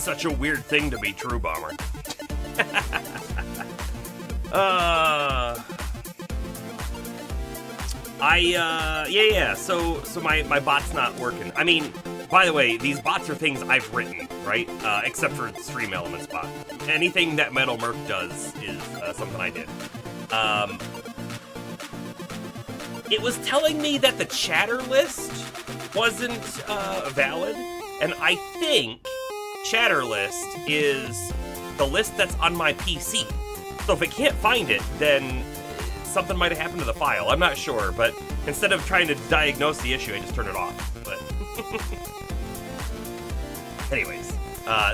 such a weird thing to be true, Bomber. So my bot's not working. I mean, by the way, these bots are things I've written, right? Except for Stream Elements bot. Anything that Metal Merc does is something I did. It was telling me that the chatter list wasn't valid, and I think chatter list is the list that's on my PC. So if it can't find it, then something might have happened to the file. I'm not sure, but instead of trying to diagnose the issue, I just turned it off. But anyways,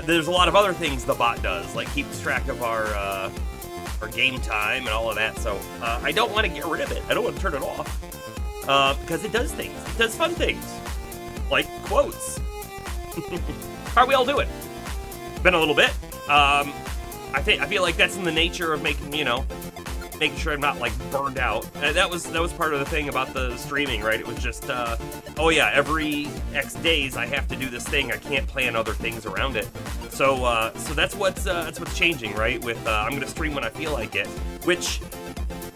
there's a lot of other things the bot does, like keeps track of our game time and all of that. So I don't want to get rid of it. I don't want to turn it off because it does things. It does fun things, like quotes. How are we all doing? Been a little bit. I feel like that's in the nature of making sure I'm not like burned out. That was part of the thing about the streaming, right? It was just, oh yeah, every X days I have to do this thing. I can't plan other things around it. So that's what's changing, right? With I'm gonna stream when I feel like it, which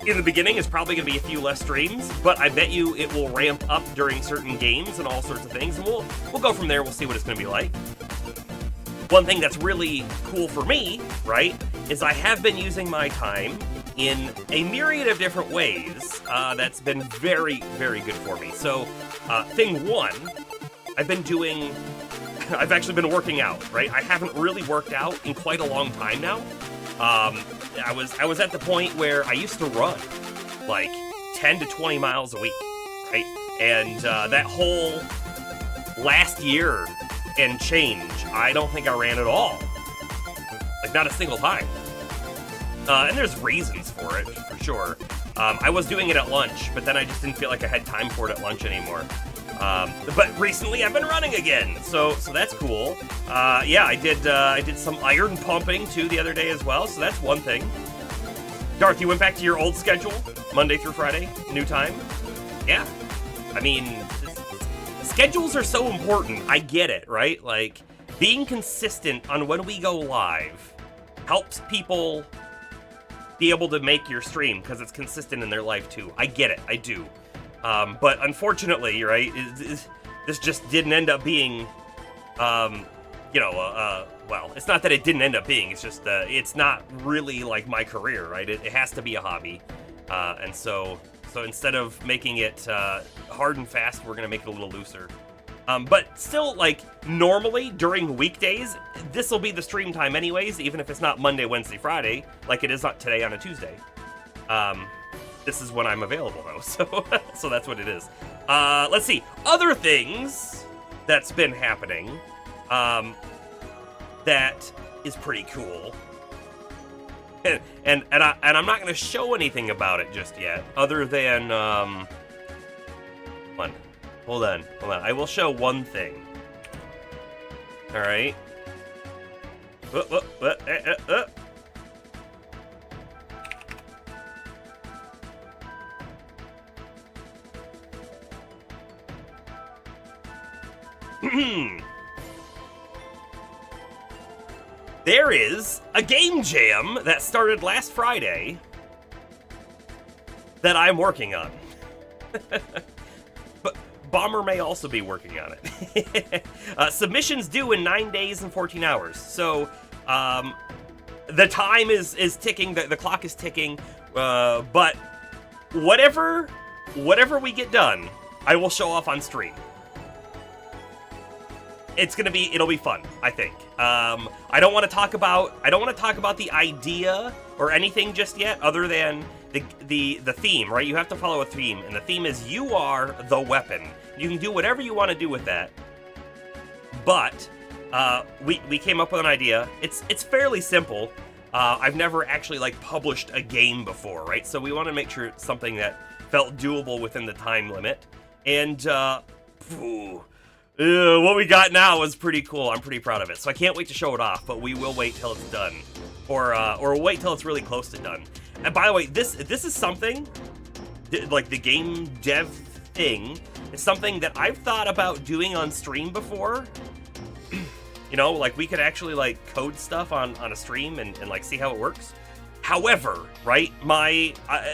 in the beginning is probably gonna be a few less streams, but I bet you it will ramp up during certain games and all sorts of things, and we'll go from there. We'll see what it's gonna be like. One thing that's really cool for me, right, is I have been using my time in a myriad of different ways that's been very, very good for me. So, thing one, I've actually been working out, right? I haven't really worked out in quite a long time now. I was at the point where I used to run like 10 to 20 miles a week, right? And that whole last year and change, I don't think I ran at all. Like, not a single time. And there's reasons for it, for sure. I was doing it at lunch, but then I just didn't feel like I had time for it at lunch anymore. But recently I've been running again, so that's cool. Yeah, I did some iron pumping too the other day as well, so that's one thing. Darth, you went back to your old schedule, Monday through Friday, new time? Yeah. I mean, schedules are so important. I get it, right? Like, being consistent on when we go live helps people be able to make your stream because it's consistent in their life too. I get it, I do. But unfortunately, right, this just didn't end up being, well, it's not that it didn't end up being, it's just, it's not really like my career, right? It has to be a hobby. And so instead of making it hard and fast, we're gonna make it a little looser. But still, like, normally during weekdays, this will be the stream time anyways, even if it's not Monday, Wednesday, Friday, like it is not today on a Tuesday. This is when I'm available, though, so that's what it is. Let's see. Other things that's been happening that is pretty cool. And I'm not going to show anything about it just yet, other than, Hold on. I will show one thing. All right. There is a game jam that started last Friday that I'm working on. But Bomber may also be working on it. Submissions due in 9 days and 14 hours. So the time is ticking, the clock is ticking, but whatever we get done, I will show off on stream. It'll be fun, I think. I don't want to talk about the idea or anything just yet, other than the theme, right? You have to follow a theme, and the theme is you are the weapon. You can do whatever you want to do with that. But we came up with an idea. It's fairly simple. I've never actually published a game before, right? So we want to make sure it's something that felt doable within the time limit. And what we got now is pretty cool. I'm pretty proud of it. So I can't wait to show it off, but we will wait till it's done. Or wait till it's really close to done. And by the way, this is something, like the game dev thing, is something that I've thought about doing on stream before. You know, like we could actually like code stuff on a stream and like see how it works. However, right,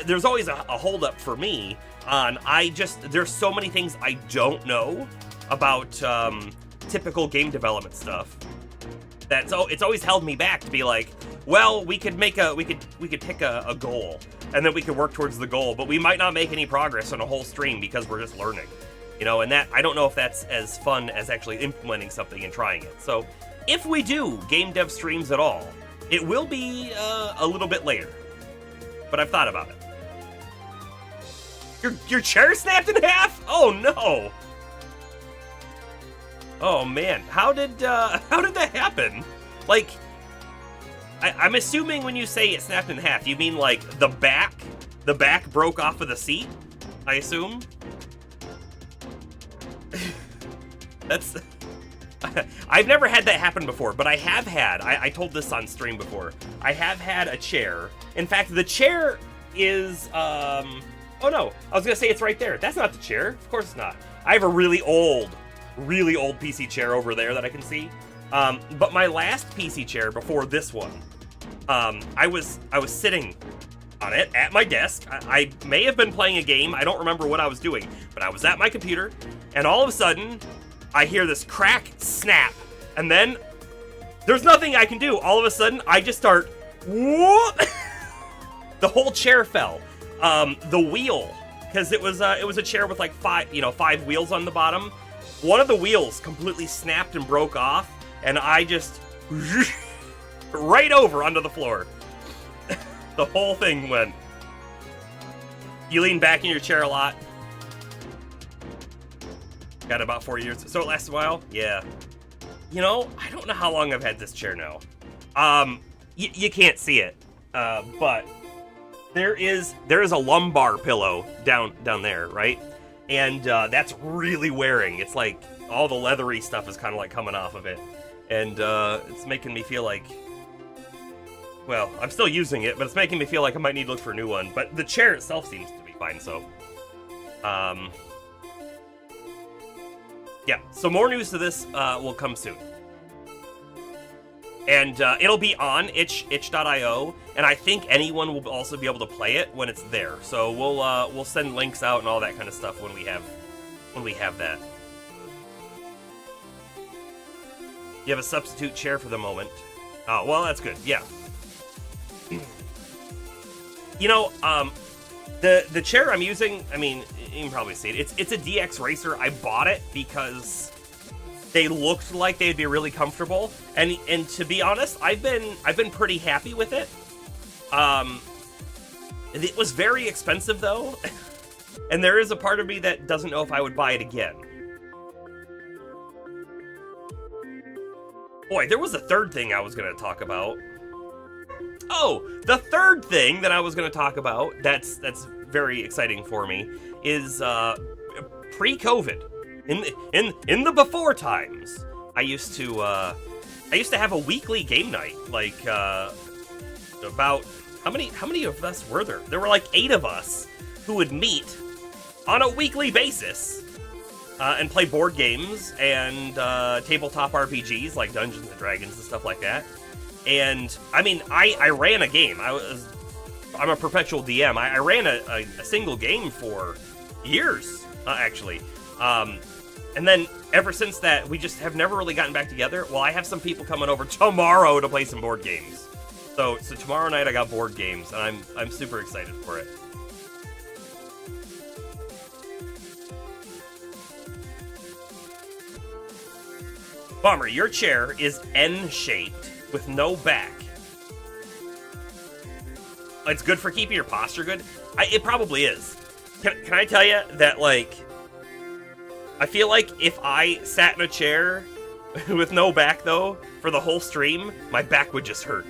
there's always a holdup for me on there's so many things I don't know about typical game development stuff. It's always held me back to be like, well, we could pick a goal and then we could work towards the goal, but we might not make any progress on a whole stream because we're just learning, you know, and that I don't know if that's as fun as actually implementing something and trying it. So if we do game dev streams at all, it will be a little bit later, but I've thought about it. Your chair snapped in half? Oh no! Oh man, how did that happen? Like, I'm assuming when you say it snapped in half, you mean like the back broke off of the seat, I assume? That's... I've never had that happen before, but I have had, I told this on stream before, I have had a chair. In fact, the chair is, oh no, I was gonna say it's right there. That's not the chair, of course it's not. I have a really old PC chair over there that I can see. But my last PC chair before this one, I was sitting on it at my desk. I may have been playing a game, I don't remember what I was doing, but I was at my computer, and all of a sudden, I hear this crack, snap, and then there's nothing I can do. All of a sudden, I just start, whoop! The whole chair fell. The wheel, because it was a chair with like five wheels on the bottom. One of the wheels completely snapped and broke off, and I just right over onto the floor. The whole thing went. You lean back in your chair a lot. Got about 4 years, so it lasts a while. Yeah, you know, I don't know how long I've had this chair now. You can't see it, but there is a lumbar pillow down there, right? And that's really wearing. It's like all the leathery stuff is kind of like coming off of it, and it's making me feel like, well, I'm still using it, but it's making me feel like I might need to look for a new one. But the chair itself seems to be fine, so yeah, so more news to this will come soon. And it'll be on itch.io, and I think anyone will also be able to play it when it's there. So we'll send links out and all that kind of stuff when we have that. You have a substitute chair for the moment. Oh, well, that's good. Yeah. You know, the chair I'm using, I mean, you can probably see it. It's a DX Racer. I bought it because they looked like they'd be really comfortable, and to be honest, I've been pretty happy with it. It was very expensive though, and there is a part of me that doesn't know if I would buy it again. Boy, there was a third thing I was going to talk about. Oh, the third thing that I was going to talk about that's very exciting for me is pre-COVID. In the before times, I used to have a weekly game night. Like about how many of us were there? There were like 8 of us who would meet on a weekly basis and play board games and tabletop RPGs like Dungeons and Dragons and stuff like that. And I mean, I ran a game. I'm a perpetual DM. I ran a single game for years, actually. And then ever since that, we just have never really gotten back together. Well, I have some people coming over tomorrow to play some board games. So tomorrow night I got board games, and I'm super excited for it. Bomber, your chair is N-shaped with no back. It's good for keeping your posture good. It probably is. Can I tell you that, like, I feel like if I sat in a chair with no back, though, for the whole stream, my back would just hurt.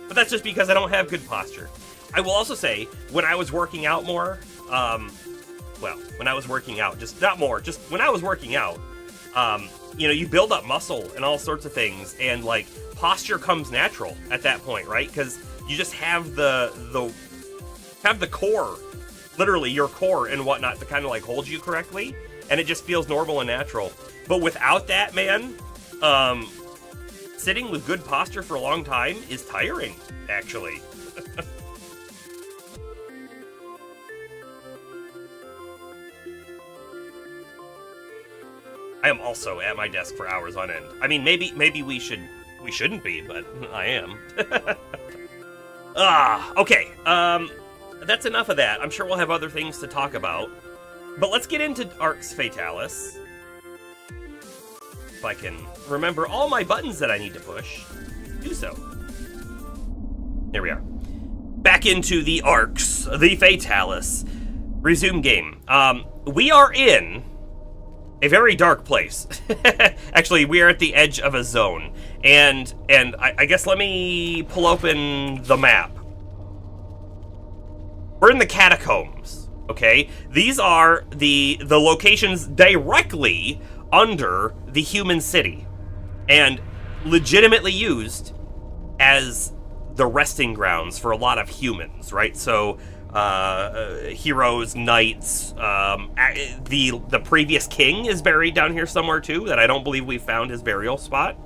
But that's just because I don't have good posture. I will also say, when I was working out more, when I was working out, just not more, just when I was working out, you know, you build up muscle and all sorts of things, and, like, posture comes natural at that point, right? Because you just have the core, literally your core and whatnot, to kind of, like, hold you correctly. And it just feels normal and natural. But without that, man, sitting with good posture for a long time is tiring, actually. I am also at my desk for hours on end. I mean, maybe we shouldn't be, but I am. Okay. That's enough of that. I'm sure we'll have other things to talk about. But let's get into Arx Fatalis. If I can remember all my buttons that I need to push, do so. There we are. Back into the Arx, the Fatalis. Resume game. We are in a very dark place. Actually, we are at the edge of a zone. And I guess let me pull open the map. We're in the Catacombs, okay? These are the locations directly under the human city and legitimately used as the resting grounds for a lot of humans, right? So heroes, knights, the previous king is buried down here somewhere too, that I don't believe we found his burial spot.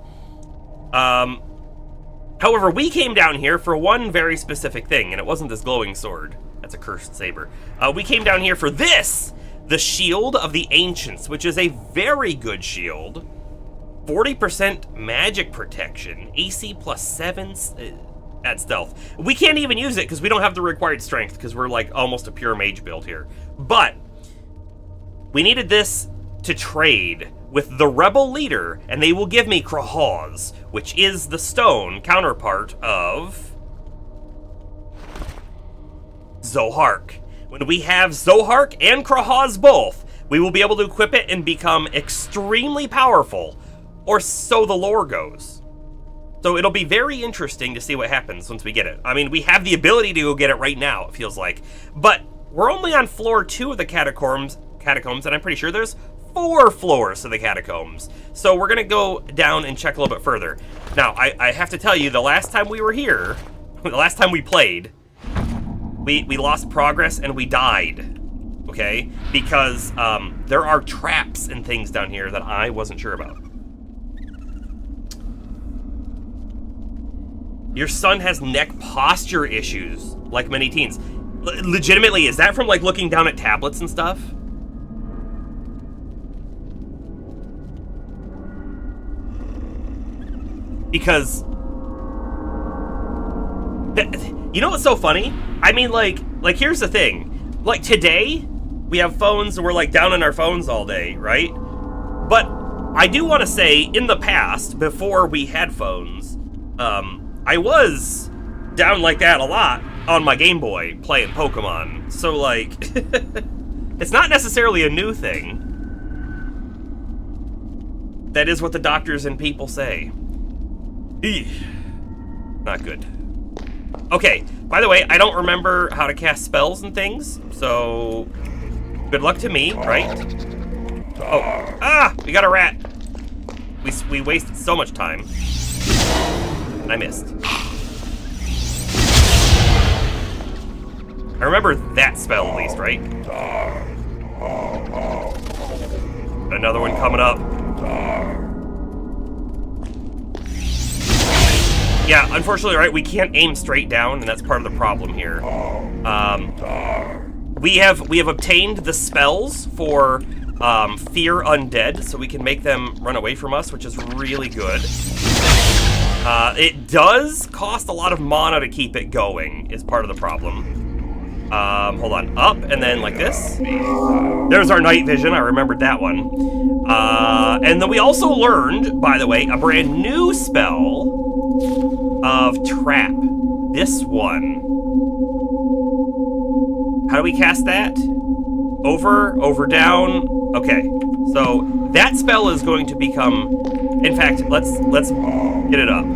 However, we came down here for one very specific thing, and it wasn't this glowing sword. That's a cursed saber. We came down here for this, the Shield of the Ancients, which is a very good shield. 40% magic protection, AC plus 7 at stealth. We can't even use it because we don't have the required strength because we're like almost a pure mage build here. But we needed this to trade with the rebel leader, and they will give me Krahaz, which is the stone counterpart of Zohark. When we have Zohark and Krahaz both, we will be able to equip it and become extremely powerful, or so the lore goes. So it'll be very interesting to see what happens once we get it. I mean, we have the ability to go get it right now, it feels like. But we're only on floor 2 of the catacombs, and I'm pretty sure there's 4 floors to the catacombs. So we're gonna go down and check a little bit further. Now, I have to tell you, the last time we were here, the last time we played, we lost progress and we died, okay? Because there are traps and things down here that I wasn't sure about. Your son has neck posture issues, like many teens. Legitimately, is that from like looking down at tablets and stuff? Because, you know what's so funny? I mean, like here's the thing. Like today, we have phones and we're like down on our phones all day, right? But I do want to say, in the past, before we had phones, I was down like that a lot on my Game Boy playing Pokemon. So like, it's not necessarily a new thing. That is what the doctors and people say. Eesh. Not good. Okay, by the way, I don't remember how to cast spells and things, so good luck to me, right? Oh, we got a rat. We wasted so much time. And I missed. I remember that spell at least, right? Another one coming up. Yeah, unfortunately, right, we can't aim straight down, and that's part of the problem here. We have obtained the spells for Fear Undead, so we can make them run away from us, which is really good. It does cost a lot of mana to keep it going, is part of the problem. Hold on, up, and then like this. There's our night vision, I remembered that one. And then we also learned, by the way, a brand new spell of Trap. This one. How do we cast that? Over, down. Okay, so that spell is going to become... In fact, let's get it up.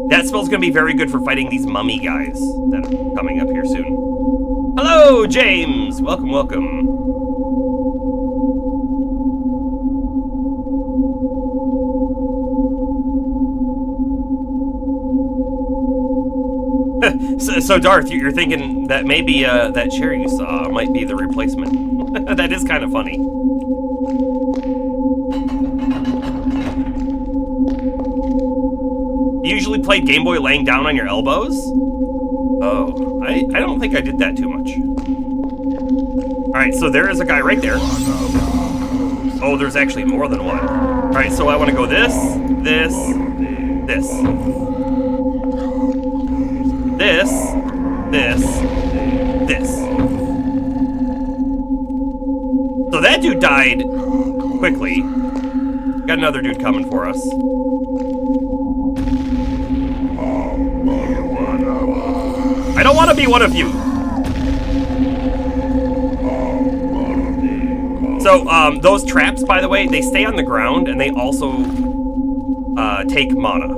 That spell's gonna be very good for fighting these mummy guys that are coming up here soon. Hello, James! Welcome, welcome. So Darth, you're thinking that maybe that chair you saw might be the replacement. That is kind of funny. You usually played Game Boy laying down on your elbows? Oh, I don't think I did that too much. Alright, so there is a guy right there. Oh, there's actually more than one. Alright, so I want to go this, this, this. This, this. So that dude died quickly. Got another dude coming for us. I don't want to be one of you. So, those traps, by the way, they stay on the ground, and they also take mana.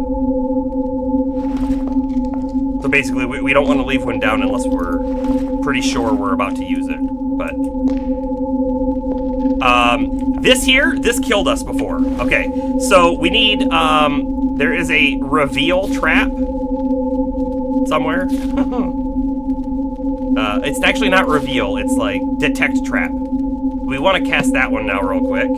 So basically, we don't want to leave one down unless we're pretty sure we're about to use it. But this killed us before. Okay, so we need, there is a reveal trap somewhere. It's actually not reveal, it's like detect trap. We want to cast that one now real quick.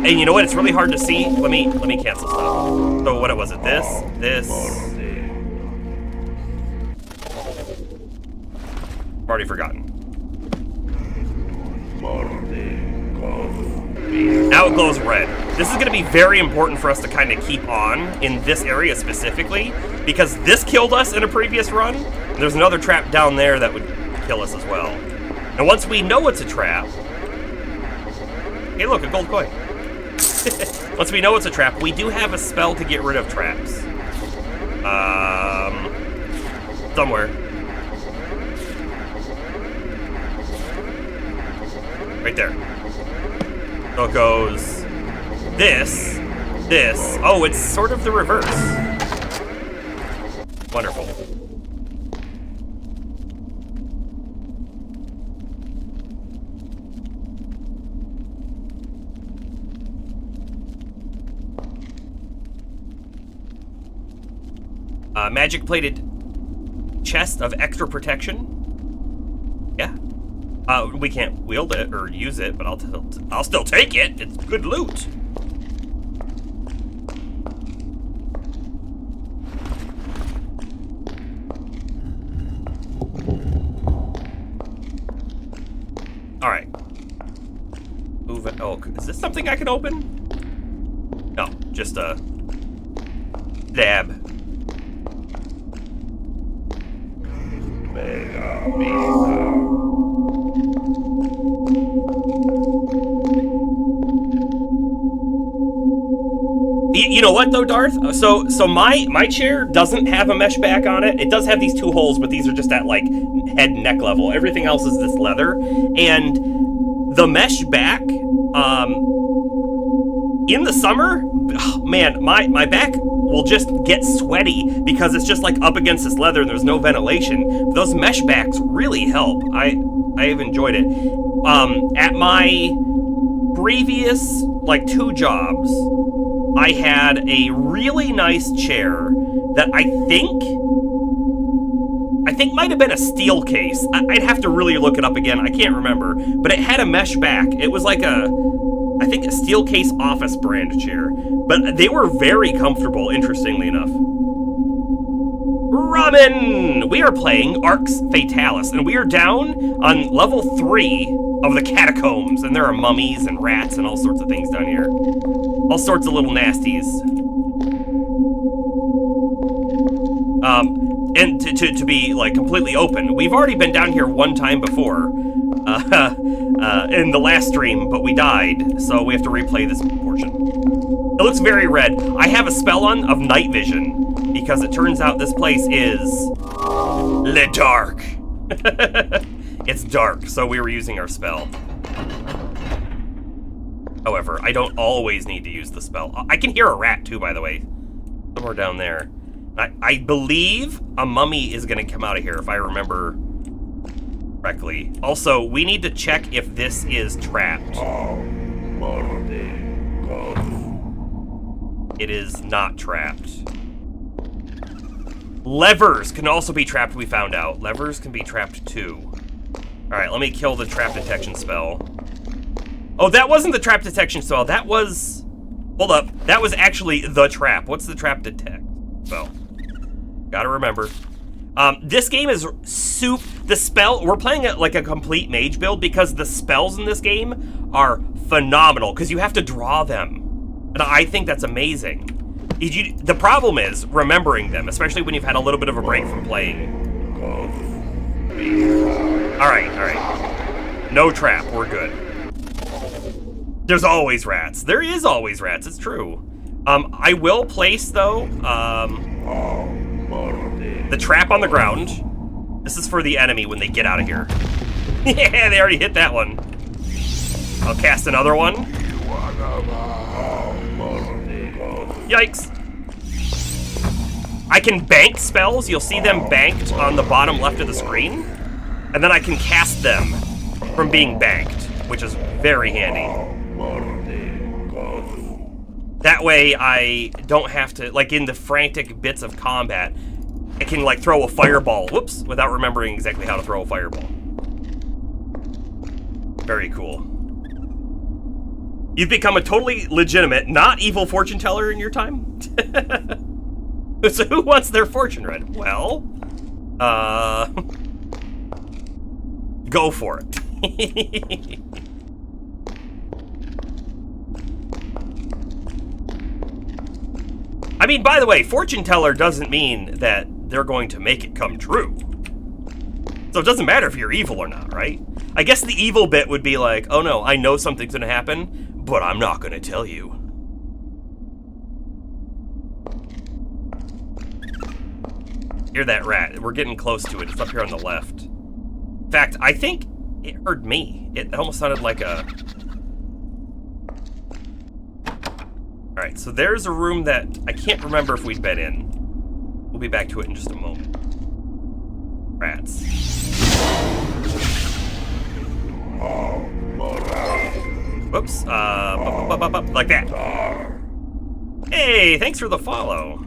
And you know what? It's really hard to see. Let me cancel stuff. So what was it? This. I've already forgotten. Now it glows red. This is going to be very important for us to kind of keep on in this area specifically, because this killed us in a previous run, and there's another trap down there that would kill us as well. And once we know it's a trap... Hey look, a gold coin. Once we know it's a trap, we do have a spell to get rid of traps. Somewhere. Right there. So it goes this. Oh, it's sort of the reverse. Wonderful. Magic plated chest of extra protection. Yeah. We can't wield it or use it, but I'll still take it. It's good loot. All right. Move it. Oh, is this something I can open? No, just a dab. You know what though, Darth? So my chair doesn't have a mesh back on it. It does have these two holes, but these are just at like head and neck level. Everything else is this leather. And the mesh back, in the summer, oh, man, my back will just get sweaty because it's just like up against this leather and there's no ventilation. Those mesh backs really help. I have enjoyed it. At my previous like 2 jobs, I had a really nice chair that I think might have been a steel case. I'd have to really look it up again. I can't remember, but it had a mesh back. It was like I think a steel case office brand chair, but they were very comfortable, interestingly enough. Ramen! We are playing Arx Fatalis, and we are down on level 3 of the Catacombs, and there are mummies and rats and all sorts of things down here. All sorts of little nasties. And to be, like, completely open, we've already been down here one time before, in the last stream, but we died, so we have to replay this portion. It looks very red. I have a spell on of night vision, because it turns out this place is... le dark. It's dark, so we were using our spell. However, I don't always need to use the spell. I can hear a rat, too, by the way. Somewhere down there. I believe a mummy is going to come out of here, if I remember correctly. Also, we need to check if this is trapped. It is not trapped. Levers can also be trapped, we found out. Levers can be trapped, too. Alright, let me kill the trap detection spell. Oh, that wasn't the trap detection spell. That was... Hold up. That was actually the trap. What's the trap detect spell? Gotta remember. This game is the spell... We're playing it like a complete mage build because the spells in this game are phenomenal because you have to draw them. And I think that's amazing. The problem is remembering them, especially when you've had a little bit of a break from playing. Alright. No trap, we're good. There's always rats. There is always rats, it's true. I will place, though, the trap on the ground. This is for the enemy when they get out of here. Yeah, they already hit that one. I'll cast another one. Yikes. I can bank spells. You'll see them banked on the bottom left of the screen. And then I can cast them from being banked, which is very handy. That way I don't have to, like in the frantic bits of combat, I can like throw a fireball, whoops, without remembering exactly how to throw a fireball. Very cool. You've become a totally legitimate, not evil fortune teller in your time? So who wants their fortune read? Well, go for it. I mean, by the way, fortune teller doesn't mean that they're going to make it come true. So it doesn't matter if you're evil or not, right? I guess the evil bit would be like, oh no, I know something's gonna happen, but I'm not gonna tell you. Hear that rat. We're getting close to it. It's up here on the left. In fact, I think it heard me. It almost sounded like a... Alright, so there's a room that I can't remember if we'd been in. We'll be back to it in just a moment. Rats. Whoops. Like that. Hey, thanks for the follow.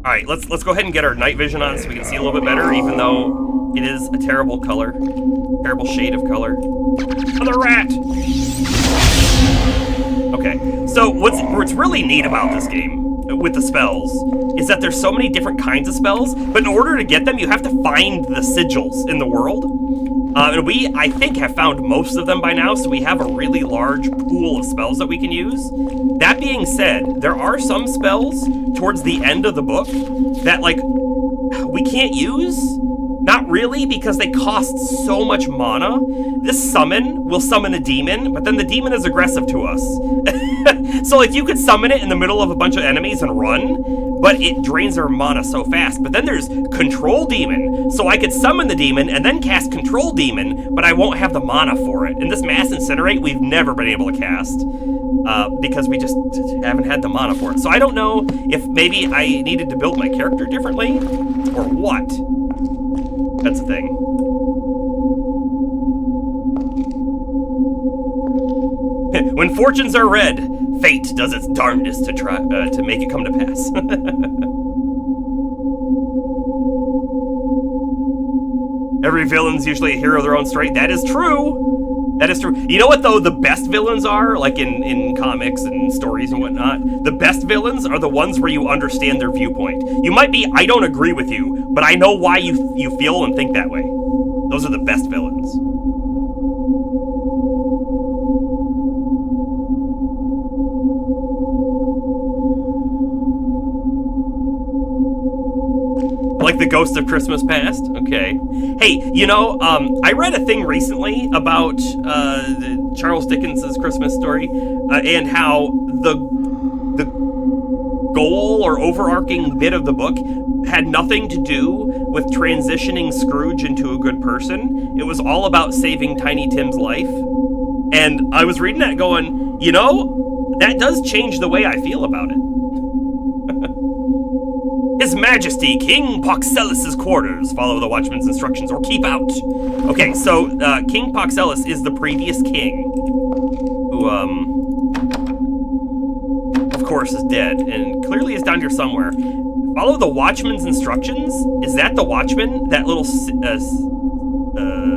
Alright, let's go ahead and get our night vision on so we can see a little bit better, even though it is a terrible color. Terrible shade of color. Another rat! Okay, so what's really neat about this game, with the spells, is that there's so many different kinds of spells, but in order to get them, you have to find the sigils in the world. And we, I think, have found most of them by now, so we have a really large pool of spells that we can use. That being said, there are some spells towards the end of the book that, like, we can't use. Not really, because they cost so much mana. This summon will summon a demon, but then the demon is aggressive to us. So, like, you could summon it in the middle of a bunch of enemies and run, but it drains our mana so fast. But then there's Control Demon, so I could summon the demon and then cast Control Demon, but I won't have the mana for it. And this Mass Incinerate, we've never been able to cast, because we just haven't had the mana for it. So I don't know if maybe I needed to build my character differently, or what. That's the thing. When fortunes are read, fate does its darndest to try to make it come to pass. Every villain's usually a hero of their own story. That is true. That is true. You know what, though? The best villains are, like in comics and stories and whatnot, the best villains are the ones where you understand their viewpoint. You might be, I don't agree with you, but I know why you feel and think that way. Those are the best villains. Like the Ghost of Christmas Past? Okay. Hey, you know, I read a thing recently about Charles Dickens' Christmas Story, and how the goal or overarching bit of the book had nothing to do with transitioning Scrooge into a good person. It was all about saving Tiny Tim's life. And I was reading that going, you know, that does change the way I feel about it. His Majesty, King Poxelis' quarters. Follow the Watchman's instructions or keep out. Okay, so King Poxelis is the previous king, who, of course, is dead, and clearly is down here somewhere. Follow the Watchman's instructions? Is that the Watchman? That little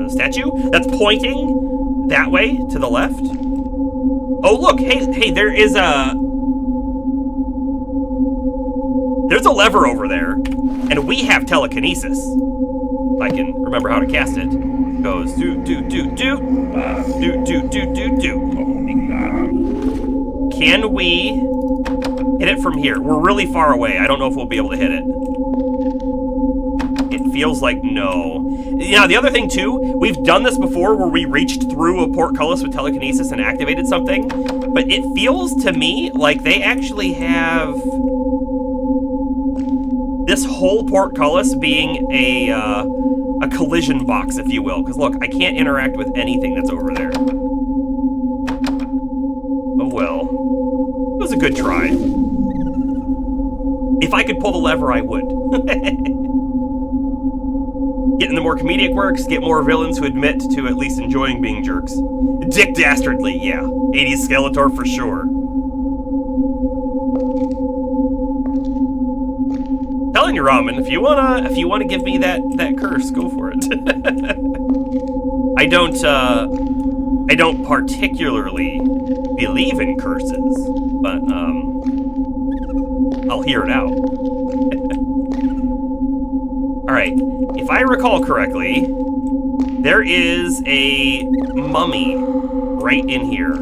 statue that's pointing that way to the left. Oh, look, hey, there's a lever over there, and we have telekinesis. If I can remember how to cast it. It goes do. Can we hit it from here? We're really far away. I don't know if we'll be able to hit it. It feels like no. Yeah, the other thing too, we've done this before where we reached through a portcullis with telekinesis and activated something, but it feels to me like they actually have this whole portcullis being a collision box, if you will. Because look, I can't interact with anything that's over there. Oh well. It was a good try. If I could pull the lever, I would. Get in the more comedic works, get more villains who admit to at least enjoying being jerks. Dick Dastardly, yeah. 80s Skeletor for sure. Telling you, Ramen, if you wanna give me that curse, go for it. I don't particularly believe in curses, but I'll hear it out. Alright, if I recall correctly, there is a mummy right in here.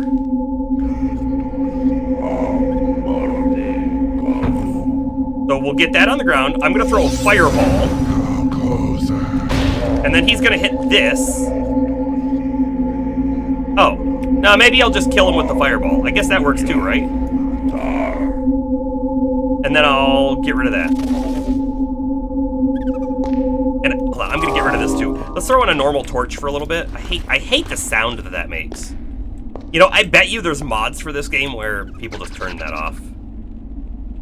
So we'll get that on the ground. I'm gonna throw a fireball. And then he's gonna hit this. Oh, no, maybe I'll just kill him with the fireball. I guess that works too, right? And then I'll get rid of that. And hold on, I'm gonna get rid of this too. Let's throw in a normal torch for a little bit. I hate the sound that makes. You know, I bet you there's mods for this game where people just turn that off.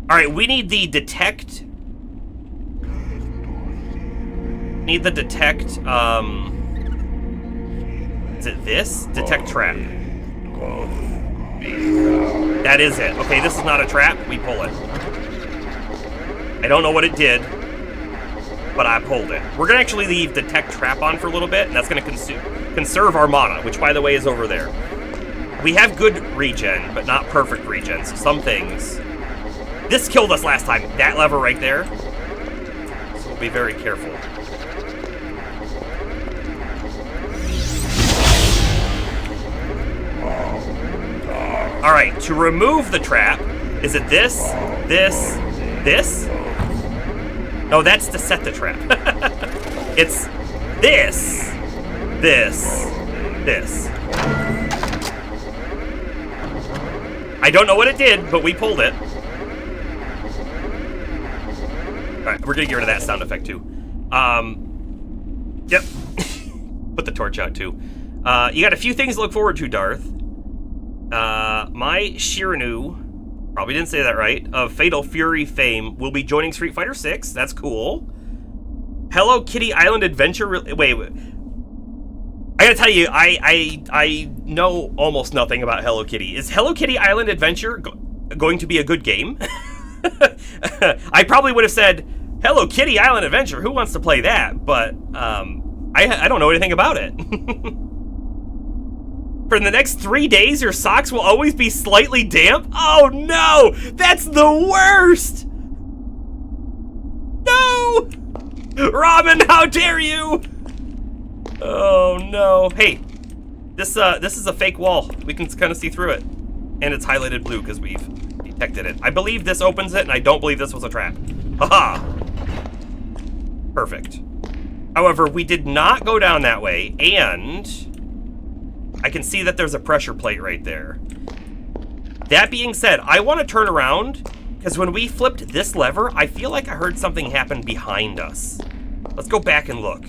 All right, we need the detect. Need the detect. Is it this? Detect trap. That is it. Okay, this is not a trap. We pull it. I don't know what it did, but I pulled it. We're gonna actually leave detect trap on for a little bit, and that's gonna conserve our mana, which, by the way, is over there. We have good regen, but not perfect regen. So some things. This killed us last time. That lever right there. So we'll be very careful. All right, to remove the trap, is it this? No, that's to set the trap. It's this. I don't know what it did, but we pulled it. All right, we're gonna get rid of that sound effect too. Yep. Put the torch out too. You got a few things to look forward to, Darth. My Shirinu, probably didn't say that right, of Fatal Fury fame will be joining Street Fighter 6. That's cool. Hello Kitty Island Adventure. Wait. I gotta tell you, I know almost nothing about Hello Kitty. Is Hello Kitty Island Adventure going to be a good game? I probably would have said, Hello Kitty Island Adventure, who wants to play that? But I don't know anything about it. For the next 3 days, your socks will always be slightly damp? Oh no! That's the worst! No! Robin, how dare you! Oh no. Hey, this is a fake wall. We can kind of see through it. And it's highlighted blue because we've detected it. I believe this opens it, and I don't believe this was a trap. Haha! Perfect. However, we did not go down that way, and I can see that there's a pressure plate right there. That being said, I want to turn around, because when we flipped this lever, I feel like I heard something happen behind us. Let's go back and look.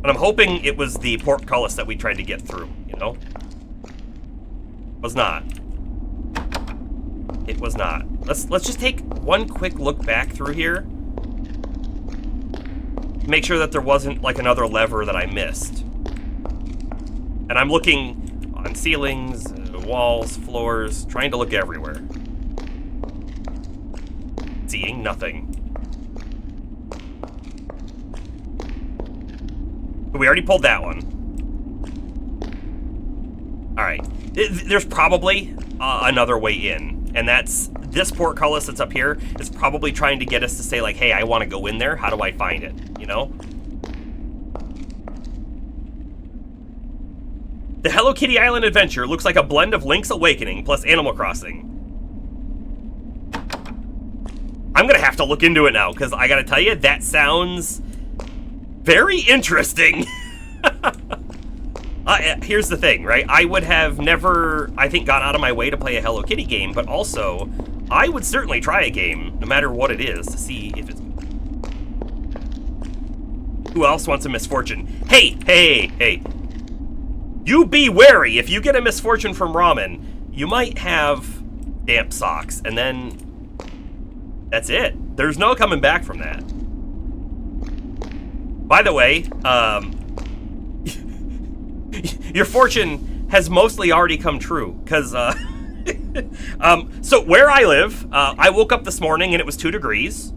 But I'm hoping it was the portcullis that we tried to get through, you know? Was not. It was not. Let's just take one quick look back through here. Make sure that there wasn't like another lever that I missed. And I'm looking on ceilings, walls, floors, trying to look everywhere. Seeing nothing. We already pulled that one. All right. There's probably another way in, and that's this portcullis that's up here is probably trying to get us to say, like, hey, I want to go in there. How do I find it? You know? The Hello Kitty Island adventure looks like a blend of Link's Awakening plus Animal Crossing. I'm gonna have to look into it now, because I gotta tell you, that sounds very interesting. Here's the thing, right? I would have never, I think, gone out of my way to play a Hello Kitty game, but also, I would certainly try a game, no matter what it is, to see if it's... Who else wants a misfortune? Hey, hey, hey. You be wary. If you get a misfortune from ramen, you might have damp socks, and then that's it. There's no coming back from that. By the way, your fortune has mostly already come true, because, so where I live, I woke up this morning and it was 2 degrees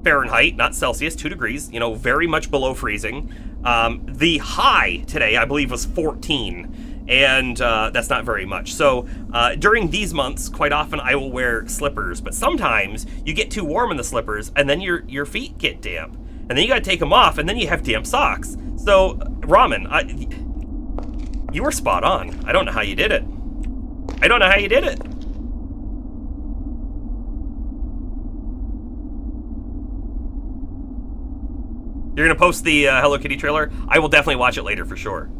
Fahrenheit, not Celsius, 2 degrees, you know, very much below freezing. The high today, I believe, was 14, and that's not very much. So during these months, quite often I will wear slippers, but sometimes you get too warm in the slippers, and then your feet get damp, and then you gotta take them off, and then you have damp socks. So, Ramen, you were spot on. I don't know how you did it. I don't know how you did it. You're gonna post the Hello Kitty trailer? I will definitely watch it later for sure.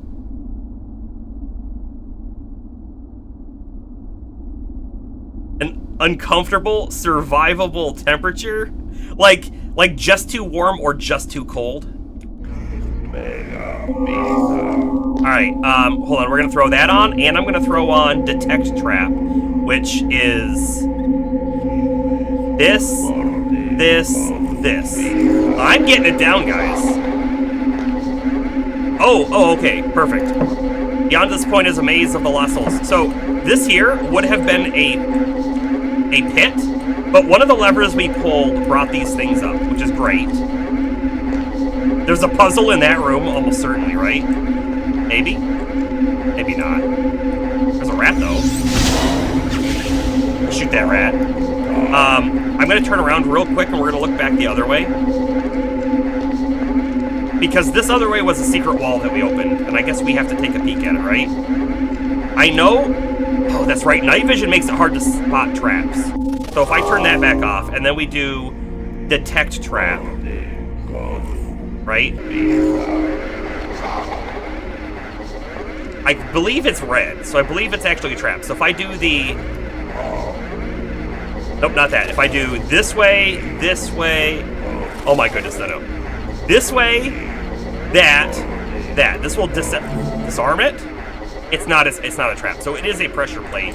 An uncomfortable, survivable temperature? Like just too warm or just too cold? Alright, hold on, we're gonna throw that on, and I'm gonna throw on Detect Trap, which is this. I'm getting it down, guys. Oh, okay, perfect. Beyond this point is a maze of the lost souls. So this here would have been a pit, but one of the levers we pulled brought these things up, which is great. There's a puzzle in that room, almost certainly, right? Maybe? Maybe not. There's a rat, though. Shoot that rat. I'm gonna turn around real quick and we're gonna look back the other way. Because this other way was a secret wall that we opened, and I guess we have to take a peek at it, right? I know... Oh, that's right, night vision makes it hard to spot traps. So if I turn that back off, and then we do Detect Trap, right? I believe it's red, so I believe it's actually a trap. So if I do the... Nope, not that. If I do this way... Oh my goodness, no. This way, that. This will disarm it. It's not a trap, so it is a pressure plate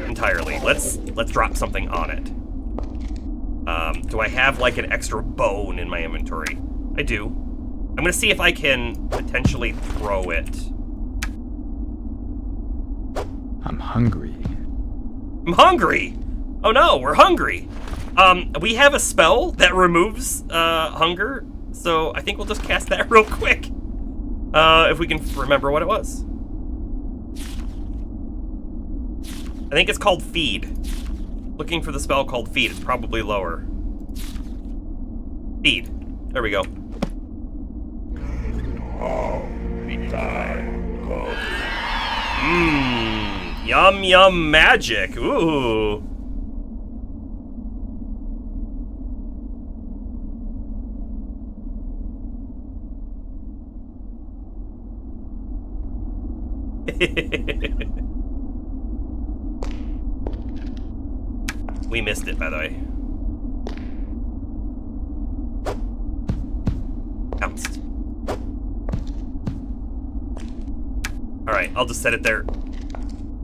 entirely. Let's drop something on it. Do I have like an extra bone in my inventory? I do. I'm gonna see if I can potentially throw it. I'm hungry. I'm hungry! Oh no, we're hungry! We have a spell that removes hunger, so I think we'll just cast that real quick. If we can remember what it was. I think it's called Feed. Looking for the spell called Feed. It's probably lower. Feed. There we go. Mmm. Yum yum magic. Ooh. We missed it, by the way. Bounced. Alright, I'll just set it there.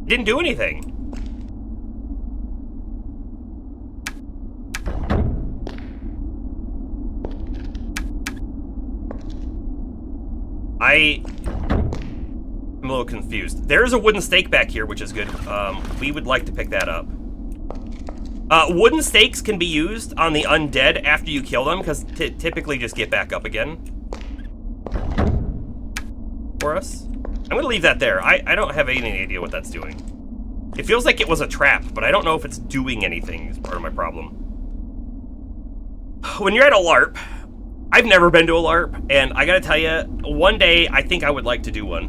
Didn't do anything. I'm a little confused. There's a wooden stake back here, which is good. We would like to pick that up. Wooden stakes can be used on the undead after you kill them, because typically just get back up again. For us. I'm gonna leave that there. I don't have any idea what that's doing. It feels like it was a trap, but I don't know if it's doing anything is part of my problem. When you're at a LARP, I've never been to a LARP, and I gotta tell you, one day I think I would like to do one.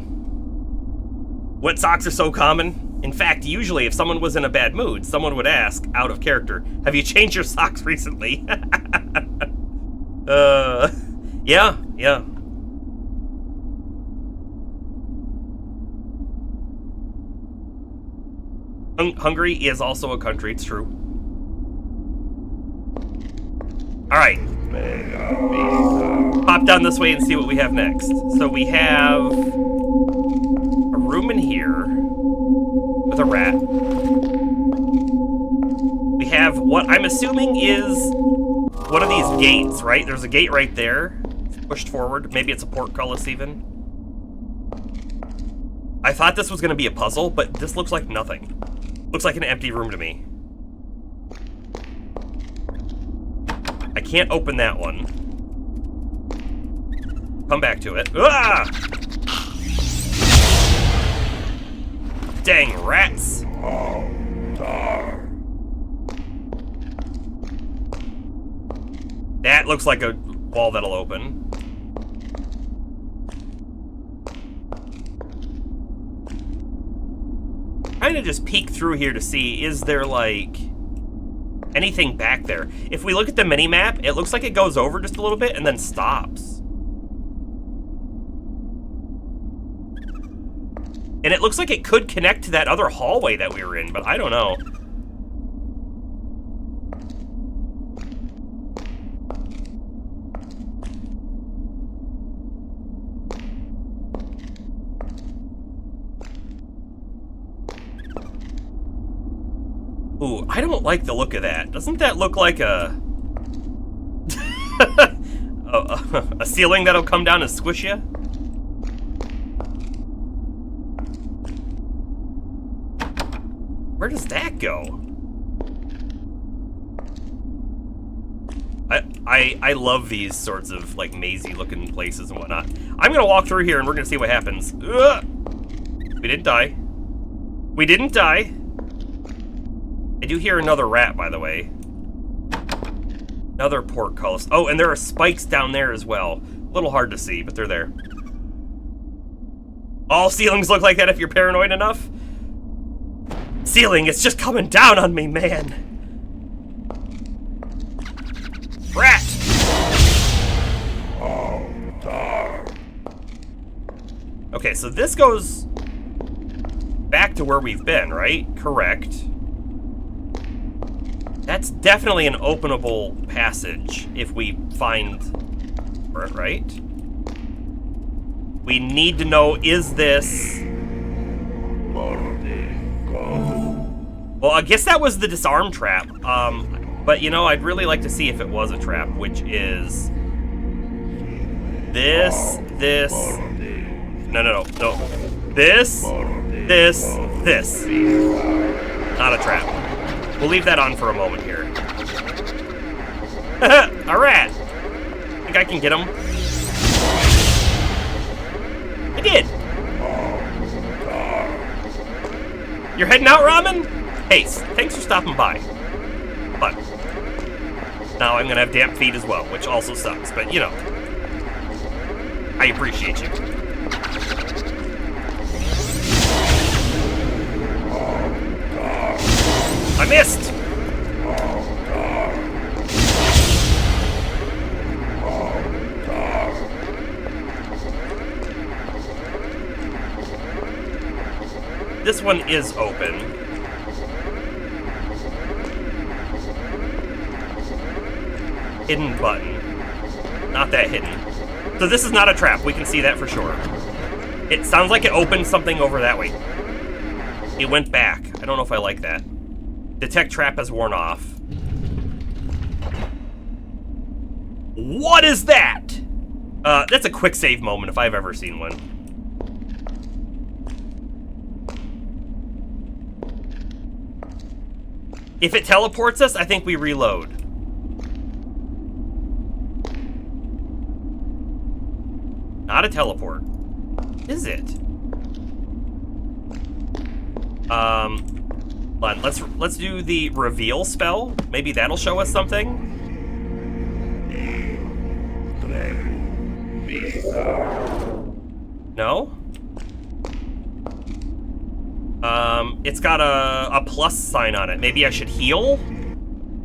What socks are so common? In fact, usually if someone was in a bad mood, someone would ask, out of character, have you changed your socks recently? Yeah. Hungary is also a country, it's true. Alright. Pop down this way and see what we have next. So we have a room in here with a rat. We have what I'm assuming is one of these gates, right? There's a gate right there. It's pushed forward. Maybe it's a portcullis even. I thought this was going to be a puzzle, but this looks like nothing. Looks like an empty room to me. I can't open that one. Come back to it. Ah! Dang rats. That looks like a wall that'll open. Trying to just peek through here to see, is there like anything back there? If we look at the mini-map, it looks like it goes over just a little bit and then stops. And it looks like it could connect to that other hallway that we were in, but I don't know. Ooh, I don't like the look of that. Doesn't that look like a... a ceiling that'll come down and squish you? Where does that go? I love these sorts of like mazy looking places and whatnot. I'm gonna walk through here and we're gonna see what happens. Ugh! We didn't die. We didn't die. I do hear another rat, by the way. Another portcullis. Oh, and there are spikes down there as well. A little hard to see, but they're there. All ceilings look like that if you're paranoid enough. Ceiling, it's just coming down on me, man. Rat! Okay, so this goes back to where we've been, right? Correct. That's definitely an openable passage if we find it, right? We need to know, is this... Well, I guess that was the disarm trap. But, you know, I'd really like to see if it was a trap, which is... This... No. This... Not a trap. We'll leave that on for a moment here. A rat! Think I can get him? I did! You're heading out, Ramen? Hey, thanks for stopping by. But now I'm gonna have damp feet as well, which also sucks, but you know. I appreciate you. I missed! This one is open. Hidden button. Not that hidden. So this is not a trap, we can see that for sure. It sounds like it opened something over that way. It went back. I don't know if I like that. Detect trap has worn off. What is that? That's a quick save moment if I've ever seen one. If it teleports us, I think we reload. Not a teleport. Is it? Let's do the reveal spell. Maybe that'll show us something. No? It's got a plus sign on it. Maybe I should heal?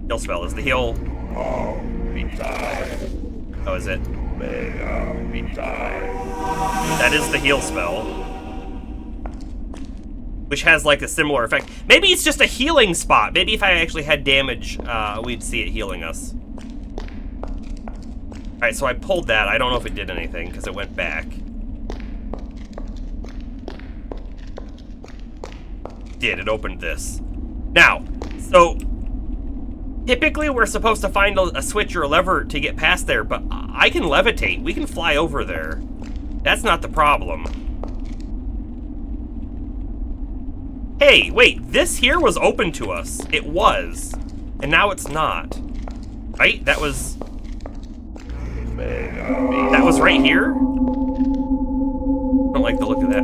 Heal spell is the heal. Oh, is it? That is the heal spell. Which has like a similar effect. Maybe it's just a healing spot. Maybe if I actually had damage, we'd see it healing us. Alright, so I pulled that. I don't know if it did anything, because it went back. It opened this. Now, so typically we're supposed to find a switch or a lever to get past there, but I can levitate. We can fly over there. That's not the problem. Hey, wait, this here was open to us. It was. And now it's not. Right? That was right here? I don't like the look of that.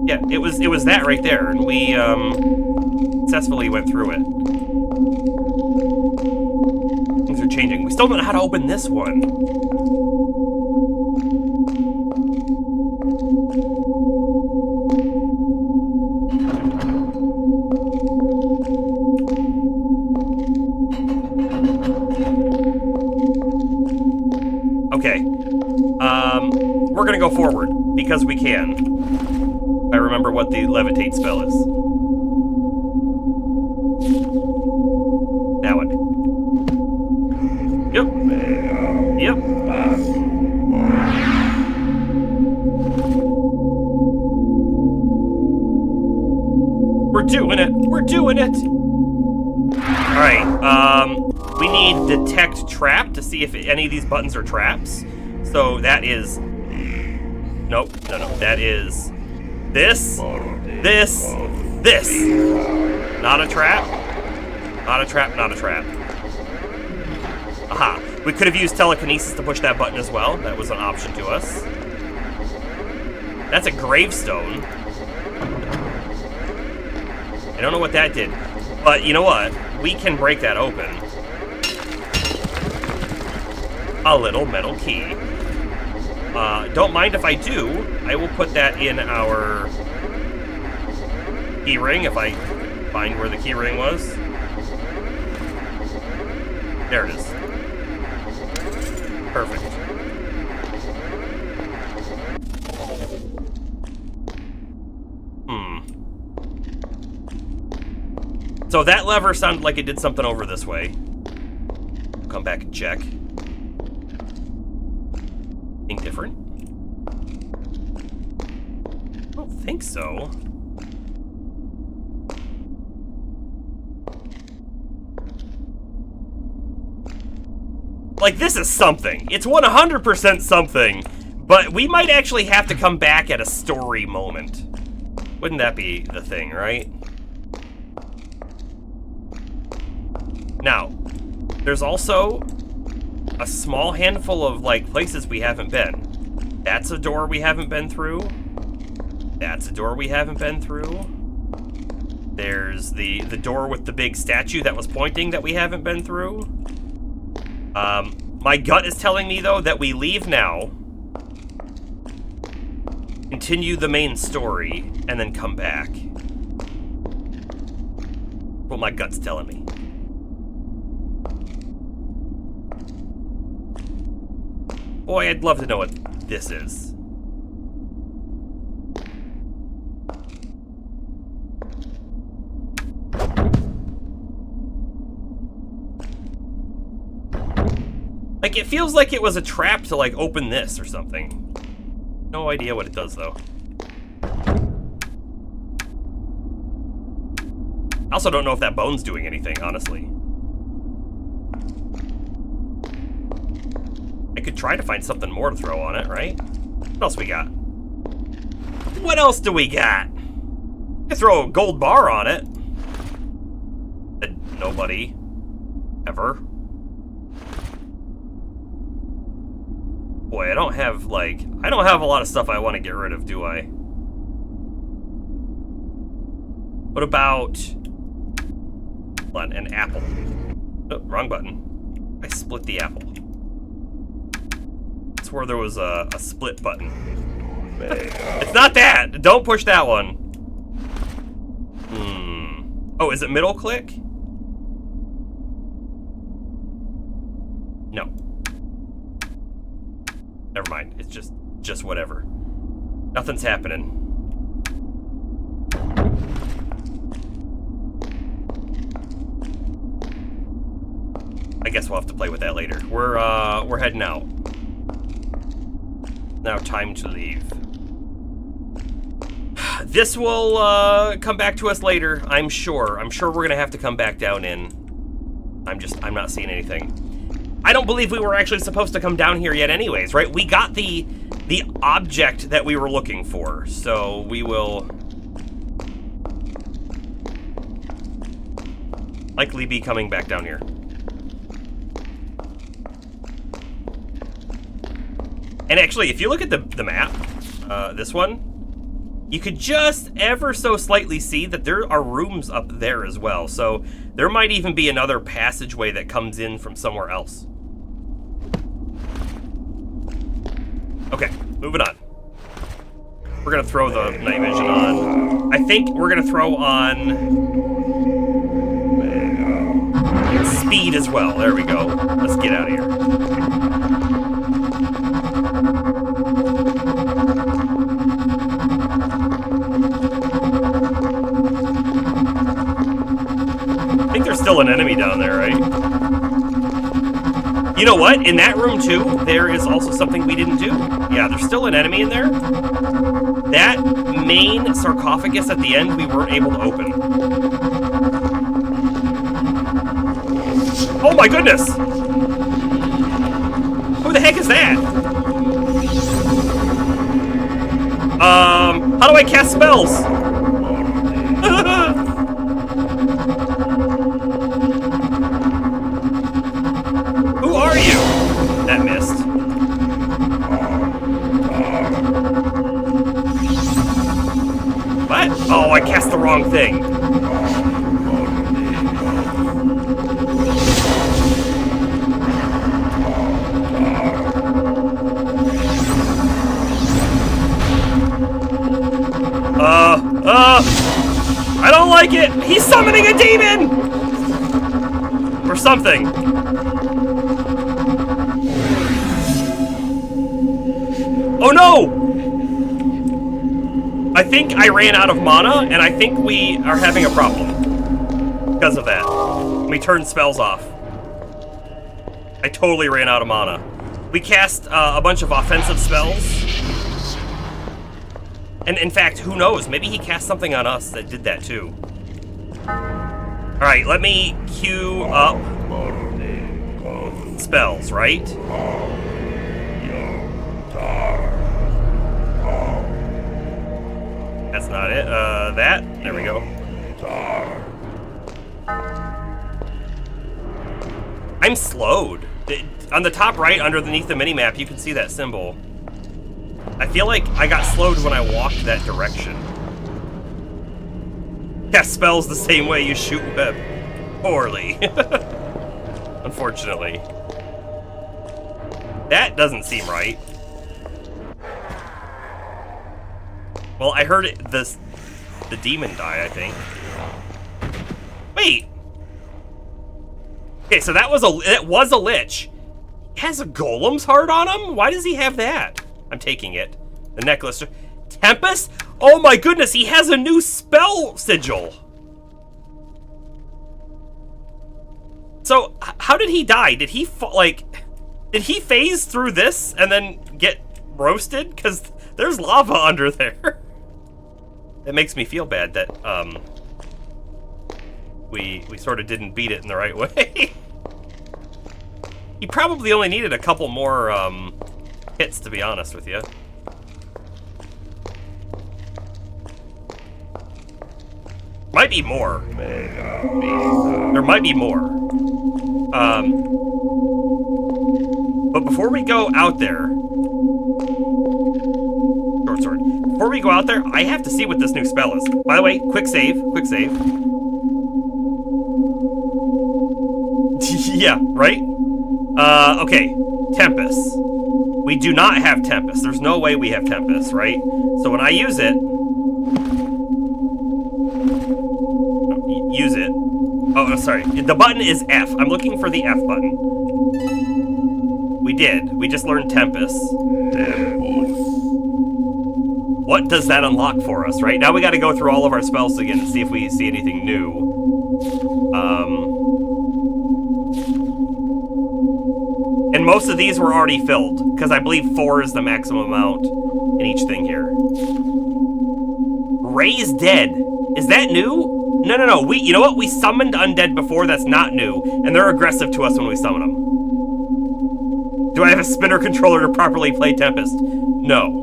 Yeah, it was that right there, and we successfully went through it. Things are changing. We still don't know how to open this one. Okay. We're gonna go forward because we can. I remember what the levitate spell is. That one. Yep. Yep. We're doing it. We're doing it. All right. We need detect trap to see if any of these buttons are traps. So that is. Nope. No. That is. This. Not a trap. Not a trap, not a trap. Aha. We could have used telekinesis to push that button as well. That was an option to us. That's a gravestone. I don't know what that did. But you know what? We can break that open. A little metal key. Don't mind if I do. I will put that in our key ring if I find where the key ring was. There it is. Perfect. So that lever sounded like it did something over this way. Come back and check. Anything different? I don't think so. Like, this is something. It's 100% something, but we might actually have to come back at a story moment. Wouldn't that be the thing, right? Now, there's also a small handful of, like, places we haven't been. That's a door we haven't been through. That's a door we haven't been through. There's the door with the big statue that was pointing that we haven't been through. My gut is telling me, though, that we leave now, continue the main story, and then come back. What my gut's telling me. Boy, I'd love to know what this is. Like, it feels like it was a trap to, like, open this or something. No idea what it does, though. I also don't know if that bone's doing anything, honestly. I could try to find something more to throw on it, right? What else we got? What else do we got? I could throw a gold bar on it. Nobody. Ever. Boy, I don't have a lot of stuff I want to get rid of, do I? What about... Hold on, an apple. Oh, wrong button. I split the apple. That's where there was a split button. It's not that! Don't push that one. Oh, is it middle click? No. Never mind. It's just whatever. Nothing's happening. I guess we'll have to play with that later. We're heading out. Now time to leave. This will come back to us later, I'm sure. I'm sure we're gonna have to come back down in. I'm not seeing anything. I don't believe we were actually supposed to come down here yet anyways, right? We got the object that we were looking for, so we will likely be coming back down here. And actually, if you look at the map, this one, you could just ever so slightly see that there are rooms up there as well. So there might even be another passageway that comes in from somewhere else. Okay, moving on. We're gonna throw the night vision on. I think we're gonna throw on speed as well. There we go. Let's get out of here. I think there's still an enemy down there, right? You know what? In that room, too, there is also something we didn't do. Yeah, there's still an enemy in there. That main sarcophagus at the end, we weren't able to open. Oh my goodness! Who the heck is that? How do I cast spells? Who are you? That missed. What? Oh, I cast the wrong thing. I don't like it! He's summoning a demon! Or something. Oh no! I think I ran out of mana, and I think we are having a problem because of that. Let me turn spells off. I totally ran out of mana. We cast a bunch of offensive spells. And in fact, who knows? Maybe he cast something on us that did that too. Alright, let me queue up spells, right? That's not it. That. There we go. I'm slowed. On the top right, underneath the minimap, you can see that symbol. I feel like I got slowed when I walked that direction. Cast spells the same way you shoot web. Poorly. Unfortunately. That doesn't seem right. Well, I heard the demon die, I think. Wait! Okay, so it was a lich. He has a golem's heart on him? Why does he have that? I'm taking it. The necklace. Tempest? Oh my goodness, he has a new spell sigil. So, how did he die? Did he, did he phase through this and then get roasted? Because there's lava under there. It makes me feel bad that, we sort of didn't beat it in the right way. He probably only needed a couple more, hits, to be honest with you. Might be more. There might be more. But before we go out there... Short sword. Before before we go out there, I have to see what this new spell is. By the way, quick save, quick save. Yeah, right? Okay, Tempest. We do not have Tempest. There's no way we have Tempest, right? So when I use it... Use it. Oh, sorry. The button is F. I'm looking for the F button. We did. We just learned Tempest. What does that unlock for us, right? Now we gotta go through all of our spells again and see if we see anything new. And most of these were already filled, because I believe 4 is the maximum amount in each thing here. Raise Dead. Is that new? No, no, no. You know what? We summoned undead before. That's not new. And they're aggressive to us when we summon them. Do I have a spinner controller to properly play Tempest? No.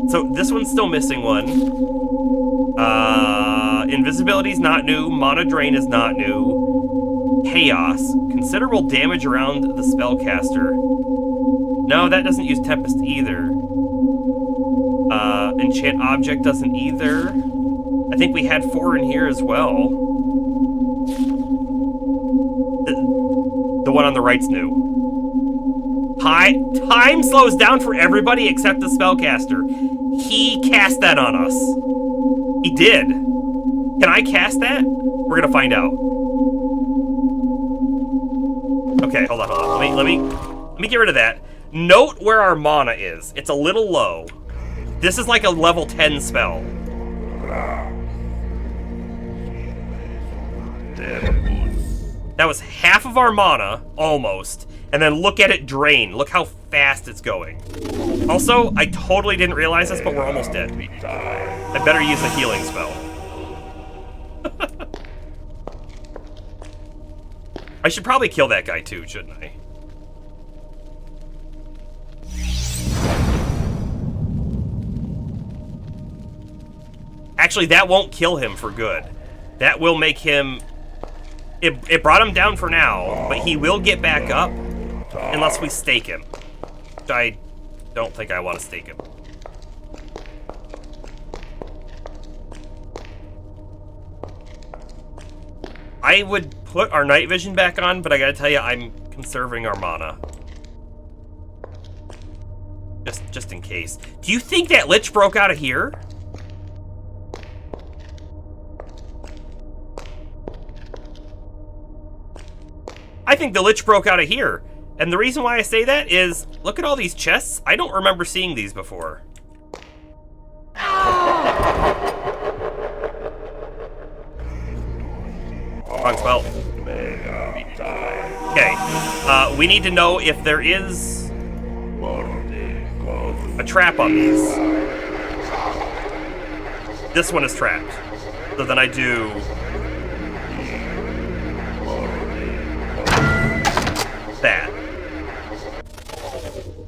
So this one's still missing one. Invisibility's not new. Mana Drain is not new. Chaos. Considerable damage around the spellcaster. No, that doesn't use Tempest either. Enchant Object doesn't either. I think we had 4 in here as well. The one on the right's new. Time slows down for everybody except the spellcaster. He cast that on us. He did. Can I cast that? We're gonna find out. Okay, hold on. Let me get rid of that. Note where our mana is. It's a little low. This is like a level 10 spell. That was half of our mana, almost. And then look at it drain. Look how fast it's going. Also, I totally didn't realize this, but we're almost dead. I better use a healing spell. I should probably kill that guy too, shouldn't I? Actually, that won't kill him for good. That will make him... It brought him down for now, but he will get back up unless we stake him. Which I don't think I want to stake him. I would put our night vision back on, but I gotta tell you, I'm conserving our mana. Just in case. Do you think that Lich broke out of here? I think the Lich broke out of here. And the reason why I say that is, look at all these chests. I don't remember seeing these before. Wrong spell. Okay. We need to know if there is a trap on these. This one is trapped. So then I do... that.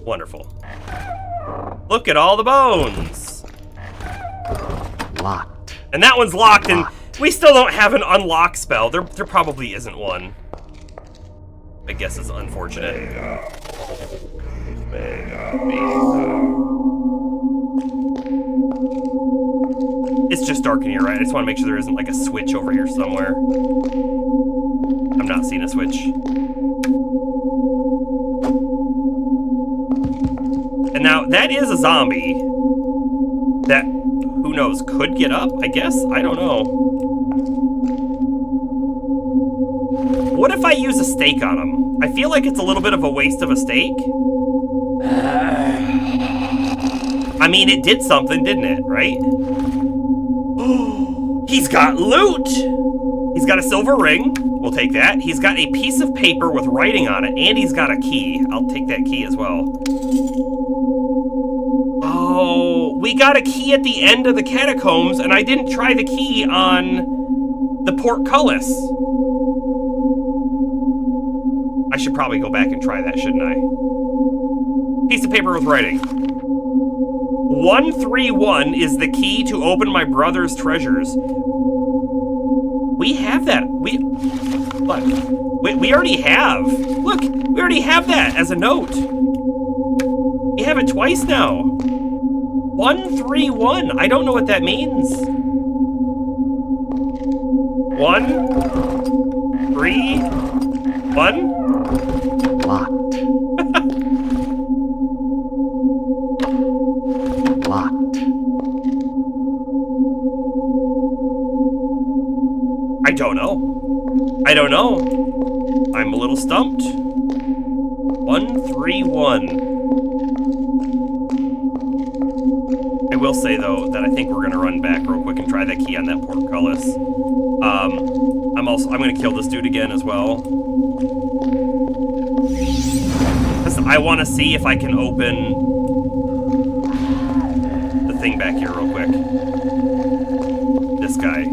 Wonderful. Look at all the bones. Locked. And that one's locked, and we still don't have an unlock spell. There probably isn't one. I guess it's unfortunate. It's just dark in here, right? I just want to make sure there isn't like a switch over here somewhere. I'm not seeing a switch. And now, that is a zombie that, who knows, could get up, I guess? I don't know. What if I use a stake on him? I feel like it's a little bit of a waste of a stake. I mean, it did something, didn't it, right? He's got loot! He's got a silver ring. We'll take that. He's got a piece of paper with writing on it, and he's got a key. I'll take that key as well. Oh, we got a key at the end of the catacombs, and I didn't try the key on the portcullis. I should probably go back and try that, shouldn't I? Piece of paper with writing. 131 is the key to open my brother's treasures. We have that. Look. We already have. Look, we already have that as a note. You have it twice now. 131. I don't know what that means. 1, 3, 1. Locked. Locked. I don't know. I don't know. I'm a little stumped. 131. I will say though that I think we're gonna run back real quick and try that key on that portcullis. I'm gonna kill this dude again as well. Because I want to see if I can open the thing back here real quick. This guy.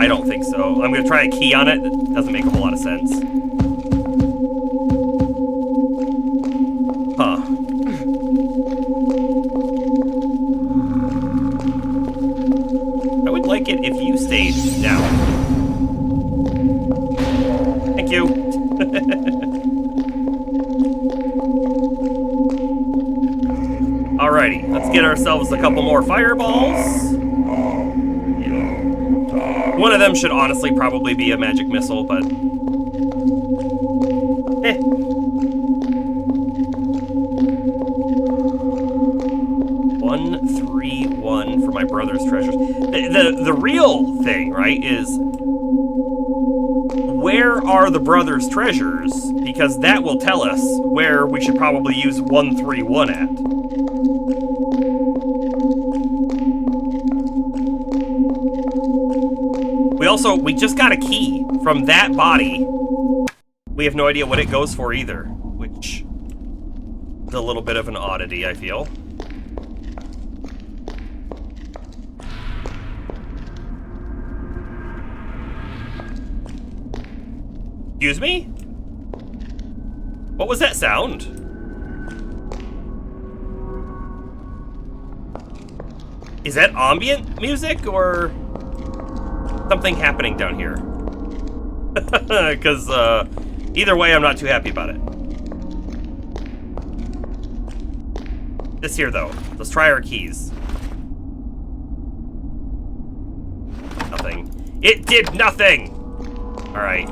I don't think so. I'm gonna try a key on it. It doesn't make a whole lot of sense. Huh. I would like it if you stayed down. Thank you. Alrighty, let's get ourselves a couple more fireballs. One of them should honestly probably be a magic missile, but... 131 for my brother's treasures. The real thing, right, is where are the brother's treasures? Because that will tell us where we should probably use 131 at. We just got a key from that body. We have no idea what it goes for either, which is a little bit of an oddity, I feel. Excuse me? What was that sound? Is that ambient music or something happening down here? Because either way, I'm not too happy about it. This here, though. Let's try our keys. Nothing. It did nothing! Alright.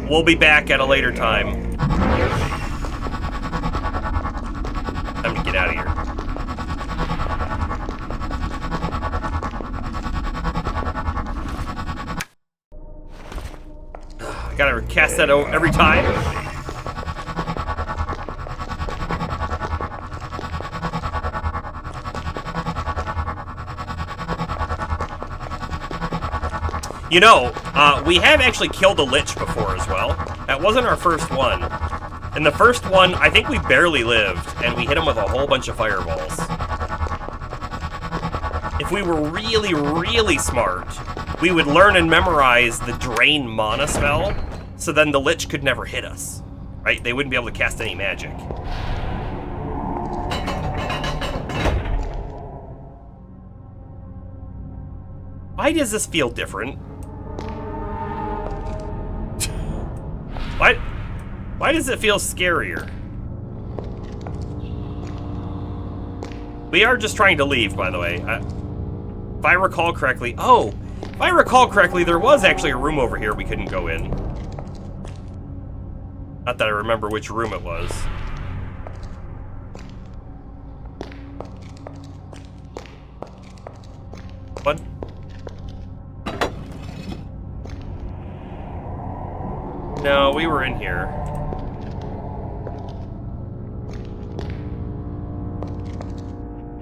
We'll be back at a later time. Time to get out of here. I gotta cast that out every time. You know, we have actually killed a lich before as well. That wasn't our first one. And the first one, I think we barely lived, and we hit him with a whole bunch of fireballs. If we were really, really smart, we would learn and memorize the Drain Mana spell, so then the lich could never hit us, right? They wouldn't be able to cast any magic. Why does this feel different? Why does it feel scarier? We are just trying to leave, by the way. If I recall correctly... Oh! If I recall correctly, there was actually a room over here we couldn't go in. Not that I remember which room it was. What? No, we were in here.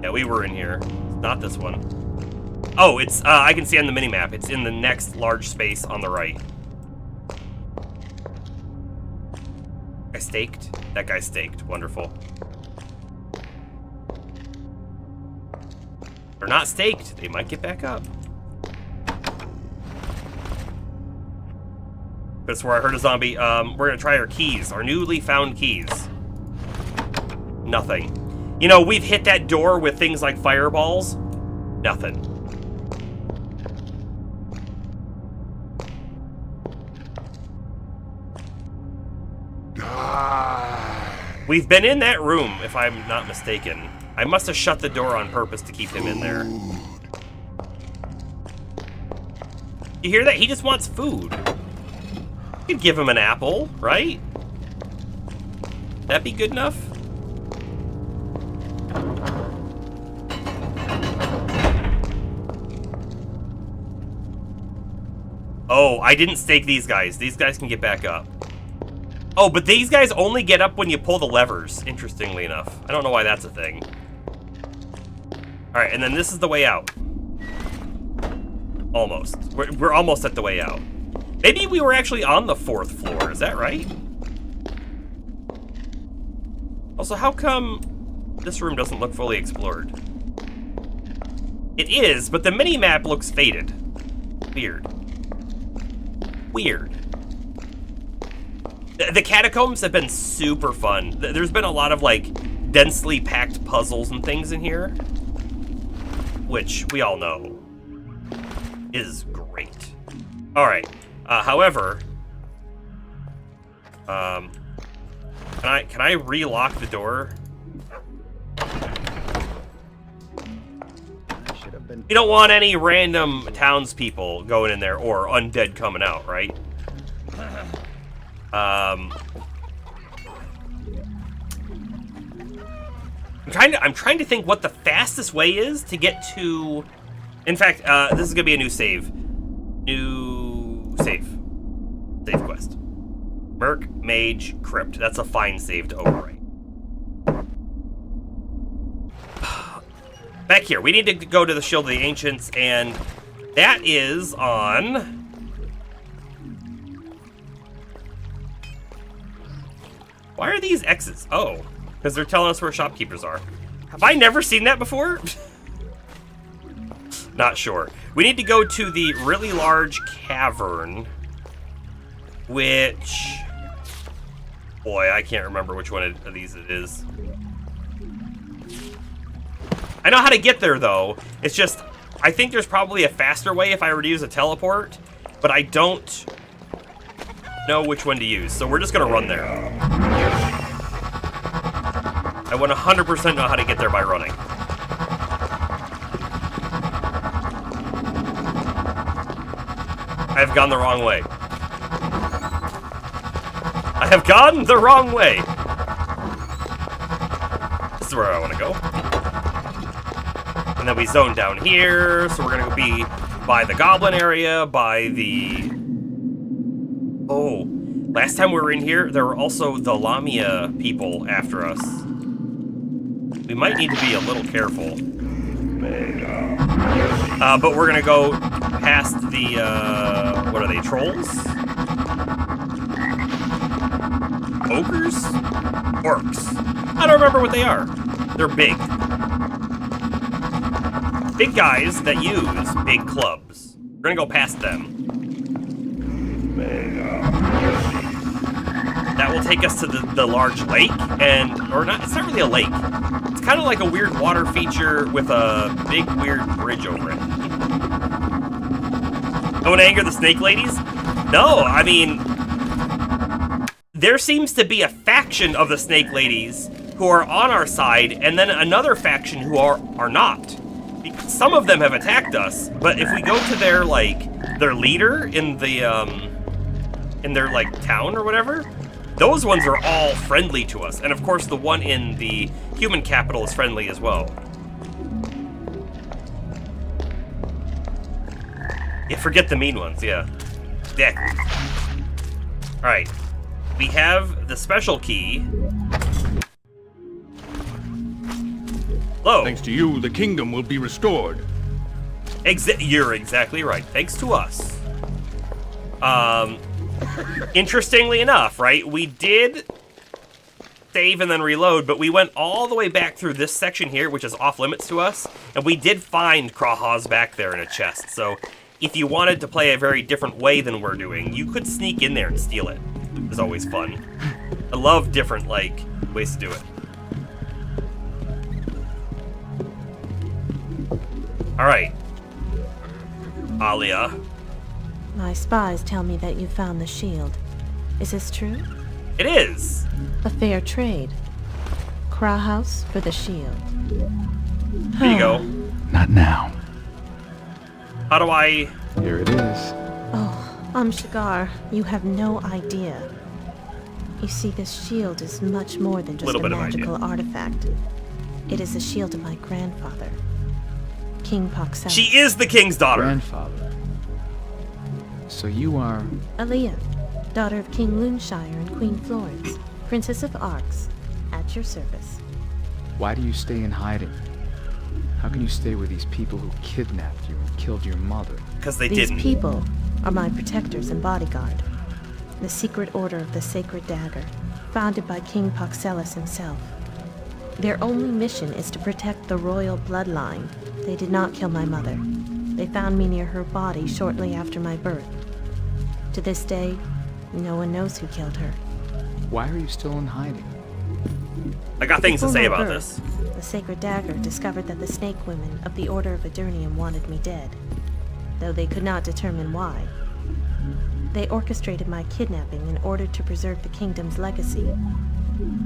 Yeah, we were in here. It's not this one. Oh, it's, I can see on the minimap. It's in the next large space on the right. I staked? That guy staked. Wonderful. They're not staked. They might get back up. That's where I heard a zombie. We're gonna try our keys. Our newly found keys. Nothing. You know, we've hit that door with things like fireballs. Nothing. We've been in that room, if I'm not mistaken. I must have shut the door on purpose to keep him in there. You hear that? He just wants food. You could give him an apple, right? That'd be good enough. Oh, I didn't stake these guys. These guys can get back up. Oh, but these guys only get up when you pull the levers, interestingly enough. I don't know why that's a thing. Alright, and then this is the way out. Almost. We're almost at the way out. Maybe we were actually on the 4th floor, is that right? Also, how come this room doesn't look fully explored? It is, but the mini-map looks faded. Weird. Weird. The catacombs have been super fun. There's been a lot of, like, densely packed puzzles and things in here, which we all know is great. Alright, however, can I relock the door? You don't want any random townspeople going in there or undead coming out, right? I'm trying to think what the fastest way is to get to. In fact, this is gonna be a new save. Save quest. Merc, Mage, Crypt. That's a fine save to overwrite. Back here, we need to go to the Shield of the Ancients, and that is on. Why are these X's? Oh, because they're telling us where shopkeepers are. Have I never seen that before? Not sure. We need to go to the really large cavern, which... Boy, I can't remember which one of these it is. I know how to get there, though. It's just, I think there's probably a faster way if I were to use a teleport, but I don't know which one to use, so we're just gonna run there. I 100% know how to get there by running. I have gone the wrong way. I have gone the wrong way. This is where I want to go. And then we zone down here, so we're gonna go be by the goblin area, by the... Oh, last time we were in here, there were also the Lamia people after us. We might need to be a little careful. But we're gonna go past the, what are they, trolls? Ogres? Orcs. I don't remember what they are. They're big. Big guys that use big clubs. We're gonna go past them. That will take us to the large lake, and, or not, it's not really a lake. It's kind of like a weird water feature with a big weird bridge over it. Don't want to anger the snake ladies? No, I mean, there seems to be a faction of the snake ladies who are on our side, and then another faction who are not. Some of them have attacked us, but if we go to their, like, their leader in the, in their, like, town or whatever, those ones are all friendly to us. And of course, the one in the human capital is friendly as well. Yeah, forget the mean ones, yeah. Exactly. Alright. We have the special key. Hello. Thanks to you, the kingdom will be restored. You're exactly right. Thanks to us. Interestingly enough, right, we did save and then reload, but we went all the way back through this section here, which is off limits to us, and we did find Krahaz back there in a chest. So if you wanted to play a very different way than we're doing, you could sneak in there and steal it. It's always fun. I love different, like, ways to do it. Alright. Alia. My spies tell me that you found the shield. Is this true? It is. A fair trade. Krauhaus for the shield. There you go. Not now. How do I... Here it is. Oh, Shigar, you have no idea. You see, this shield is much more than just Little a bit of magical artifact. It is the shield of my grandfather, King Paxelis. She is the king's daughter. Grandfather. So you are... Aaliyah, daughter of King Luneshire and Queen Florence, Princess of Arx, at your service. Why do you stay in hiding? How can you stay with these people who kidnapped you and killed your mother? Because they These didn't. people are my protectors and bodyguard. The secret order of the Sacred Dagger, founded by King Paxelis himself. Their only mission is to protect the royal bloodline. They did not kill my mother. They found me near her body shortly after my birth. To this day, no one knows who killed her. Why are you still in hiding? I got things to Before say my about birth, this. The Sacred Dagger discovered that the Snake Women of the Order of Adernium wanted me dead, though they could not determine why. They orchestrated my kidnapping in order to preserve the kingdom's legacy.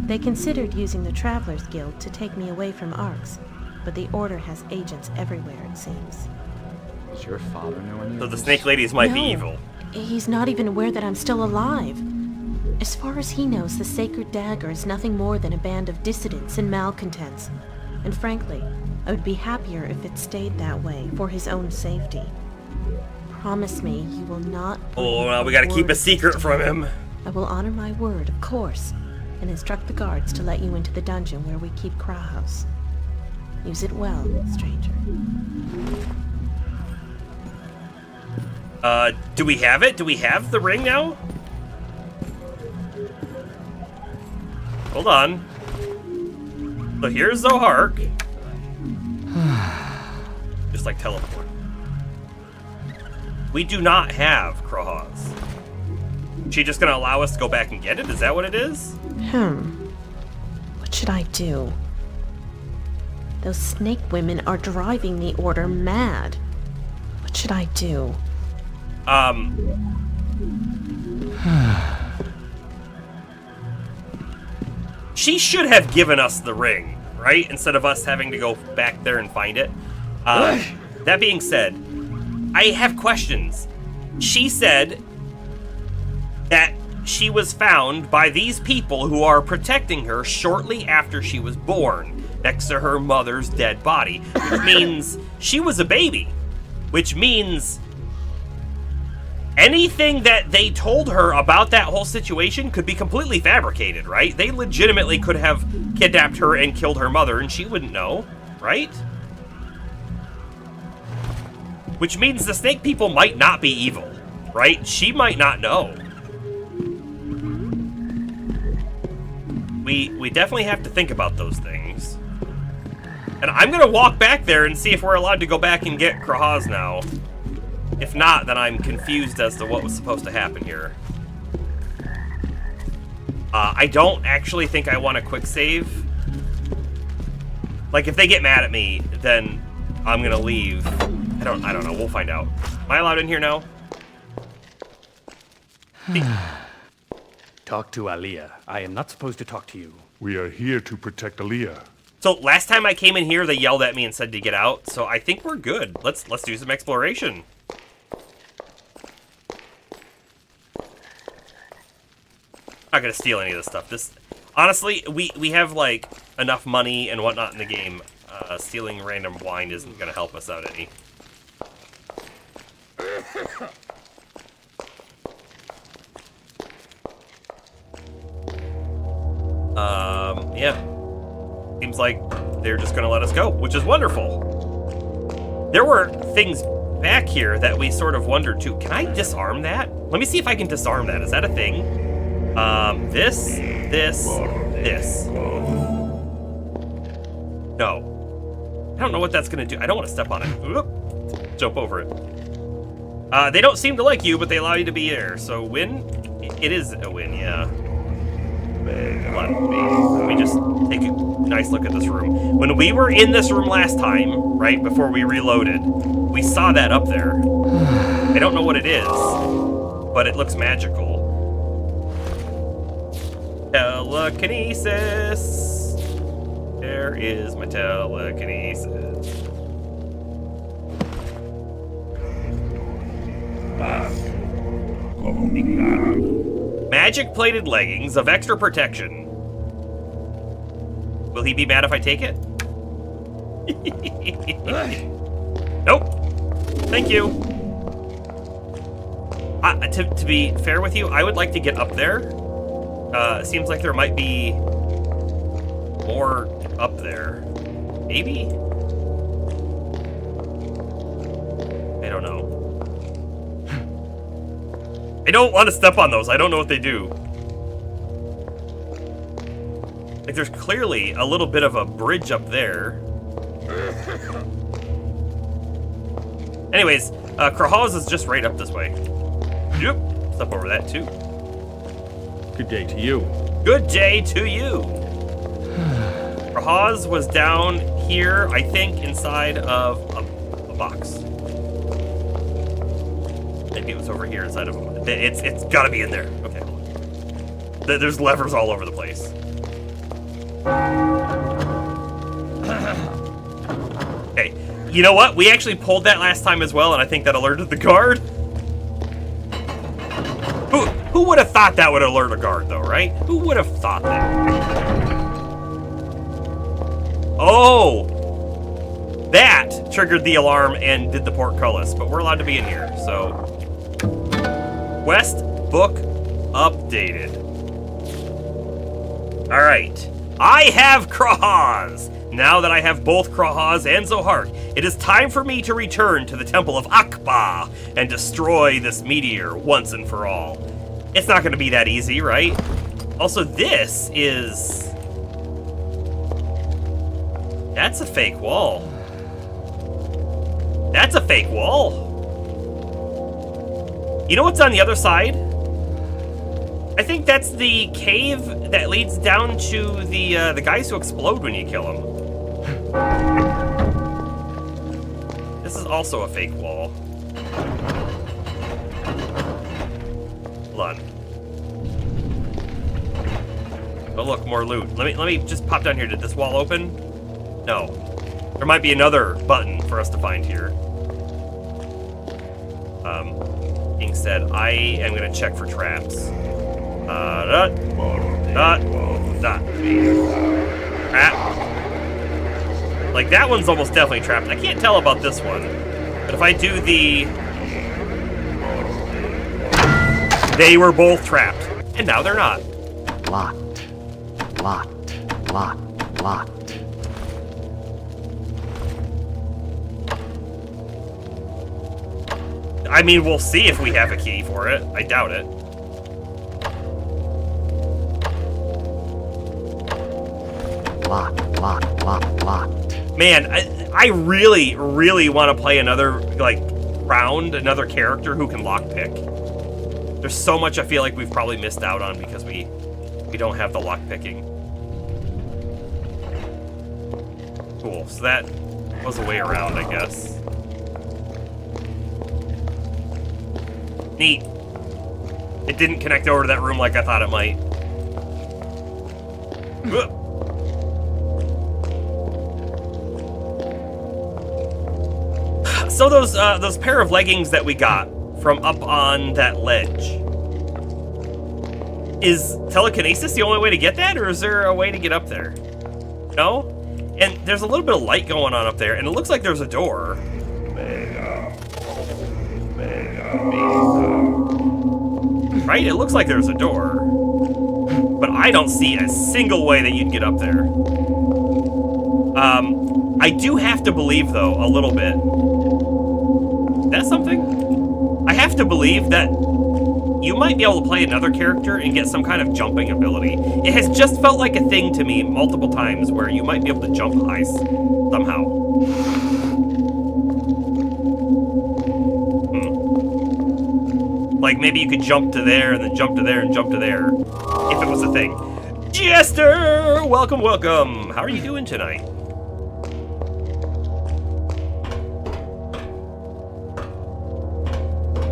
They considered using the Travelers Guild to take me away from Arx, but the Order has agents everywhere, it seems. Does your father know any So of the this? snake ladies might be No. evil. He's not even aware that I'm still alive. As far as he knows, the Sacred Dagger is nothing more than a band of dissidents and malcontents. And frankly, I would be happier if it stayed that way for his own safety. Promise me you will not... Oh, well, we gotta keep a word secret to from him. him. I will honor my word, of course, and instruct the guards to let you into the dungeon where we keep Krauhaus. Use it well, stranger. Do we have it? Do we have the ring now? Hold on. So here's Zohark. Just like teleport. We do not have Krauhaus. She just gonna allow us to go back and get it? Is that what it is? What should I do? Those snake women are driving the Order mad. What should I do? She should have given us the ring, right? Instead of us having to go back there and find it. That being said, I have questions. She said that she was found by these people who are protecting her shortly after she was born, next to her mother's dead body, which means she was a baby, which means anything that they told her about that whole situation could be completely fabricated, right? They legitimately could have kidnapped her and killed her mother, and she wouldn't know, right? Which means the snake people might not be evil, right? She might not know. We definitely have to think about those things. And I'm gonna walk back there and see if we're allowed to go back and get Krauhaus now. If not, then I'm confused as to what was supposed to happen here. I don't actually think I want a quick save. Like, if they get mad at me, then I'm gonna leave. I don't know. We'll find out. Am I allowed in here now? Talk to Aaliyah. I am not supposed to talk to you. We are here to protect Aaliyah. So last time I came in here, they yelled at me and said to get out. So I think we're good. Let's do some exploration. Not gonna steal any of this stuff. This, honestly, we have like enough money and whatnot in the game. Stealing random wine isn't gonna help us out any. Yeah. Seems like they're just gonna let us go, which is wonderful. There were things back here that we sort of wondered too. Can I disarm that? Let me see if I can disarm that. Is that a thing? This. No. I don't know what that's gonna do. I don't want to step on it. Oop. Jump over it. They don't seem to like you, but they allow you to be here. So win? It is a win, yeah. Hold on. Let me just take a nice look at this room. When we were in this room last time, right before we reloaded, we saw that up there. I don't know what it is, but it looks magical. Telekinesis. Where is my telekinesis? Magic plated leggings of extra protection. Will he be mad if I take it? Nope. Thank you. To be fair with you, I would like to get up there. It seems like there might be more up there. Maybe? I don't know. I don't want to step on those. I don't know what they do. Like, there's clearly a little bit of a bridge up there. Anyways, Krahaz is just right up this way. Yep. Step over that, too. Good day to you. Good day to you. Krahaz was down here, I think, inside of a box. Maybe it was over here inside of a box. It's gotta be in there. Okay, hold on. There's levers all over the place. Okay, you know what? We actually pulled that last time as well, and I think that alerted the guard. Who would have thought that would alert a guard, though, right? Who would have thought that? Oh! That triggered the alarm and did the portcullis, but we're allowed to be in here, so... Quest book updated. Alright. I have Krahaz! Now that I have both Krahaz and Zohark, it is time for me to return to the Temple of Akba and destroy this meteor once and for all. It's not going to be that easy, right? Also, this is... That's a fake wall. That's a fake wall. You know what's on the other side? I think that's the cave that leads down to the guys who explode when you kill them. This is also a fake wall. Hold on. Oh look, more loot. Let me just pop down here. Did this wall open? No. There might be another button for us to find here. Being said, I am gonna check for traps. Trap. Like, that one's almost definitely trapped. I can't tell about this one. But if I do the... They were both trapped. And now they're not. Locked. Locked. Locked. Locked. I mean, we'll see if we have a key for it. I doubt it. Locked. Locked. Locked. Locked. Man, I really, really want to play another, like, round, another character who can lockpick. There's so much I feel like we've probably missed out on because we don't have the lockpicking. Cool, so that was a way around, I guess. Neat. It didn't connect over to that room like I thought it might. So those pair of leggings that we got from up on that ledge, is telekinesis the only way to get that, or is there a way to get up there? No? And there's a little bit of light going on up there, and it looks like there's a door. Right? It looks like there's a door. But I don't see a single way that you'd get up there. I do have to believe, though, a little bit. That's something? I have to believe that you might be able to play another character and get some kind of jumping ability. It has just felt like a thing to me multiple times where you might be able to jump high somehow. Like, maybe you could jump to there, and then jump to there, and jump to there, if it was a thing. Jester! Welcome, welcome! How are you doing tonight?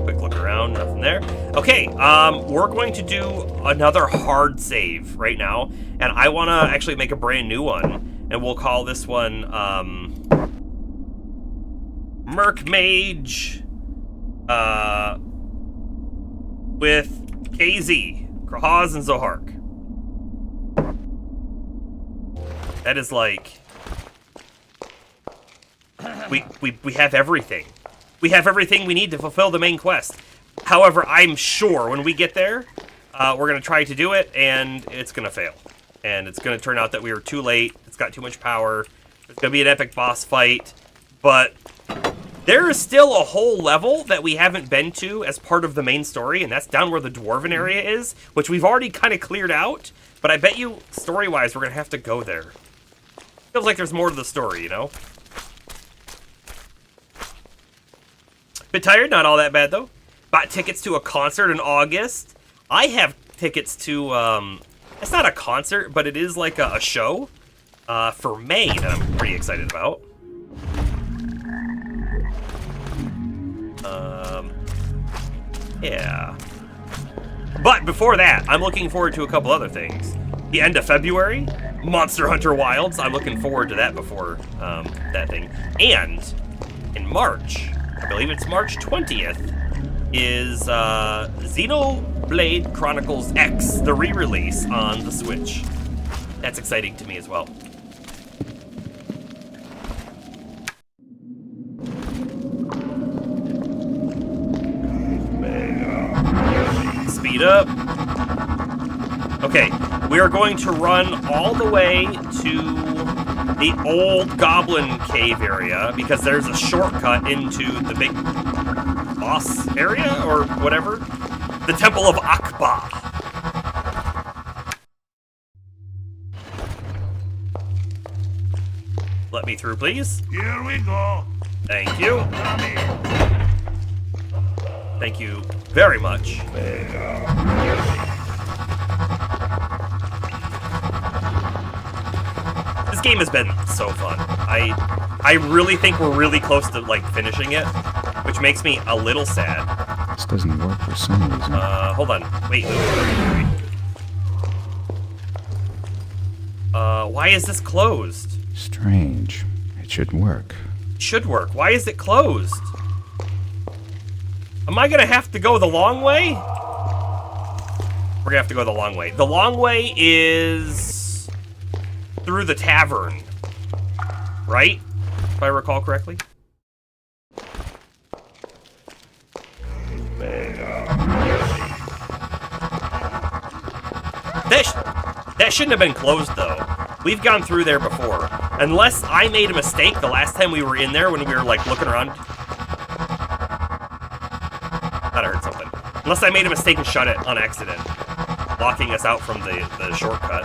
Quick look around, nothing there. Okay, we're going to do another hard save right now, and I want to actually make a brand new one, and we'll call this one Merc Mage with KZ, Krahaz, and Zohark. That is like we have everything. We have everything we need to fulfill the main quest. However, I'm sure when we get there, we're gonna try to do it, and it's gonna fail. And it's gonna turn out that we were too late. It's got too much power. There's gonna be an epic boss fight, but there is still a whole level that we haven't been to as part of the main story, and that's down where the Dwarven area is, which we've already kind of cleared out, but I bet you, story-wise, we're gonna have to go there. Feels like there's more to the story, you know? Bit tired, not all that bad, though. Bought tickets to a concert in August. I have tickets to, it's not a concert, but it is like a show for May that I'm pretty excited about. Yeah. But before that, I'm looking forward to a couple other things. The end of February, Monster Hunter Wilds. I'm looking forward to that before that thing. And in March, I believe it's March 20th, is Xenoblade Chronicles X, the re-release on the Switch. That's exciting to me as well. Speed up. Okay, we are going to run all the way to the old Goblin Cave area because there's a shortcut into the big boss area or whatever. The Temple of Akba. Let me through, please. Here we go. Thank you. Thank you very much. This game has been so fun. I really think we're really close to like finishing it, which makes me a little sad. This doesn't work for some reason. Hold on. Wait. Why is this closed? Strange. It should work. It should work. Why is it closed? Am I gonna have to go the long way? We're gonna have to go the long way. The long way is through the tavern, right? If I recall correctly. That shouldn't have been closed, though. We've gone through there before. Unless I made a mistake the last time we were in there when we were, like, looking around. Thought I heard something. Unless I made a mistake and shut it on accident, locking us out from the shortcut.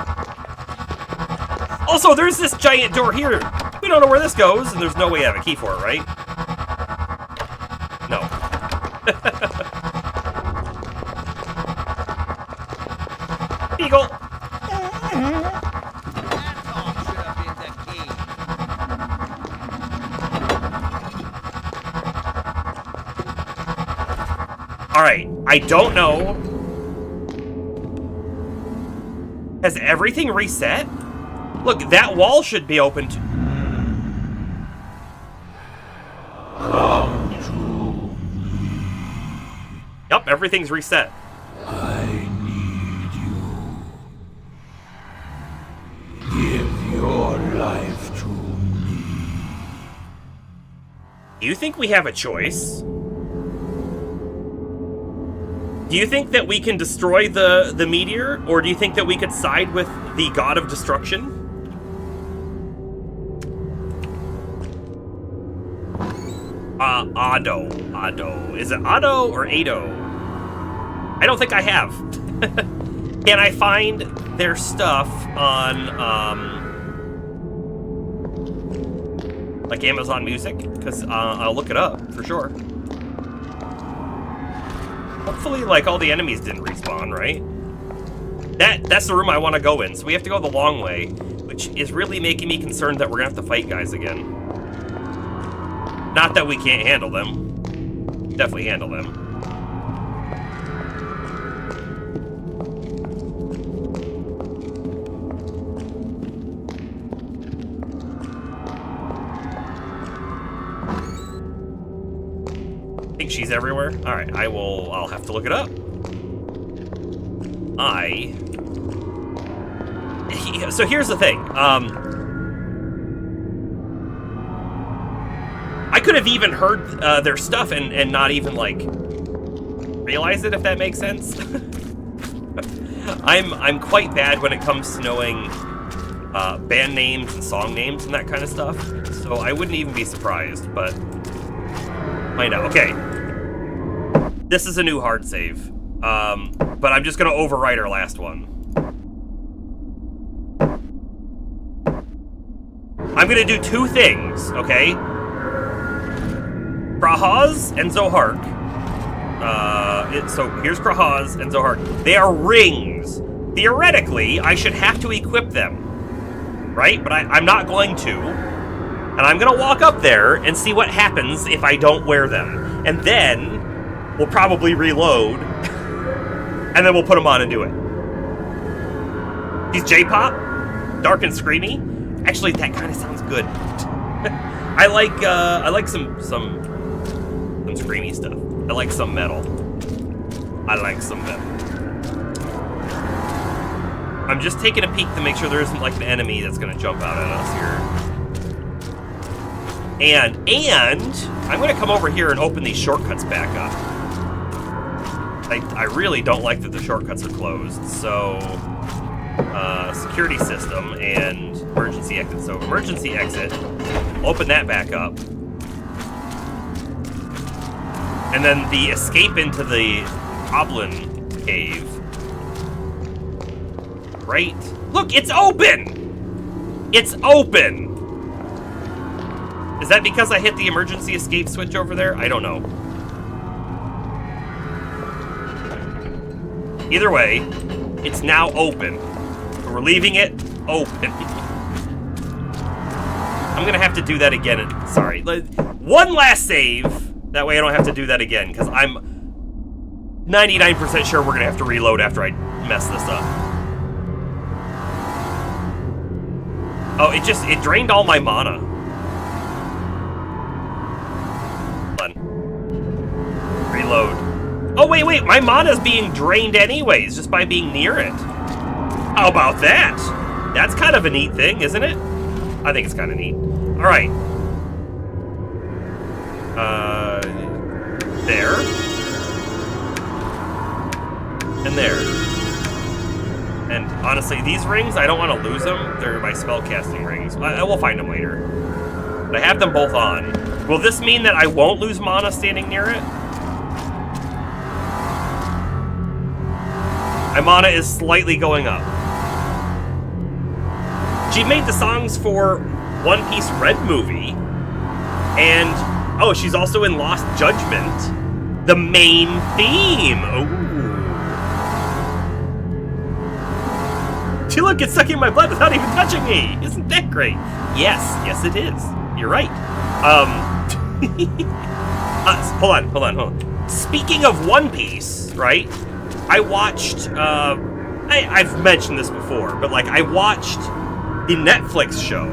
Also, there's this giant door here. We don't know where this goes, and there's no way I have a key for it, right? No. Eagle. Alright, I don't know. Has everything reset? Look, that wall should be open to... Yup, everything's reset. I need you. Give your life to me. Do you think we have a choice? Do you think that we can destroy the meteor, or do you think that we could side with the god of destruction? Ado. Is it Ado or Ado? I don't think I have. Can I find their stuff on, like Amazon Music? Because I'll look it up, for sure. Hopefully, like, all the enemies didn't respawn, right? That's the room I want to go in, so we have to go the long way, which is really making me concerned that we're gonna have to fight guys again. Not that we can't handle them. Definitely handle them. think she's everywhere? Alright, I'll have to look it up. So here's the thing. I could have even heard their stuff and not even, like, realize it, if that makes sense. I'm quite bad when it comes to knowing band names and song names and that kind of stuff. So I wouldn't even be surprised, but find out. Okay. This is a new hard save. But I'm just gonna overwrite our last one. I'm gonna do two things, okay? Krahaz and Zohark. So here's Krahaz and Zohark. They are rings. Theoretically, I should have to equip them, right? But I'm not going to. And I'm gonna walk up there and see what happens if I don't wear them. And then we'll probably reload. And then we'll put them on and do it. He's J-pop, dark and screamy. Actually, that kind of sounds good. I like some screamy stuff. I like some metal. I'm just taking a peek to make sure there isn't like an enemy that's gonna jump out at us here. And I'm gonna come over here and open these shortcuts back up. I really don't like that the shortcuts are closed, so security system and emergency exit. So emergency exit, open that back up. And then the escape into the goblin cave. Right? Look, it's open! It's open! Is that because I hit the emergency escape switch over there? I don't know. Either way, it's now open. We're leaving it open. I'm gonna have to do that again. Sorry. One last save. That way I don't have to do that again, because I'm 99% sure we're gonna have to reload after I mess this up. Oh, it drained all my mana. Hold on. Reload. Oh, wait, my mana's being drained anyways, just by being near it. How about that? That's kind of a neat thing, isn't it? I think it's kind of neat. All right. There. And there. And honestly, these rings, I don't want to lose them. They're my spellcasting rings. I will find them later. But I have them both on. Will this mean that I won't lose mana standing near it? My mana is slightly going up. She made the songs for One Piece Red movie. And, oh, she's also in Lost Judgment. The main theme. Ooh. See, look, it's sucking my blood without even touching me. Isn't that great? Yes, it is. You're right. Hold on. Speaking of One Piece, right? I watched, I've mentioned this before, but like I watched the Netflix show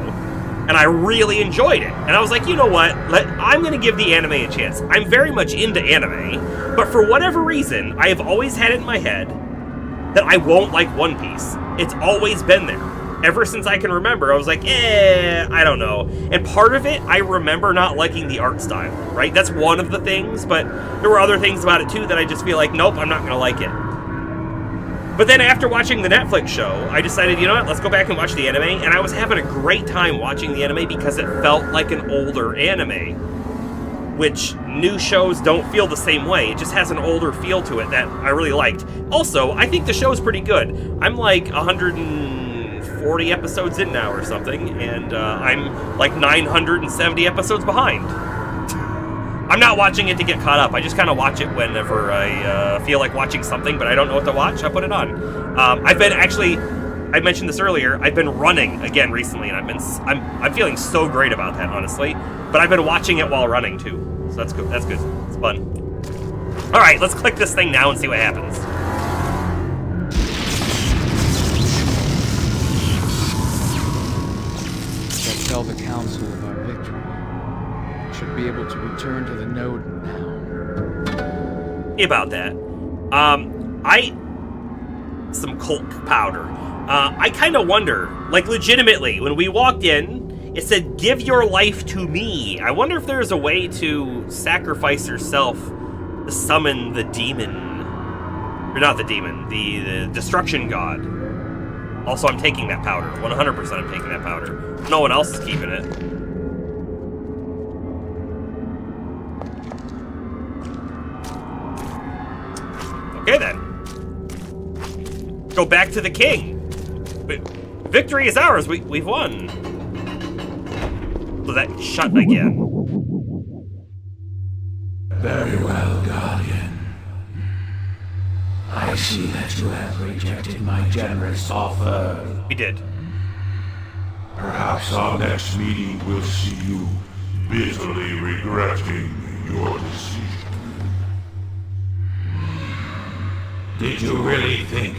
and I really enjoyed it. And I was like, you know what? I'm going to give the anime a chance. I'm very much into anime, but for whatever reason, I have always had it in my head that I won't like One Piece. It's always been there. Ever since I can remember, I was like, I don't know. And part of it, I remember not liking the art style, right? That's one of the things, but there were other things about it too that I just feel like, nope, I'm not gonna like it. But then after watching the Netflix show, I decided, you know what, let's go back and watch the anime, and I was having a great time watching the anime because it felt like an older anime, which new shows don't feel the same way. It just has an older feel to it that I really liked. Also, I think the show's pretty good. I'm like 140 episodes in now or something, and I'm like 970 episodes behind. I'm not watching it to get caught up. I just kind of watch it whenever I feel like watching something, but I don't know what to watch. I put it on. I've been actually, I mentioned this earlier, I've been running again recently, and I'm feeling so great about that, honestly. But I've been watching it while running too, so that's good. That's good. It's fun. All right, let's click this thing now and see what happens. Let's tell the council of our victory. Should be able to return to the node now. about that. Some Colk powder. I kind of wonder, like legitimately, when we walked in, it said, "Give your life to me." I wonder if there's a way to sacrifice yourself to summon the demon. Or not the demon, the destruction god. Also, I'm taking that powder. 100% I'm taking that powder. No one else is keeping it. Okay, then. Go back to the king. Victory is ours. We've won. So that shut again. Very well, Guardian. I see that you have rejected my generous offer. We did. Perhaps our next meeting will see you bitterly regretting your decision. Did you really think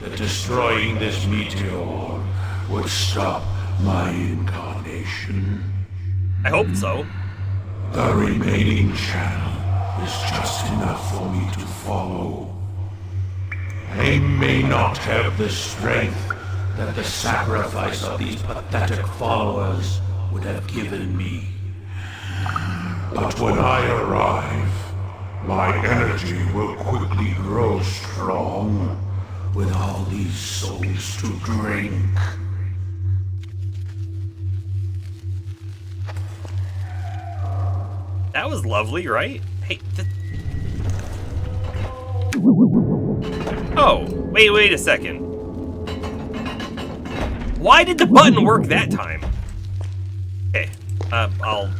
that destroying this meteor would stop my incarnation? I hope so. The remaining channel is just enough for me to follow. I may not have the strength that the sacrifice of these pathetic followers would have given me. But when I arrive, my energy will quickly grow strong with all these souls to drink. That was lovely, right? Hey, oh, wait a second. Why did the button work that time? Okay, I'll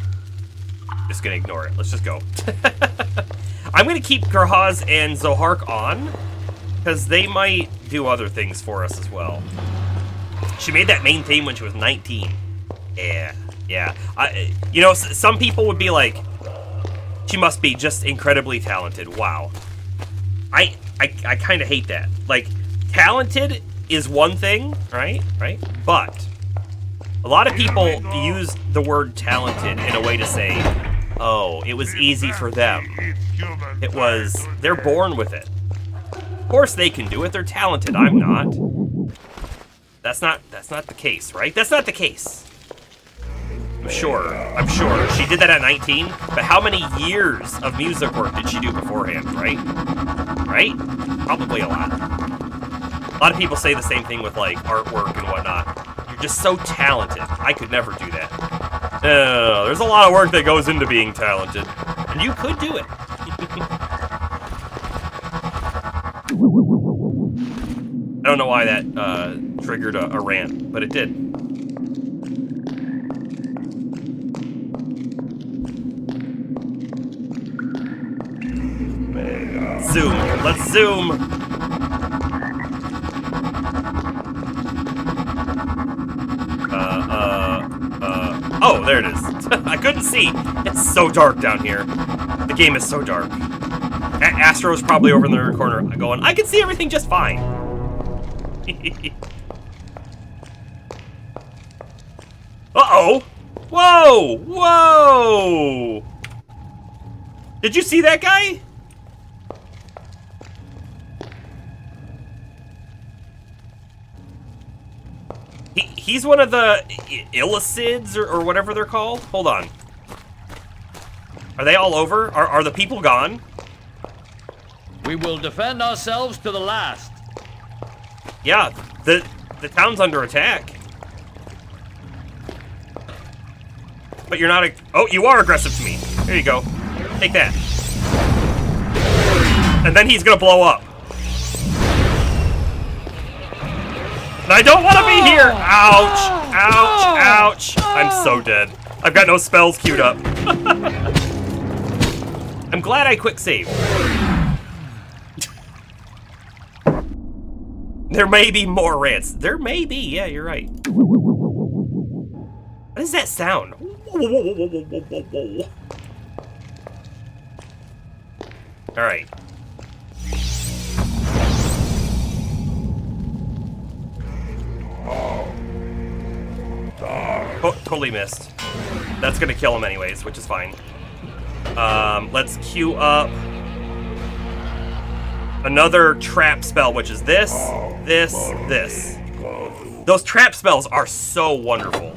just gonna ignore it. Let's just go. I'm gonna keep Gerhaz and Zohark on, because they might do other things for us as well. She made that main theme when she was 19. Yeah. You know, some people would be like, she must be just incredibly talented. Wow. I kind of hate that. Like, talented is one thing, right? But a lot of people use the word talented in a way to say, oh, it was easy for them. They're born with it. Of course they can do it. They're talented. I'm not. That's not the case, right? That's not the case. I'm sure. She did that at 19, but how many years of music work did she do beforehand, right? Right? Probably a lot. A lot of people say the same thing with, like, artwork and whatnot. You're just so talented. I could never do that. No, there's a lot of work that goes into being talented. And you could do it. I don't know why that triggered a rant, but it did. Zoom. Let's zoom. Oh, there it is. I couldn't see. It's so dark down here. The game is so dark. Astro's probably over in the corner going, I can see everything just fine. Uh-oh. Whoa. Did you see that guy? He's one of the Illicids or whatever they're called. Hold on. Are they all over? Are the people gone? We will defend ourselves to the last. Yeah, the town's under attack. But you're not oh, you are aggressive to me. There you go. Take that. And then he's gonna blow up. And I don't want to be here! Ouch! I'm so dead. I've got no spells queued up. I'm glad I quick saved. There may be more rants. There may be, yeah, you're right. What is that sound? Alright. Totally missed. That's gonna kill him anyways, which is fine. Let's queue up another trap spell, which is this, this. Those trap spells are so wonderful.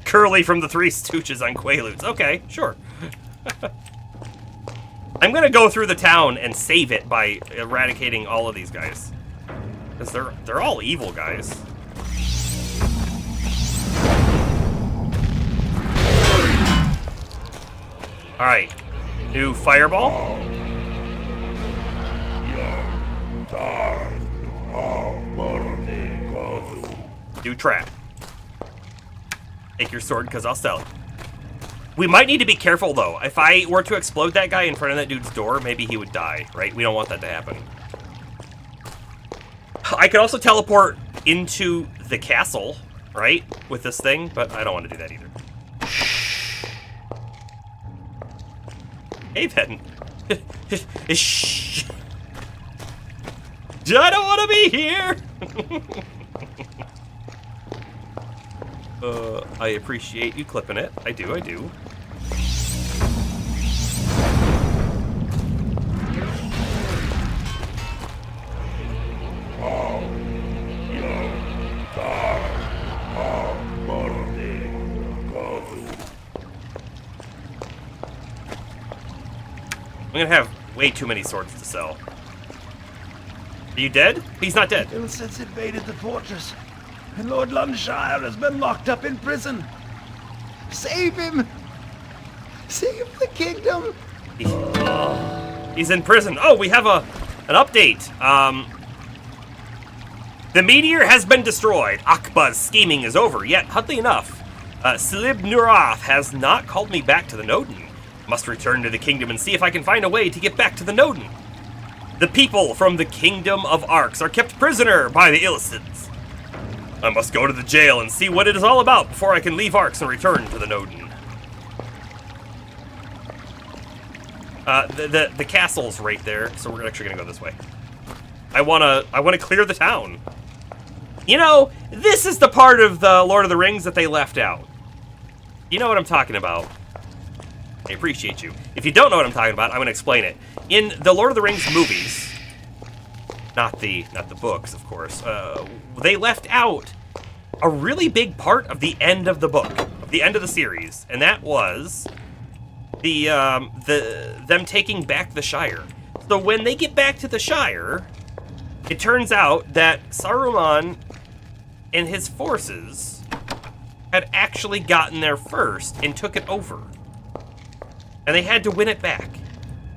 Curly from the Three Stooges on Quaaludes. Okay, sure. I'm gonna go through the town and save it by eradicating all of these guys. Because they're all evil guys. Alright. New fireball. New trap. Take your sword, because I'll sell it. We might need to be careful, though. If I were to explode that guy in front of that dude's door, maybe he would die, right? We don't want that to happen. I could also teleport into the castle, right? With this thing, but I don't want to do that either. Hey, then. Shh. I don't want to be here! I appreciate you clipping it. I do. I'm gonna have way too many swords to sell. Are you dead? He's not dead. Ilseth's invaded the fortress, and Lord Lunshire has been locked up in prison. Save him! Save the kingdom! He's in prison. Oh, we have an update. The meteor has been destroyed. Akba's scheming is over. Yet, oddly enough, Slib Nurath has not called me back to the Nodin. Must return to the kingdom and see if I can find a way to get back to the Nodin. The people from the kingdom of Arx are kept prisoner by the Illicids. I must go to the jail and see what it is all about before I can leave Arx and return to the Nodin. The castle's right there, so we're actually gonna go this way. I wanna clear the town. You know, this is the part of the Lord of the Rings that they left out. You know what I'm talking about. I appreciate you. If you don't know what I'm talking about, I'm gonna explain it. In the Lord of the Rings movies, not the books, of course, they left out a really big part of the end of the book, of the end of the series, and that was them taking back the Shire. So when they get back to the Shire, it turns out that Saruman and his forces had actually gotten there first and took it over. And they had to win it back.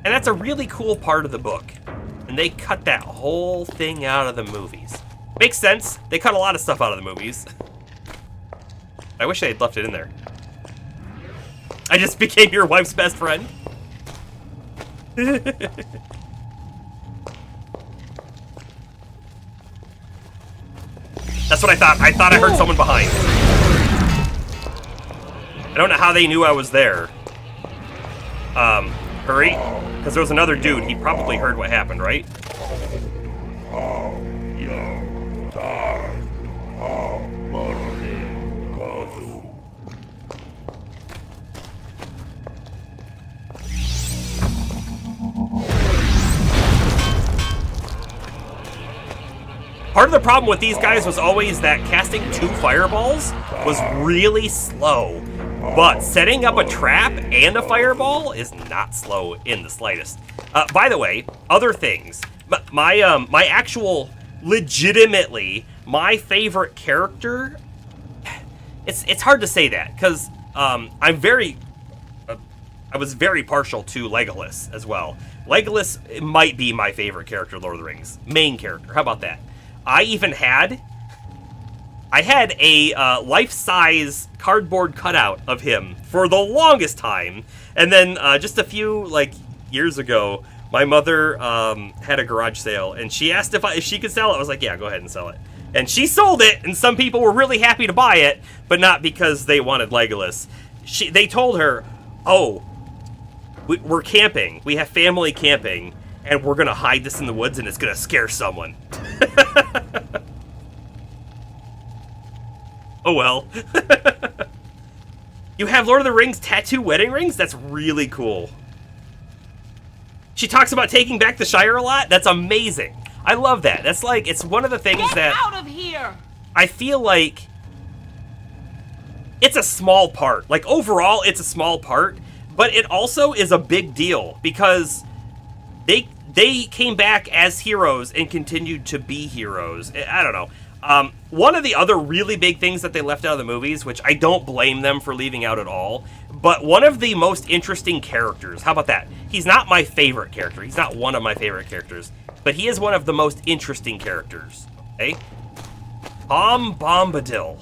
And that's a really cool part of the book. And they cut that whole thing out of the movies. Makes sense. They cut a lot of stuff out of the movies. I wish they had left it in there. I just became your wife's best friend. That's what I thought. I thought I heard someone behind. I don't know how they knew I was there. Hurry. Because there was another dude. He probably heard what happened, right? Part of the problem with these guys was always that casting 2 fireballs was really slow. But setting up a trap and a fireball is not slow in the slightest. By the way, other things. My actual, legitimately, my favorite character, it's hard to say that, because I was very partial to Legolas as well. Legolas might be my favorite character in Lord of the Rings. Main character, how about that? I had a life-size cardboard cutout of him for the longest time, and then just a few years ago, my mother had a garage sale, and she asked if she could sell it. I was like, yeah, go ahead and sell it. And she sold it, and some people were really happy to buy it, but not because they wanted Legolas. They told her, oh, we're camping. We have family camping, and we're going to hide this in the woods, and it's going to scare someone. Oh well. You have Lord of the Rings tattoo wedding rings? That's really cool. She talks about taking back the Shire a lot. That's amazing. I love that. That's like, it's one of the things Get out of here! I feel like it's a small part. Like, overall, it's a small part, but it also is a big deal because they came back as heroes and continued to be heroes. I don't know. One of the other really big things that they left out of the movies, which I don't blame them for leaving out at all, but one of the most interesting characters, how about that? He's not my favorite character. He's not one of my favorite characters, but he is one of the most interesting characters, okay? Tom Bombadil.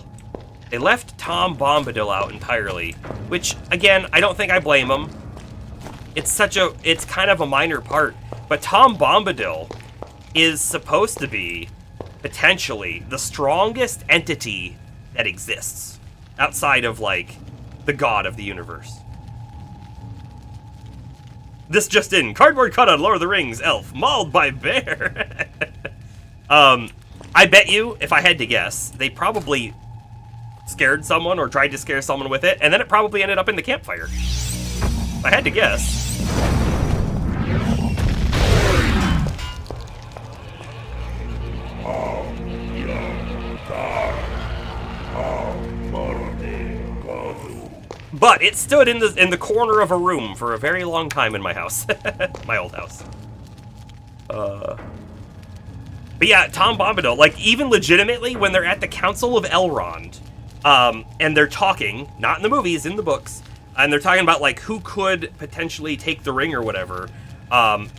They left Tom Bombadil out entirely, which, again, I don't think I blame him. It's kind of a minor part, but Tom Bombadil is supposed to be potentially the strongest entity that exists outside of, like, the god of the universe. This just in, cardboard cut on Lord of the Rings elf mauled by bear. I bet you, if I had to guess, they probably scared someone or tried to scare someone with it, and then it probably ended up in the campfire. If I had to guess. But it stood in the corner of a room for a very long time in my house. My old house. But yeah, Tom Bombadil, like, even legitimately, when they're at the Council of Elrond, and they're talking, not in the movies, in the books, and they're talking about, like, who could potentially take the ring or whatever, Tom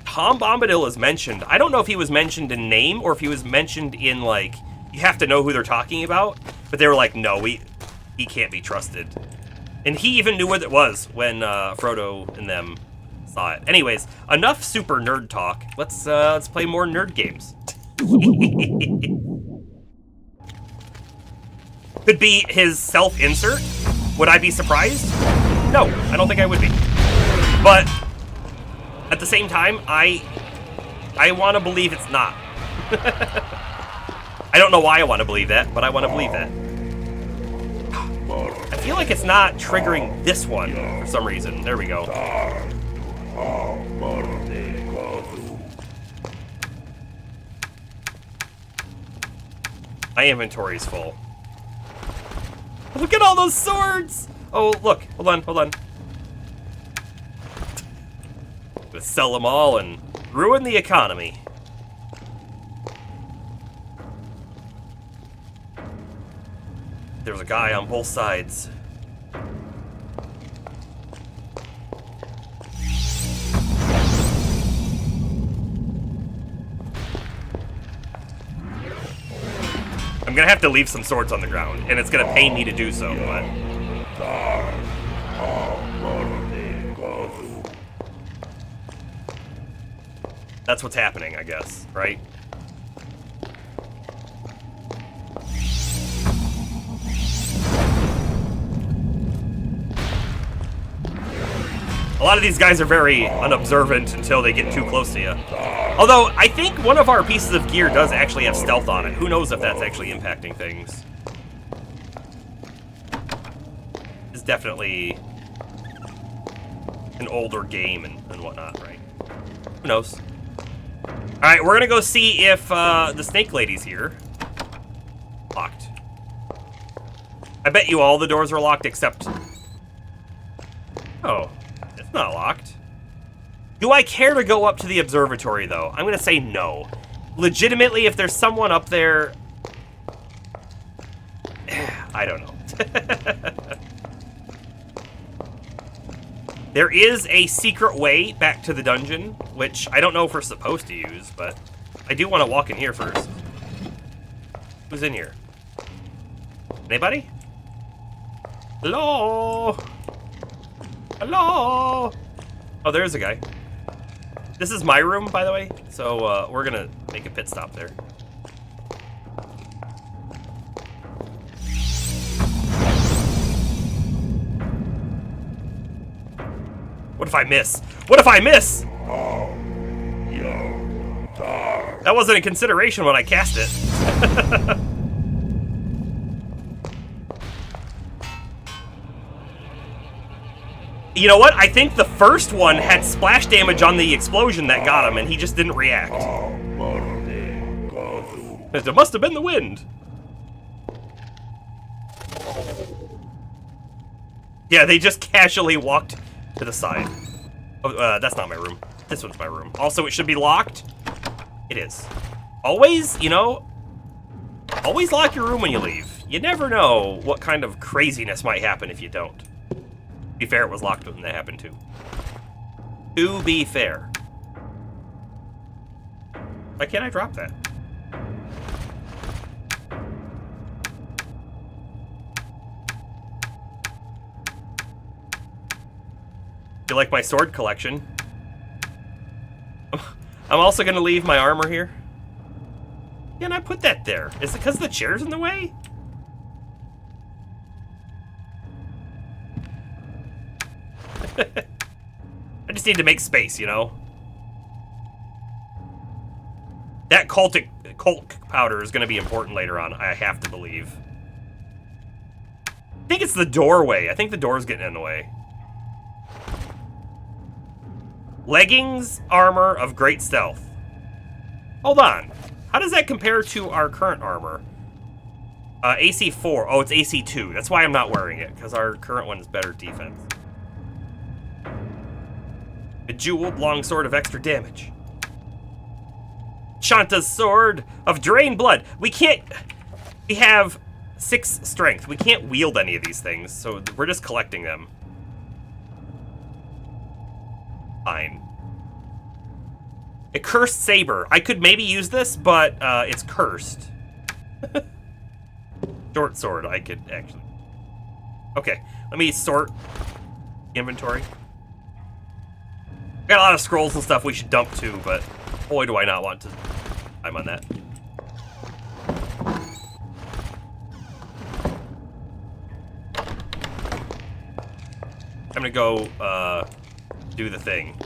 Bombadil is mentioned. I don't know if he was mentioned in name, or if he was mentioned in, like, you have to know who they're talking about, but they were like, no, he can't be trusted. And he even knew what it was when Frodo and them saw it. Anyways, enough super nerd talk. Let's play more nerd games. Could be his self-insert. Would I be surprised? No, I don't think I would be. But at the same time, I want to believe it's not. I don't know why I want to believe that, but I want to believe that. I feel like it's not triggering this one for some reason. There we go. My inventory's full. Look at all those swords! Oh, look. Hold on. Let's sell them all and ruin the economy. There's a guy on both sides. I'm gonna have to leave some swords on the ground, and it's gonna pain me to do so, but... That's what's happening, I guess, right? A lot of these guys are very unobservant until they get too close to you. Although, I think one of our pieces of gear does actually have stealth on it. Who knows if that's actually impacting things. It's definitely an older game and whatnot, right? Who knows? Alright, we're gonna go see if the snake lady's here. Locked. I bet you all the doors are locked except... Oh. It's not locked. Do I care to go up to the observatory, though? I'm going to say no. Legitimately, if there's someone up there... I don't know. There is a secret way back to the dungeon, which I don't know if we're supposed to use, but I do want to walk in here first. Who's in here? Anybody? Hello? Hello? Oh, there's a guy. This is my room, by the way, so we're gonna make a pit stop there. What if I miss? What if I miss? That wasn't a consideration when I cast it. You know what? I think the first one had splash damage on the explosion that got him, and he just didn't react. It must have been the wind. Yeah, they just casually walked to the side. Oh, that's not my room. This one's my room. Also, it should be locked. It is. Always, you know, always lock your room when you leave. You never know what kind of craziness might happen if you don't. To be fair, it was locked when that happened too. To be fair. Why can't I drop that? You like my sword collection? I'm also gonna leave my armor here. Yeah, and I put that there. Is it because the chair's in the way? I just need to make space, you know? That cult powder is gonna be important later on, I have to believe. I think it's the doorway. I think the door's getting in the way. Leggings, armor of great stealth. Hold on. How does that compare to our current armor? AC 4. Oh, it's AC 2. That's why I'm not wearing it, because our current one is better defense. A jeweled longsword of extra damage. Shanta's sword of drained blood. We have 6 strength. We can't wield any of these things, so we're just collecting them. Fine. A cursed saber. I could maybe use this, but it's cursed. Short sword, I could actually. Okay, let me sort inventory. Got a lot of scrolls and stuff we should dump too, but boy do I not want to time on that. I'm gonna go do the thing.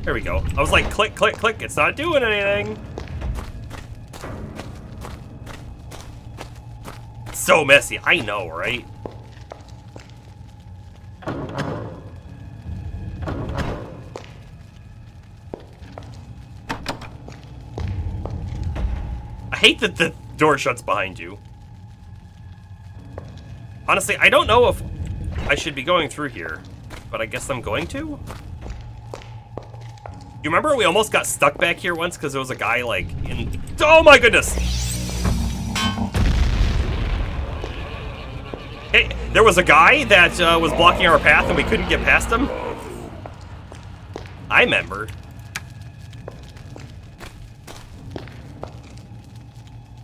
There we go. I was like, click, click, click. It's not doing anything. It's so messy. I know, right? I hate that the door shuts behind you. Honestly, I don't know if I should be going through here, but I guess I'm going to. You remember we almost got stuck back here once because there was a guy like in... Oh my goodness! Hey, there was a guy that was blocking our path and we couldn't get past him. I remember.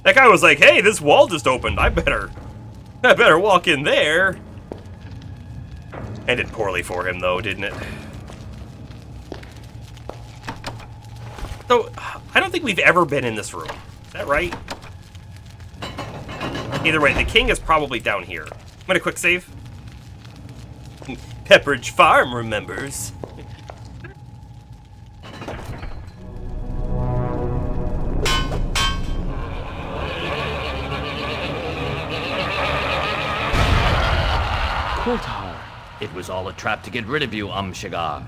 That guy was like, hey, this wall just opened. I better walk in there. Ended poorly for him, though, didn't it? So, I don't think we've ever been in this room. Is that right? Either way, the king is probably down here. I'm gonna quick save. Pepperidge Farm remembers. It was all a trap to get rid of you, Shigar.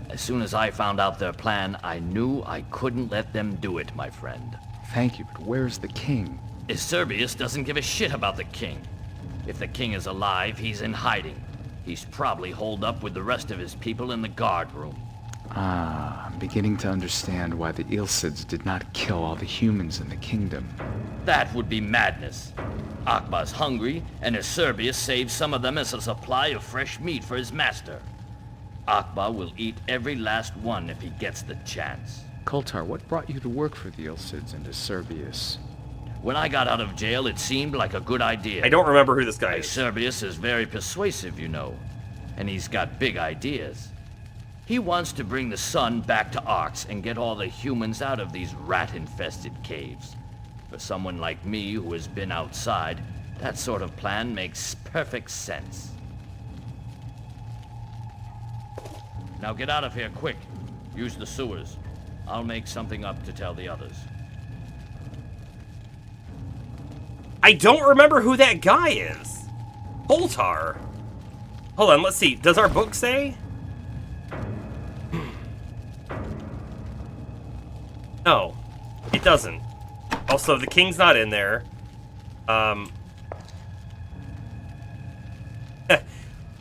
As soon as I found out their plan, I knew I couldn't let them do it, my friend. Thank you, but where's the king? Iserbius doesn't give a shit about the king. If the king is alive, he's in hiding. He's probably holed up with the rest of his people in the guard room. Ah, I'm beginning to understand why the Ilsids did not kill all the humans in the kingdom. That would be madness. Akbar's hungry, and Iserbius saved some of them as a supply of fresh meat for his master. Akbar will eat every last one if he gets the chance. Koltar, what brought you to work for the Ilsids and Iserbius? When I got out of jail, it seemed like a good idea. I don't remember who this guy is. Iserbius is very persuasive, you know, and he's got big ideas. He wants to bring the sun back to Arx and get all the humans out of these rat-infested caves. For someone like me who has been outside, that sort of plan makes perfect sense. Now get out of here quick. Use the sewers. I'll make something up to tell the others. I don't remember who that guy is. Koltar. Hold on, let's see. Does our book say? No, it doesn't. Also, the king's not in there.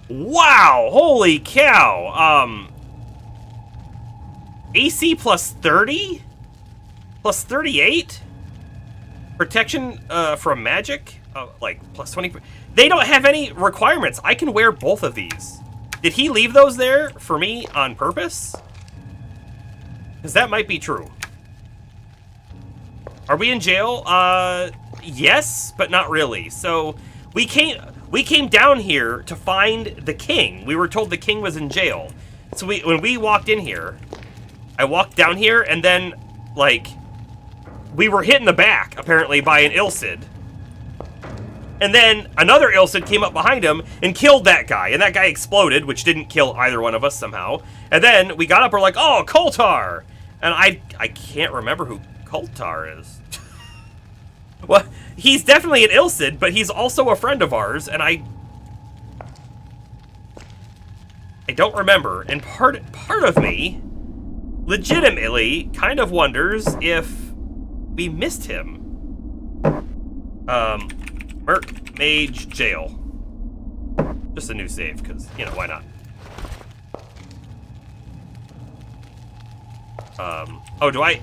Wow! Holy cow! AC plus 30? Plus 38? Protection from magic? Like plus 20. They don't have any requirements. I can wear both of these. Did he leave those there for me on purpose? Because that might be true. Are we in jail? Yes, but not really. So we came down here to find the king. We were told the king was in jail. So when we walked in here, I walked down here and then like we were hit in the back apparently by an Ilcid. And then another Ilcid came up behind him and killed that guy. And that guy exploded, which didn't kill either one of us somehow. And then we got up, we're like, oh, Koltar! And I can't remember who Koltar is. Well, he's definitely an Ilcid, but he's also a friend of ours, and I don't remember. And part of me legitimately kind of wonders if we missed him. Merc, mage, jail. Just a new save, because, you know, why not? Oh, do I...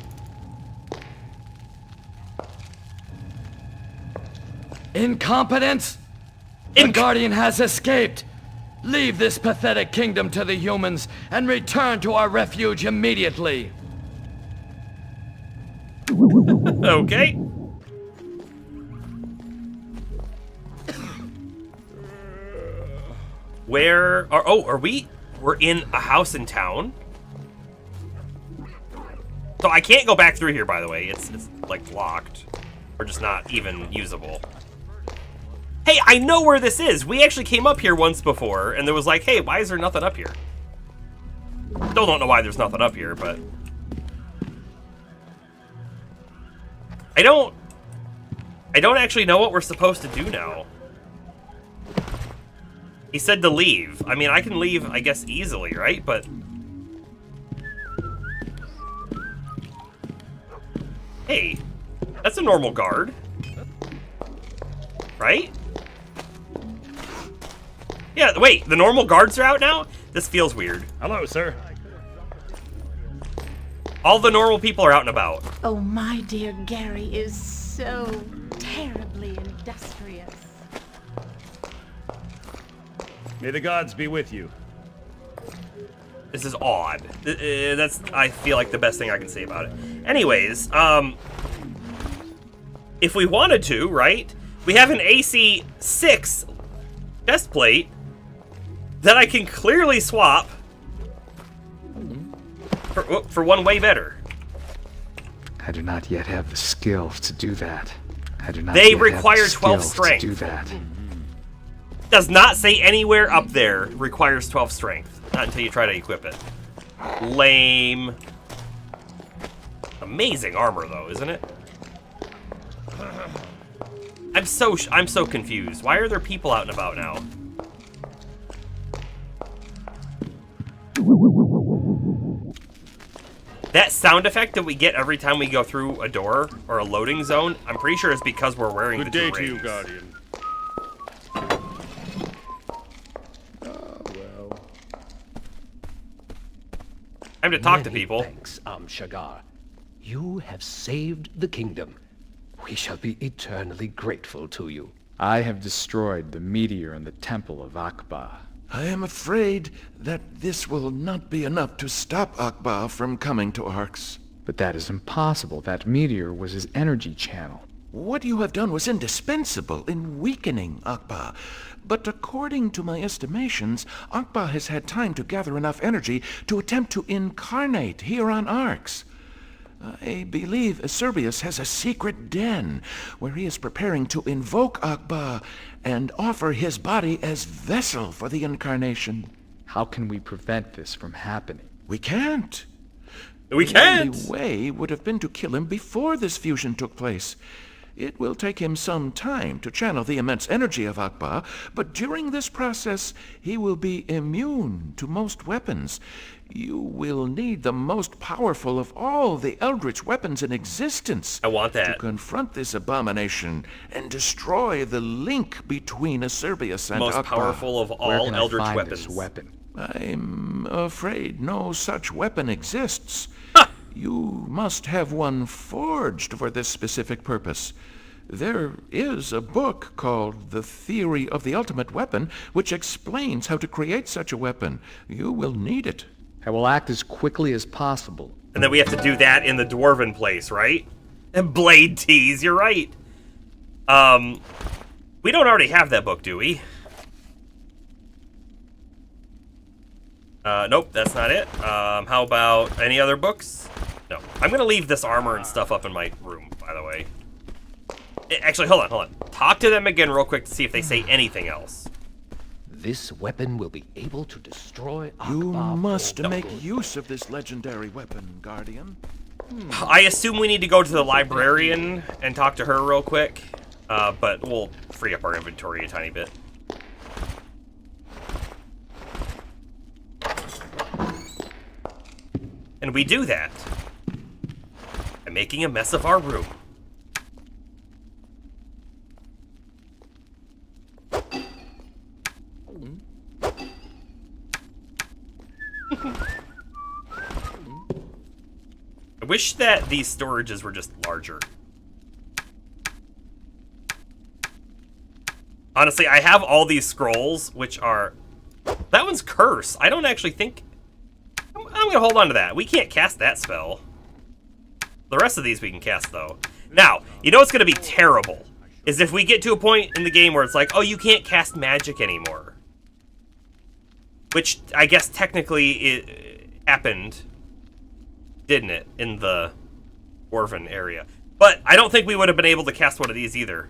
Incompetence! The Guardian has escaped! Leave this pathetic kingdom to the humans and return to our refuge immediately! Okay. Where are... Oh, are we... We're in a house in town? So I can't go back through here, by the way. It's like, locked. Or just not even usable. Hey, I know where this is! We actually came up here once before, and there was like, hey, why is there nothing up here? Still don't know why there's nothing up here, but... I don't actually know what we're supposed to do now. He said to leave. I mean, I can leave, I guess, easily, right? But... Hey, that's a normal guard. Right? Yeah, wait, the normal guards are out now? This feels weird. Hello, sir. All the normal people are out and about. Oh, my dear Gary is so terribly industrious. May the gods be with you. This is odd. That's, I feel like, the best thing I can say about it. Anyways, if we wanted to, right? We have an AC 6 chest plate that I can clearly swap for one way better. I do not yet have the skills to do that. I do not They yet require have the 12 skills strength. to do that. Does not say anywhere up there requires 12 strength. Not until you try to equip it. Lame. Amazing armor, though, isn't it? I'm so confused. Why are there people out and about now? That sound effect that we get every time we go through a door or a loading zone, I'm pretty sure it's because we're wearing Good the day two to you, rings. Guardian. Time to talk to Many people. Thanks, Shagar. You have saved the kingdom. We shall be eternally grateful to you. I have destroyed the meteor in the temple of Akba. I am afraid that this will not be enough to stop Akba from coming to Arx. But that is impossible. That meteor was his energy channel. What you have done was indispensable in weakening Akba. But according to my estimations, Akba has had time to gather enough energy to attempt to incarnate here on Arx. I believe Acerbius has a secret den where he is preparing to invoke Akba and offer his body as vessel for the incarnation. How can we prevent this from happening? We can't. We can't! The only way would have been to kill him before this fusion took place. It will take him some time to channel the immense energy of Akbar, but during this process, he will be immune to most weapons. You will need the most powerful of all the eldritch weapons in existence. I want that. To confront this abomination and destroy the link between Acerbius and Most Akbar. powerful of Where all can eldritch I find weapons. this weapon? I'm afraid no such weapon exists. You must have one forged for this specific purpose. There is a book called The Theory of the Ultimate Weapon, which explains how to create such a weapon. You will need it. I will act as quickly as possible. And then we have to do that in the dwarven place, right? And blade tease, you're right. We don't already have that book, do we? Nope, that's not it. How about any other books? No. I'm gonna leave this armor and stuff up in my room, by the way. Actually, hold on. Talk to them again real quick to see if they say anything else. This weapon will be able to destroy Akbar. You must for make good. use of this legendary weapon, Guardian. I assume we need to go to the librarian and talk to her real quick, but we'll free up our inventory a tiny bit. And we do that by making a mess of our room. I wish that these storages were just larger. Honestly, I have all these scrolls, which are... That one's curse. I don't actually think... I'm gonna hold on to that. We can't cast that spell. The rest of these we can cast, though. Now, you know what's gonna be terrible? Is if we get to a point in the game where it's like, oh, you can't cast magic anymore. Which, I guess, technically it happened, didn't it, in the Dwarven area. But I don't think we would have been able to cast one of these either.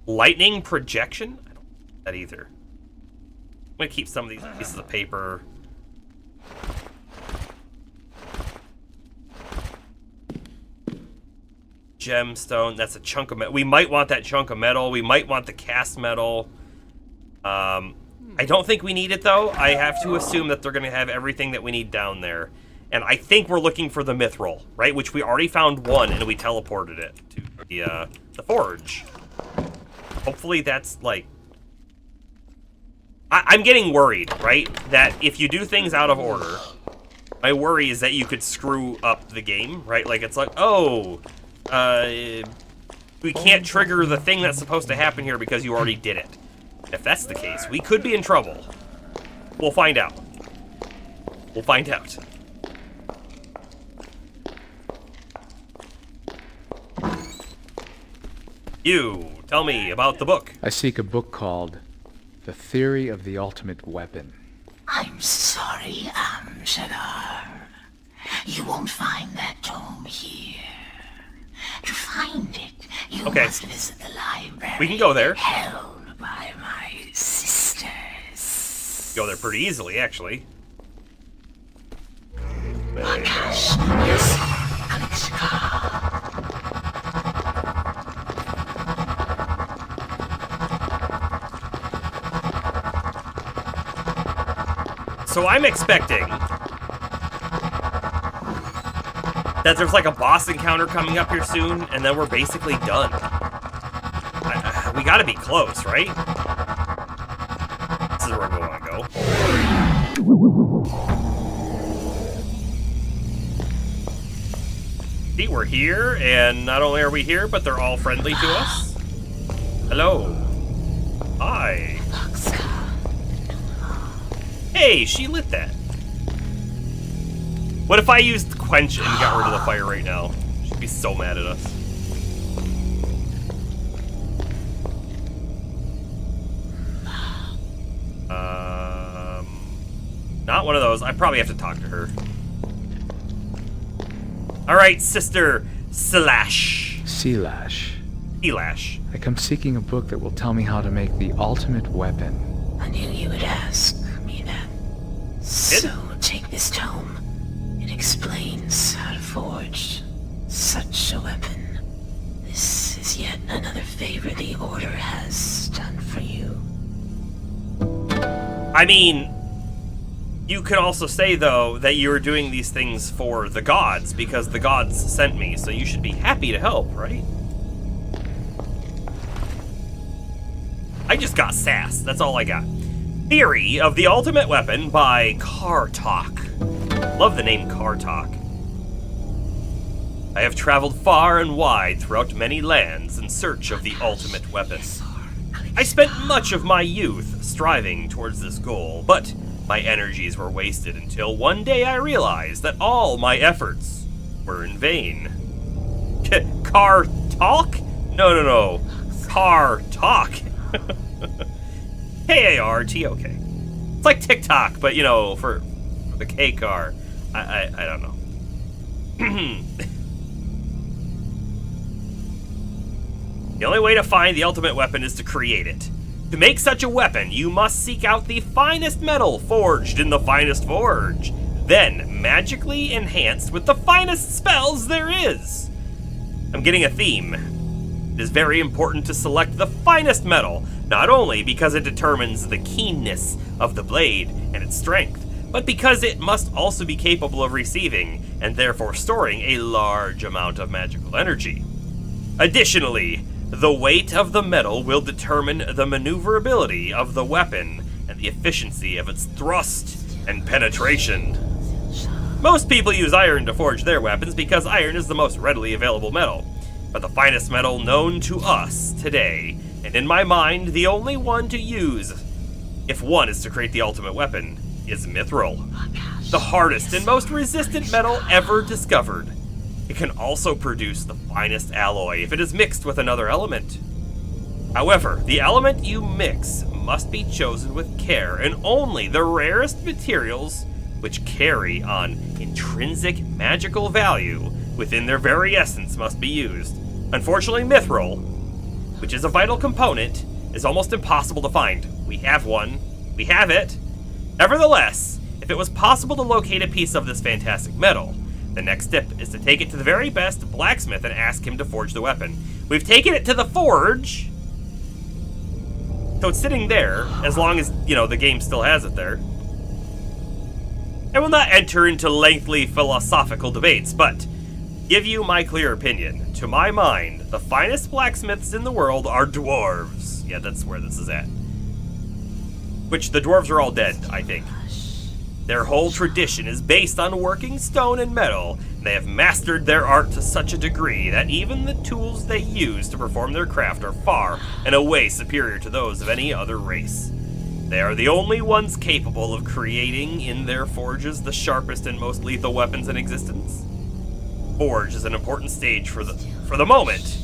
Lightning projection? I don't think that either. I'm gonna keep some of these pieces of paper. Gemstone, that's a chunk of metal. We might want that chunk of metal. We might want the cast metal. I don't think we need it, though. I have to assume that they're going to have everything that we need down there. And I think we're looking for the mithril, right? Which we already found one, and we teleported it to the forge. Hopefully that's, like... I'm getting worried, right? That if you do things out of order, my worry is that you could screw up the game, right? Like, it's like, oh... we can't trigger the thing that's supposed to happen here because you already did it. If that's the case, we could be in trouble. We'll find out. We'll find out. You, tell me about the book. I seek a book called The Theory of the Ultimate Weapon. I'm sorry, Amshadar. You won't find that tome here. To find it, you must visit the library. We can go there. Held by my sisters. Go there pretty easily, actually. Akash, yes, So I'm expecting that there's like a boss encounter coming up here soon, and then we're basically done. We gotta be close, right? This is where we want to go. See, we're here, and not only are we here, but they're all friendly to us. Hello. Hi. Hey, she lit that. What if I used Quench and got rid of the fire right now? She'd be so mad at us. Not one of those. I probably have to talk to her. Alright, sister Slash. Sealash. Elash. I come seeking a book that will tell me how to make the ultimate weapon. I knew you would ask me that. So take this tome. It explains how to forge such a weapon. This is yet favor the Order has done for you. I mean, you could also say, though, that you were doing these things for the gods, because the gods sent me, so you should be happy to help, right? I just got sass. That's all I got. Theory of the Ultimate Weapon by Kartok. Love the name Kartok. I have traveled far and wide throughout many lands in search of the ultimate weapon. I spent much of my youth striving towards this goal, but my energies were wasted until one day I realized that all my efforts were in vain. Car talk? No. Car talk. K-A-R-T-O-K. It's like TikTok, but, you know, for the K car. I don't know. The only way to find the ultimate weapon is to create it. To make such a weapon, you must seek out the finest metal forged in the finest forge, then magically enhanced with the finest spells there is. I'm getting a theme. It is very important to select the finest metal, not only because it determines the keenness of the blade and its strength, but because it must also be capable of receiving, and therefore storing, a large amount of magical energy. Additionally, the weight of the metal will determine the maneuverability of the weapon and the efficiency of its thrust and penetration. Most people use iron to forge their weapons because iron is the most readily available metal, but the finest metal known to us today, and in my mind the only one to use if one is to create the ultimate weapon, is mithril, the hardest and most resistant metal ever discovered. It can also produce the finest alloy if it is mixed with another element. However, the element you mix must be chosen with care, and only the rarest materials which carry on intrinsic magical value within their very essence must be used. Unfortunately, mithril, which is a vital component, is almost impossible to find. We have one. We have it. Nevertheless, if it was possible to locate a piece of this fantastic metal, the next step is to take it to the very best blacksmith and ask him to forge the weapon. We've taken it to the forge, so it's sitting there, as long as, you know, the game still has it there. I will not enter into lengthy philosophical debates, but give you my clear opinion. To my mind, the finest blacksmiths in the world are dwarves. Yeah, that's where this is at. Which, the dwarves are all dead, I think. Their whole tradition is based on working stone and metal, and they have mastered their art to such a degree that even the tools they use to perform their craft are far and away superior to those of any other race. They are the only ones capable of creating in their forges the sharpest and most lethal weapons in existence. Forge is an important stage for the moment.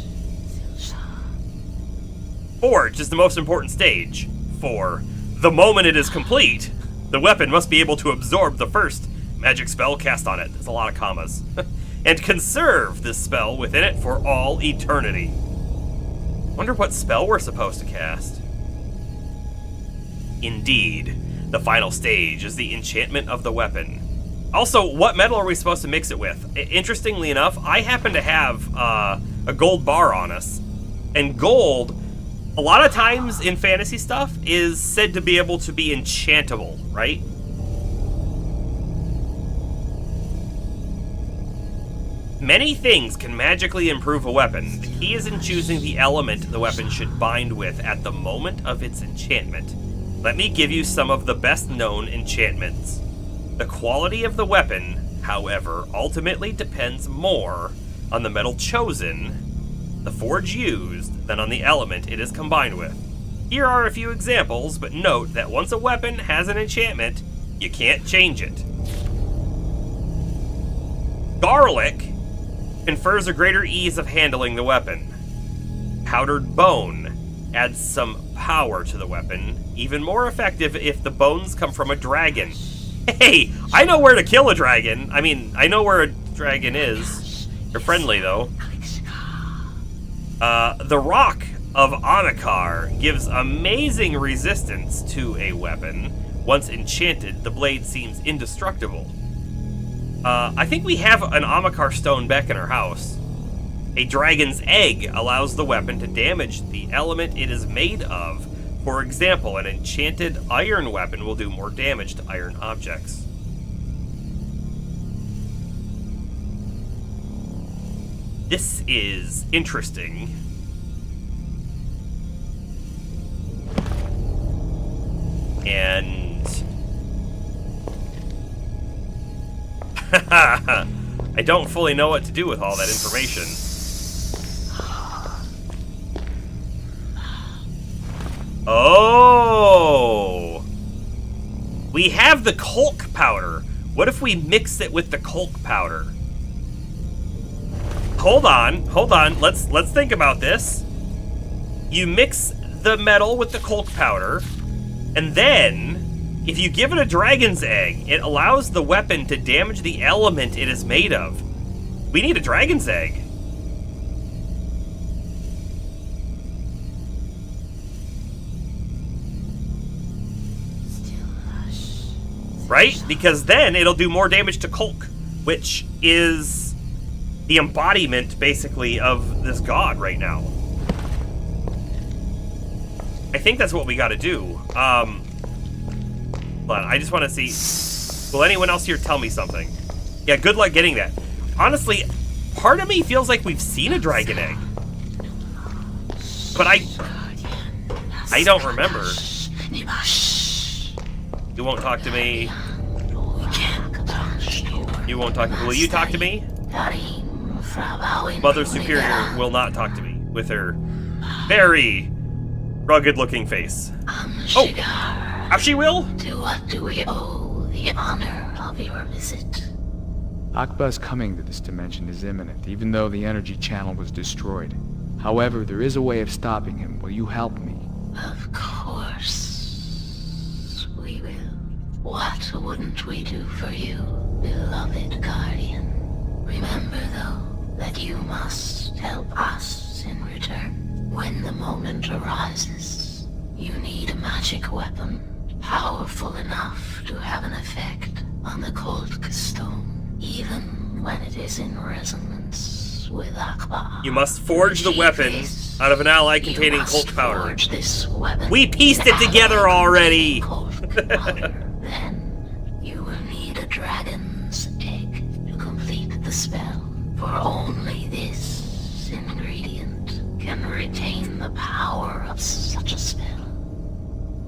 Forge is the most important stage. For the moment it is complete, the weapon must be able to absorb the first magic spell cast on it. There's a lot of commas. And conserve this spell within it for all eternity. Wonder what spell we're supposed to cast. Indeed, the final stage is the enchantment of the weapon. Also, what metal are we supposed to mix it with? Interestingly enough, I happen to have a gold bar on us. And gold, a lot of times in fantasy stuff, is said to be able to be enchantable, right? Many things can magically improve a weapon. The key is in choosing the element the weapon should bind with at the moment of its enchantment. Let me give you some of the best known enchantments. The quality of the weapon, however, ultimately depends more on the metal chosen, the forge used, than on the element it is combined with. Here are a few examples, but note that once a weapon has an enchantment, you can't change it. Garlic confers a greater ease of handling the weapon. Powdered bone adds some power to the weapon, even more effective if the bones come from a dragon. Hey, I know where to kill a dragon. I mean, I know where a dragon is. They're friendly, though. The Rock of Anakar gives amazing resistance to a weapon. Once enchanted, the blade seems indestructible. I think we have an Amakar stone back in our house. A dragon's egg allows the weapon to damage the element it is made of. For example, an enchanted iron weapon will do more damage to iron objects. This is interesting. And I don't fully know what to do with all that information. Oh! We have the Colk powder. What if we mix it with the Colk powder? Hold on. Let's think about this. You mix the metal with the Colk powder, and then, if you give it a dragon's egg, it allows the weapon to damage the element it is made of. We need a dragon's egg. Right? Because then it'll do more damage to Colk, which is the embodiment, basically, of this god right now. I think that's what we gotta do. But I just want to see... Will anyone else here tell me something? Yeah, good luck getting that. Honestly, part of me feels like we've seen a dragon egg. But I don't remember. You won't talk to me. You won't talk to me. Will you talk to me? Mother Superior will not talk to me with her very rugged-looking face. Oh! She will? To what do we owe the honor of your visit? Akba's coming to this dimension is imminent, even though the energy channel was destroyed. However, there is a way of stopping him. Will you help me? Of course, we will. What wouldn't we do for you, beloved Guardian? Remember, though, that you must help us in return. When the moment arises, you need a magic weapon, powerful enough to have an effect on the cold stone, even when it is in resonance with Akba. You must forge the weapon out of an ally containing Colk powder. We pieced it together already! Then you will need a dragon's egg to complete the spell, for only this ingredient can retain the power of such a spell.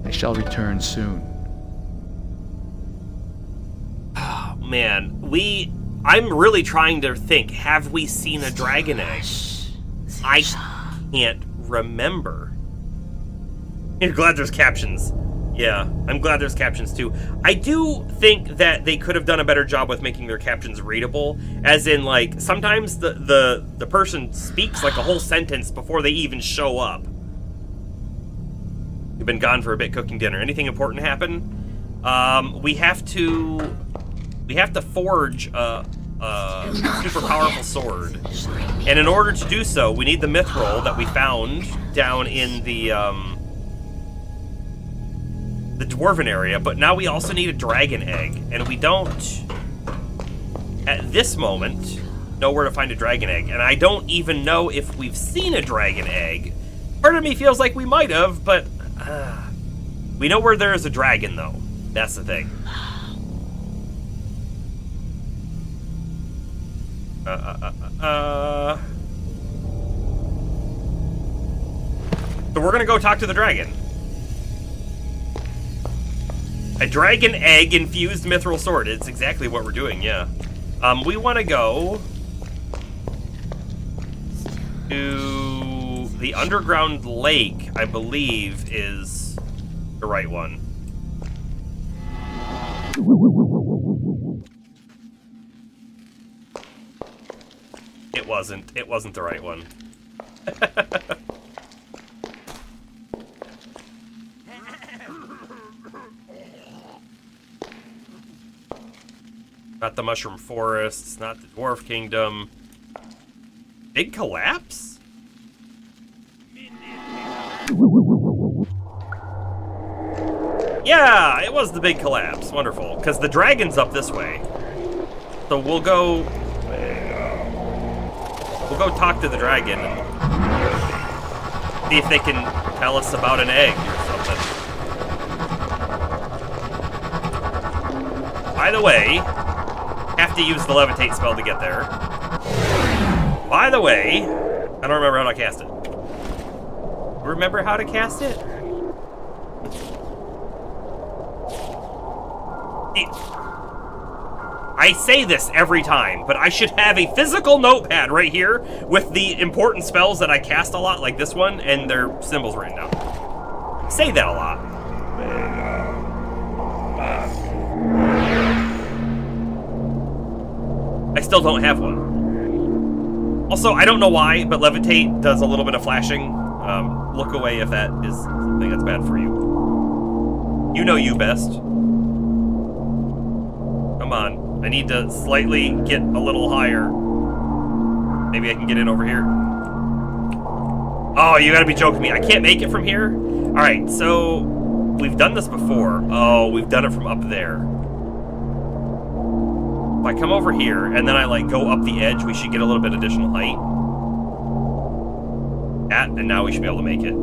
I shall return soon. Oh, man. I'm really trying to think, have we seen a dragon egg? I can't remember. You're glad there's captions. Yeah, I'm glad there's captions too. I do think that they could have done a better job with making their captions readable, as in, like, sometimes the person speaks like a whole sentence before they even show up. You've been gone for a bit cooking dinner. Anything important happen? We have to forge a super powerful sword. And in order to do so, we need the mithril that we found down in the dwarven area, but now we also need a dragon egg, and we don't, at this moment, know where to find a dragon egg, and I don't even know if we've seen a dragon egg. Part of me feels like we might have, but we know where there is a dragon, though. That's the thing. So we're gonna go talk to the dragon. A dragon egg infused mithril sword. It's exactly what we're doing, yeah. We want to go to the underground lake, I believe, is the right one. It wasn't. It wasn't the right one. Not the Mushroom Forests, not the Dwarf Kingdom. Big collapse? Yeah, it was the big collapse. Wonderful. Because the dragon's up this way. So we'll go... We'll go talk to the dragon and see if they can tell us about an egg or something. By the way, have to use the levitate spell to get there. By the way, I don't remember how to cast it. Remember how to cast it? I say this every time, but I should have a physical notepad right here with the important spells that I cast a lot, like this one, and their symbols written down. I say that a lot. I still don't have one. Also, I don't know why, but levitate does a little bit of flashing. Look away if that is something that's bad for you. You know you best. Come on. I need to slightly get a little higher. Maybe I can get in over here. Oh, you gotta be joking me. I can't make it from here? Alright, so we've done this before. Oh, we've done it from up there. If I come over here and then I like go up the edge, we should get a little bit additional height. And now we should be able to make it.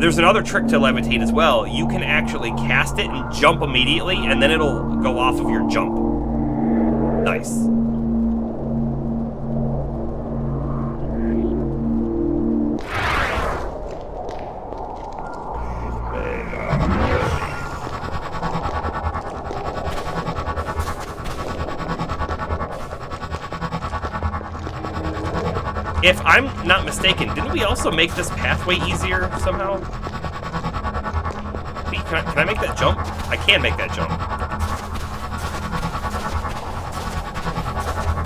There's another trick to levitate as well. You can actually cast it and jump immediately, and then it'll go off of your jump. Nice. If I'm not mistaken, didn't we also make this pathway easier somehow? Can I make that jump? I can make that jump.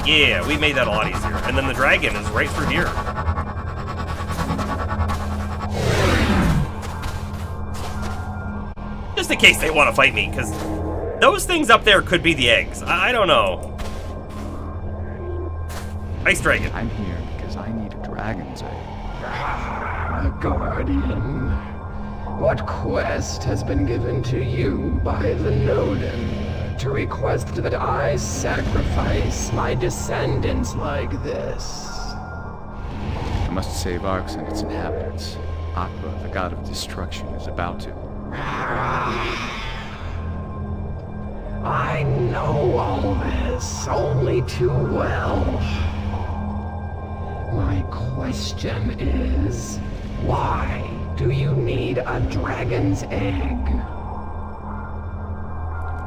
Yeah, we made that a lot easier. And then the dragon is right through here. Just in case they want to fight me, because those things up there could be the eggs. I don't know. Ice dragon. I'm here because I need a dragon's egg. Guardian, what quest has been given to you by the Nodin to request that I sacrifice my descendants like this? I must save Arx and its inhabitants. Aqua, the god of destruction, is about to. I know all this only too well. My question is, why do you need a dragon's egg?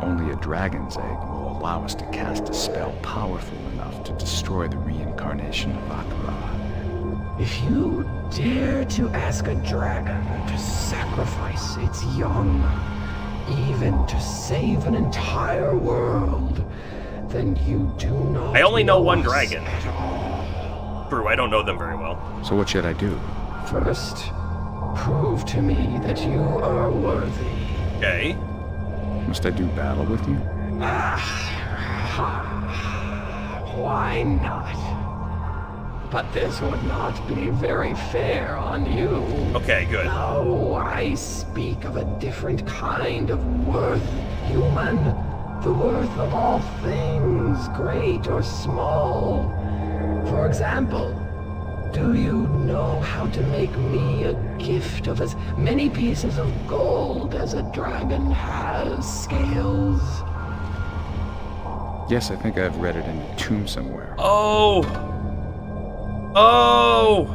Only a dragon's egg will allow us to cast a spell powerful enough to destroy the reincarnation of Aqua. If you dare to ask a dragon to sacrifice its young, even to save an entire world, then you do not. I only know one us dragon. At all. True, I don't know them very well. So what should I do? First, prove to me that you are worthy. Okay. Must I do battle with you? Why not? But this would not be very fair on you. Okay, good. No, I speak of a different kind of worth, human. The worth of all things, great or small. For example, do you know how to make me a gift of as many pieces of gold as a dragon has scales? Yes, I think I've read it in a tomb somewhere. Oh! Oh!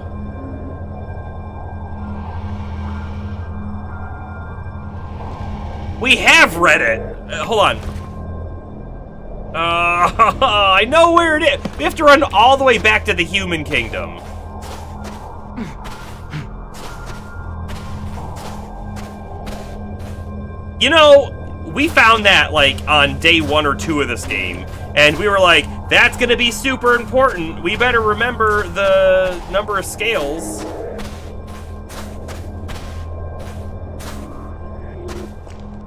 We have read it! Hold on. I know where it is! We have to run all the way back to the human kingdom. You know, we found that, like, on day 1 or 2 of this game, and we were like, that's gonna be super important. We better remember the number of scales.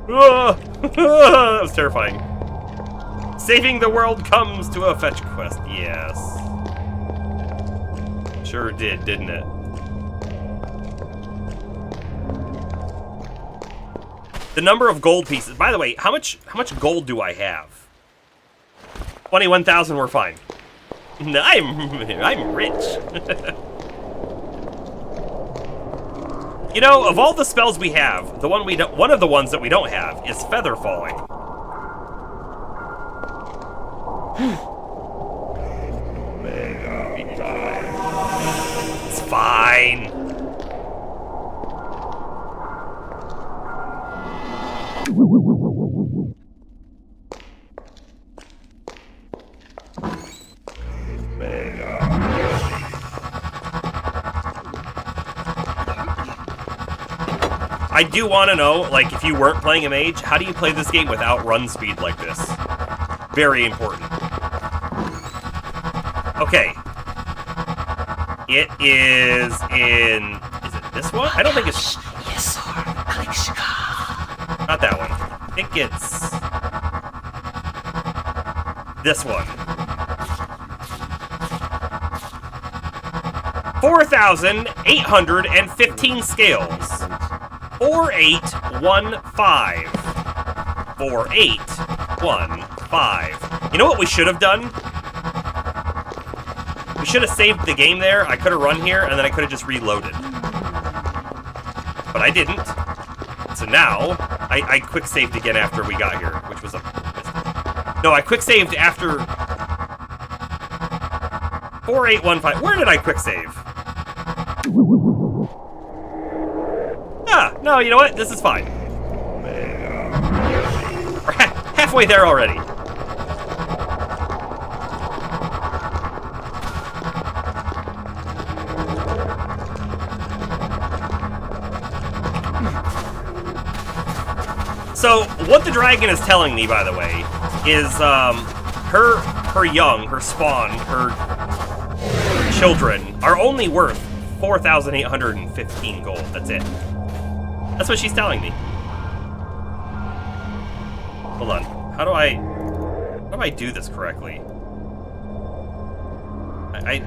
That was terrifying. Saving the world comes to a fetch quest. Yes. Sure did, didn't it? The number of gold pieces. By the way, how much gold do I have? 21,000, we're fine. I'm rich. You know, of all the spells we have, one of the ones that we don't have is feather falling. It's fine. I do want to know, like, if you weren't playing a mage, how do you play this game without run speed like this? Very important. Okay. It is in... Is it this one? I don't think it's... Yes, sir. Not that one. I think it's... this one. 4,815 scales. 4815. 4815. You know what we should have done? We should have saved the game there. I could have run here, and then I could have just reloaded. But I didn't. So now, I quick saved again after we got here, which was a... No, I quick saved after... 4815. Where did I quick save? Ah, no, you know what? This is fine. We're halfway there already. So, what the dragon is telling me, by the way, is her young, her spawn, her children are only worth 4,815 gold. That's it. That's what she's telling me. Hold on. How do I do this correctly? I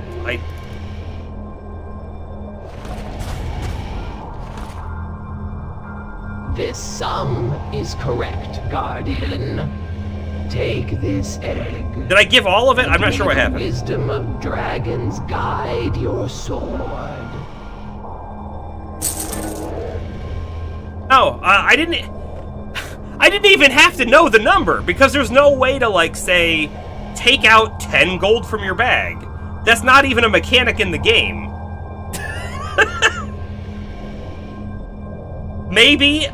This sum is correct, Guardian. Take this egg. Did I give all of it? I'm not sure what happened. Wisdom of dragons guide your sword. Oh, I didn't even have to know the number, because there's no way to, like, say, take out 10 gold from your bag. That's not even a mechanic in the game. Maybe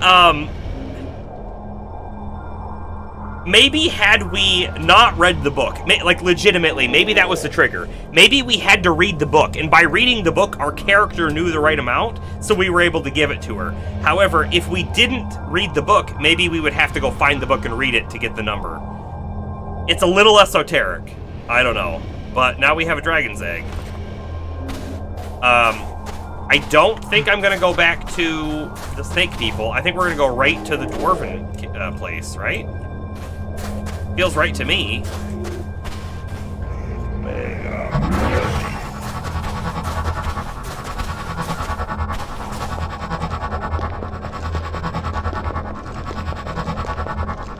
had we not read the book, like legitimately, maybe that was the trigger. Maybe we had to read the book, and by reading the book, our character knew the right amount, so we were able to give it to her. However, if we didn't read the book, maybe we would have to go find the book and read it to get the number. It's a little esoteric. I don't know. But now we have a dragon's egg. I don't think I'm gonna go back to the snake people. I think we're gonna go right to the dwarven place, right? Feels right to me.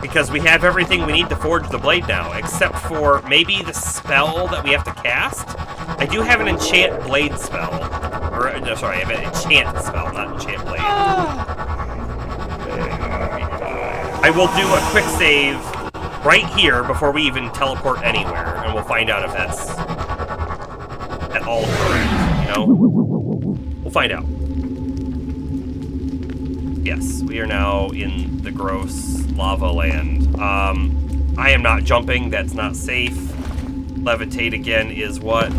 Because we have everything we need to forge the blade now, except for maybe the spell that we have to cast. I do have an enchant blade spell. Or, no, sorry, I have an enchant spell, not enchant blade. I will do a quick save right here before we even teleport anywhere, and we'll find out if that's at all correct, you know? We'll find out. Yes, we are now in the gross lava land. I am not jumping, that's not safe. Levitate again is what?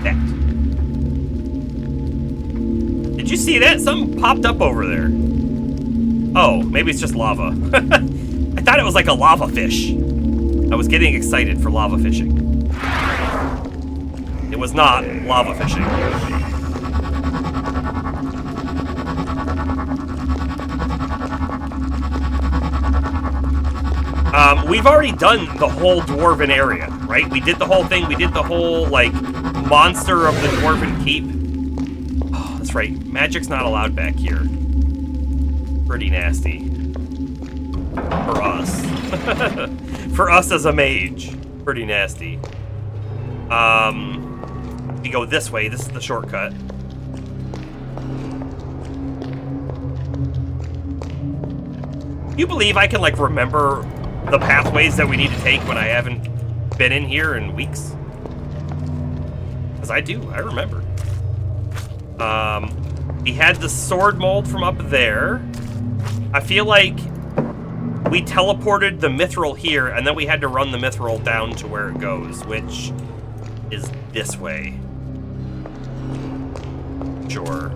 That. Did you see that? Something popped up over there. Oh, maybe it's just lava. I thought it was like a lava fish. I was getting excited for lava fishing. It was not lava fishing. We've already done the whole dwarven area, right? We did the whole thing. We did the whole, like, monster of the dwarven keep. Oh, that's right. Magic's not allowed back here. Pretty nasty. For us. For us as a mage. Pretty nasty. We go this way. This is the shortcut. You believe I can, like, remember the pathways that we need to take when I haven't been in here in weeks? Because I do. I remember. We had the sword mold from up there. I feel like we teleported the mithril here, and then we had to run the mithril down to where it goes, which is this way. Sure.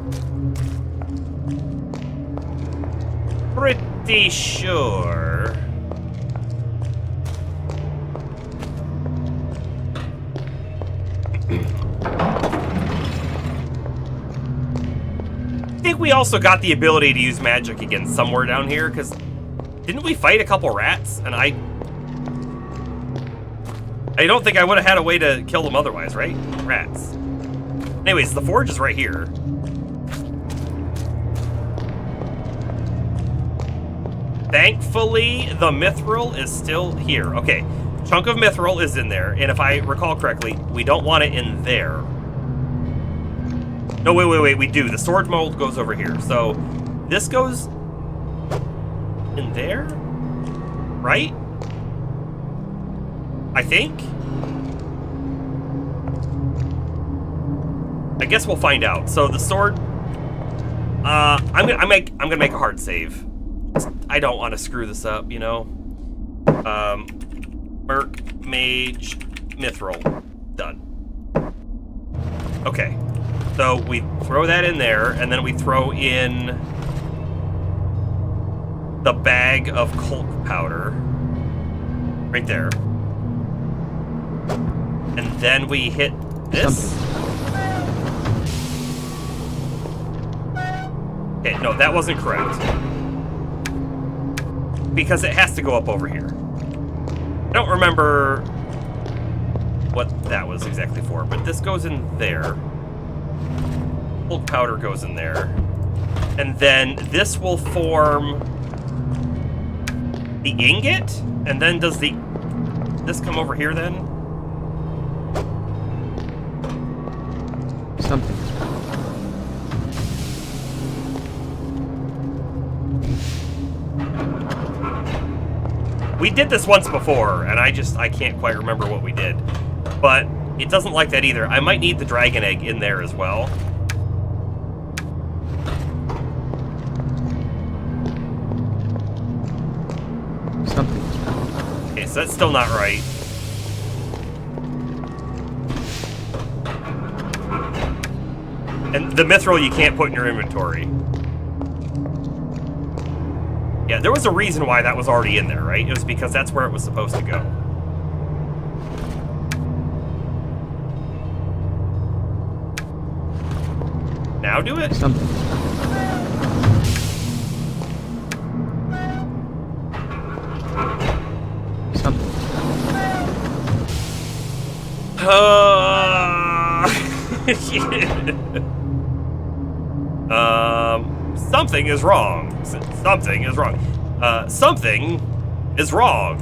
Pretty sure. I think we also got the ability to use magic again somewhere down here, because didn't we fight a couple rats? And I don't think I would have had a way to kill them otherwise, right? Rats. Anyways, the forge is right here. Thankfully, the mithril is still here. Okay, chunk of mithril is in there, and if I recall correctly, we don't want it in there. No, wait, we do. The sword mold goes over here. So, this goes in there? Right? I think? I guess we'll find out. So, the sword... I'm gonna make a hard save. I don't want to screw this up, you know? Merc, mage, mithril. Done. Okay. So we throw that in there, and then we throw in the bag of Colk powder. Right there. And then we hit this. Okay, no, that wasn't correct. Because it has to go up over here. I don't remember what that was exactly for, but this goes in there. Colk powder goes in there. And then this will form the ingot? And then does this come over here then? Something. We did this once before, and I can't quite remember what we did. But it doesn't like that either. I might need the dragon egg in there as well. Something. Okay, so that's still not right. And the mithril you can't put in your inventory. Yeah, there was a reason why that was already in there, right? It was because that's where it was supposed to go. Now do it? Something. Something. Something is wrong. Something is wrong. Something is wrong.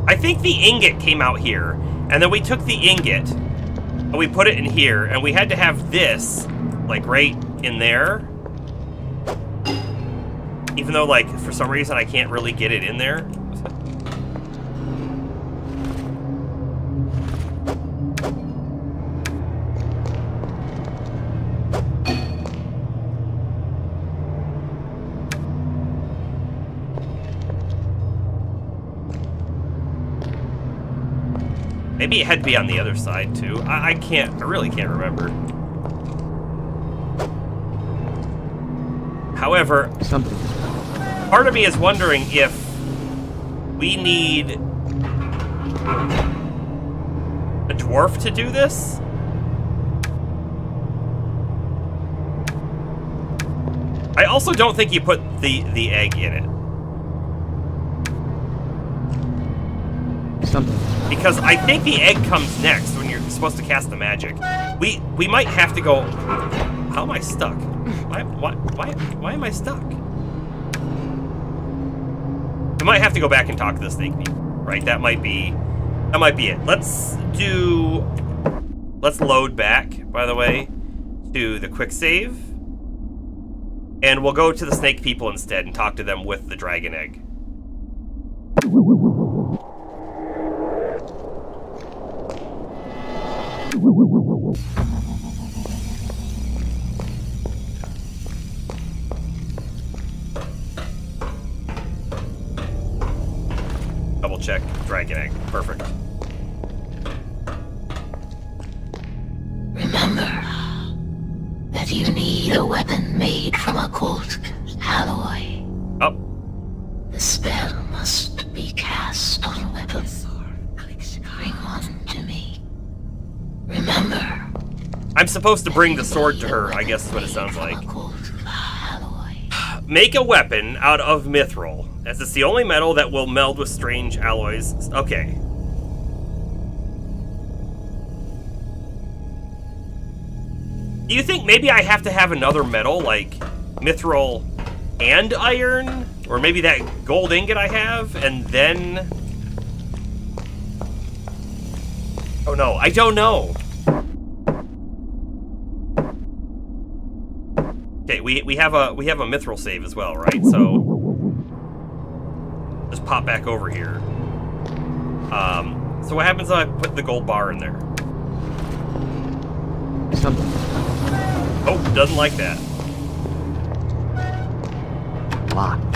I think the ingot came out here, and then we took the ingot, and we put it in here, and we had to have this, like, right in there. Even though, like, for some reason I can't really get it in there. Maybe it had to be on the other side, too. I really can't remember. However, something. Part of me is wondering if we need a dwarf to do this? I also don't think you put the egg in it. Something. Because I think the egg comes next when you're supposed to cast the magic. We might have to go... How am I stuck? Why am I stuck? We might have to go back and talk to the snake people, right? That might be it. Let's load back, by the way, to the quick save. And we'll go to the snake people instead and talk to them with the dragon egg. Double check dragon egg. Perfect. Remember that you need a weapon made from occult alloy. Oh. The spell must be cast on a weapon. Bring one to me. Remember. I'm supposed to bring the sword to her, I guess is what it sounds like. Make a weapon out of mithril, as it's the only metal that will meld with strange alloys. Okay. Do you think maybe I have to have another metal, like mithril and iron? Or maybe that gold ingot I have, and then... Oh no, I don't know. Okay, we have a mithril save as well, right? So just pop back over here. So what happens if I put the gold bar in there? Something. Oh, doesn't like that. Locked.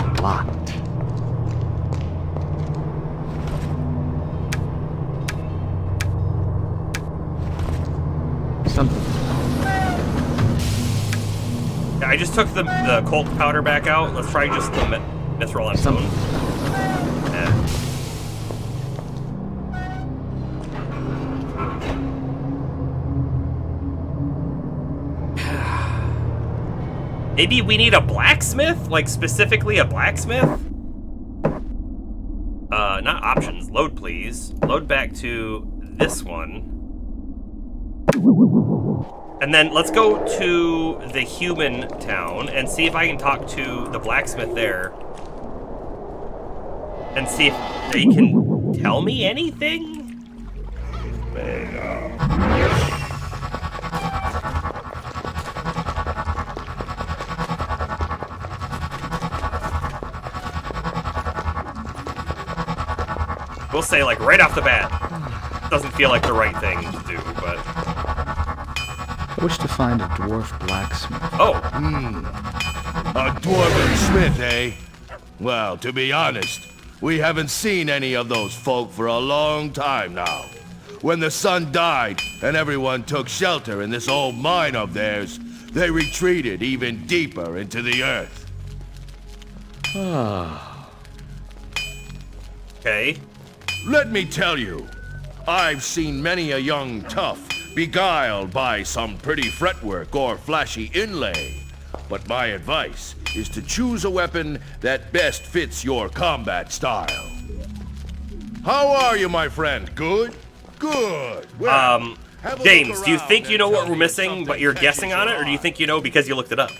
Something. Yeah, I just took the colt powder back out. Let's try just the mithril on its own. Maybe we need a blacksmith? Like, specifically a blacksmith? Not options. Load, please. Load back to this one. And then let's go to the human town and see if I can talk to the blacksmith there. And see if they can tell me anything? We'll say, like, right off the bat, doesn't feel like the right thing to do, but... I wish to find a dwarf blacksmith. Oh. A dwarven smith, eh? Well, to be honest, we haven't seen any of those folk for a long time now. When the sun died and everyone took shelter in this old mine of theirs, they retreated even deeper into the earth. Okay. Let me tell you, I've seen many a young tough beguiled by some pretty fretwork or flashy inlay. But my advice is to choose a weapon that best fits your combat style. How are you, my friend? Good? Good. Well, James, do you think you know what we're missing, but you're guessing on it, or do you think you know because you looked it up?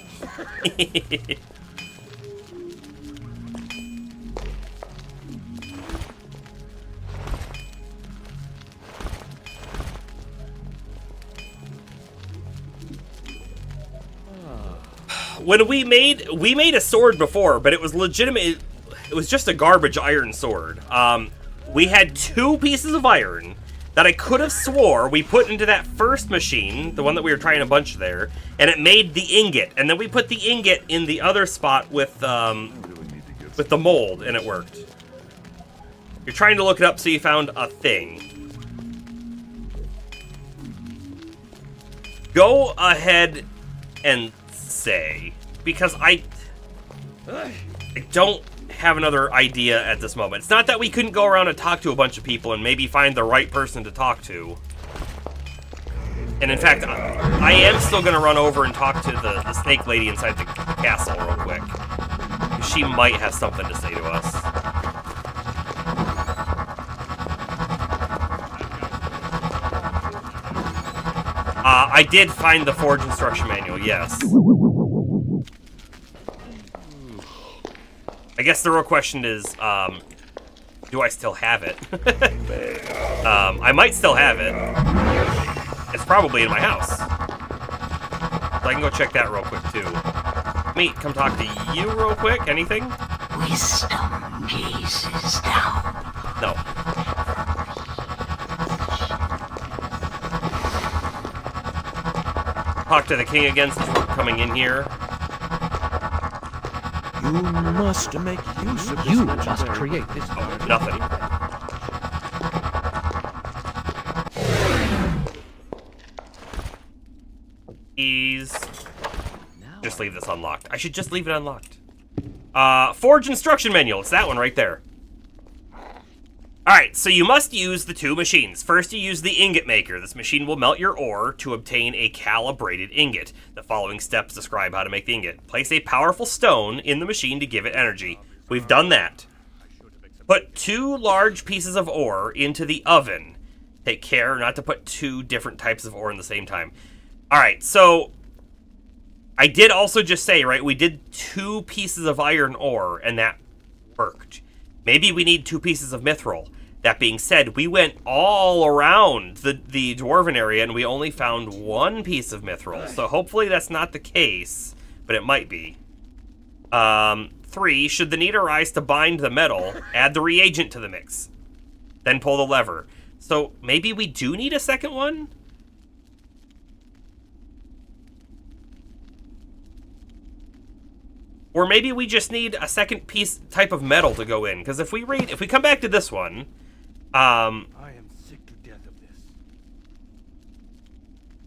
When we made a sword before, but it was legitimate. It was just a garbage iron sword. We had 2 pieces of iron that I could have swore we put into that first machine, the one that we were trying a bunch there, and it made the ingot. And then we put the ingot in the other spot with the mold, and it worked. You're trying to look it up, so you found a thing. Go ahead and say, because I don't have another idea at this moment. It's not that we couldn't go around and talk to a bunch of people and maybe find the right person to talk to. And in fact, I am still going to run over and talk to the snake lady inside the castle real quick. She might have something to say to us. I did find the forge instruction manual, yes. I guess the real question is, do I still have it? I might still have it. It's probably in my house. So I can go check that real quick, too. Meat, come talk to you real quick. Anything? Wisdom gazes down. No. Talk to the king again since we're coming in here. You must make use of this You legendary- must create this. Oh, nothing. Keys. Just leave this unlocked. I should just leave it unlocked. Forge instruction manual. It's that one right there. Alright, so you must use the two machines. First, you use the ingot maker. This machine will melt your ore to obtain a calibrated ingot. The following steps describe how to make the ingot. Place a powerful stone in the machine to give it energy. We've done that. Put 2 large pieces of ore into the oven. Take care not to put 2 different types of ore in the same time. Alright, so I did also just say, right, we did 2 pieces of iron ore, and that worked. Maybe we need 2 pieces of mithril. That being said, we went all around the dwarven area, and we only found 1 piece of mithril. So hopefully that's not the case, but it might be. 3, should the need arise to bind the metal, add the reagent to the mix. Then pull the lever. So maybe we do need a second one? Or maybe we just need a second type of metal to go in. Because if we come back to this one, I am sick to death of this.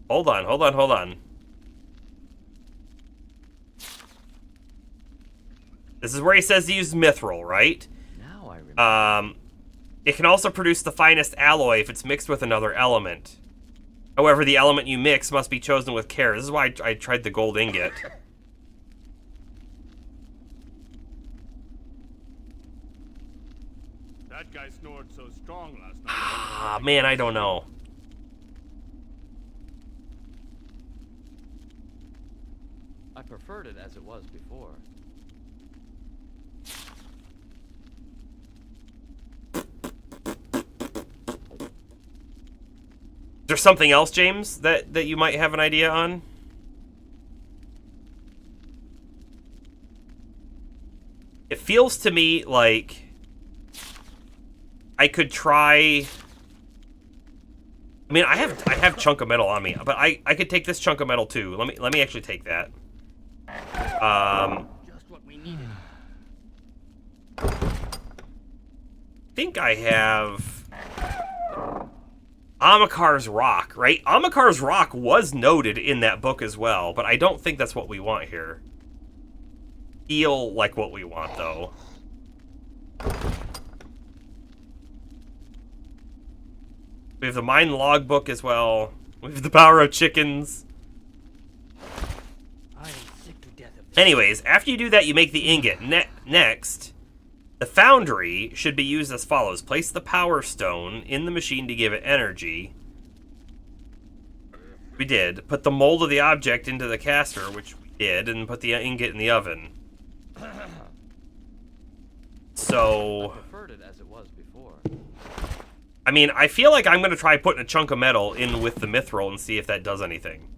Hold on. This is where he says he used mithril, right? Now I remember. It can also produce the finest alloy if it's mixed with another element. However, the element you mix must be chosen with care. This is why I tried the gold ingot. That guy snored so strong last night. Ah, man, I don't know. I preferred it as it was before. Is there something else, James, that you might have an idea on? It feels to me like I could try. I mean, I have chunk of metal on me, but I could take this chunk of metal too. Let me actually take that. Just what we needed. I think I have Amakar's Rock, right? Amakar's Rock was noted in that book as well, but I don't think that's what we want here. Feel like what we want, though. We have the mine logbook as well. We have the power of chickens. I am sick to death of this. Anyways, after you do that, you make the ingot. Next, the foundry should be used as follows. Place the power stone in the machine to give it energy. We did. Put the mold of the object into the caster, which we did, and put the ingot in the oven. So, I preferred it as it was before. I mean, I feel like I'm going to try putting a chunk of metal in with the mithril and see if that does anything.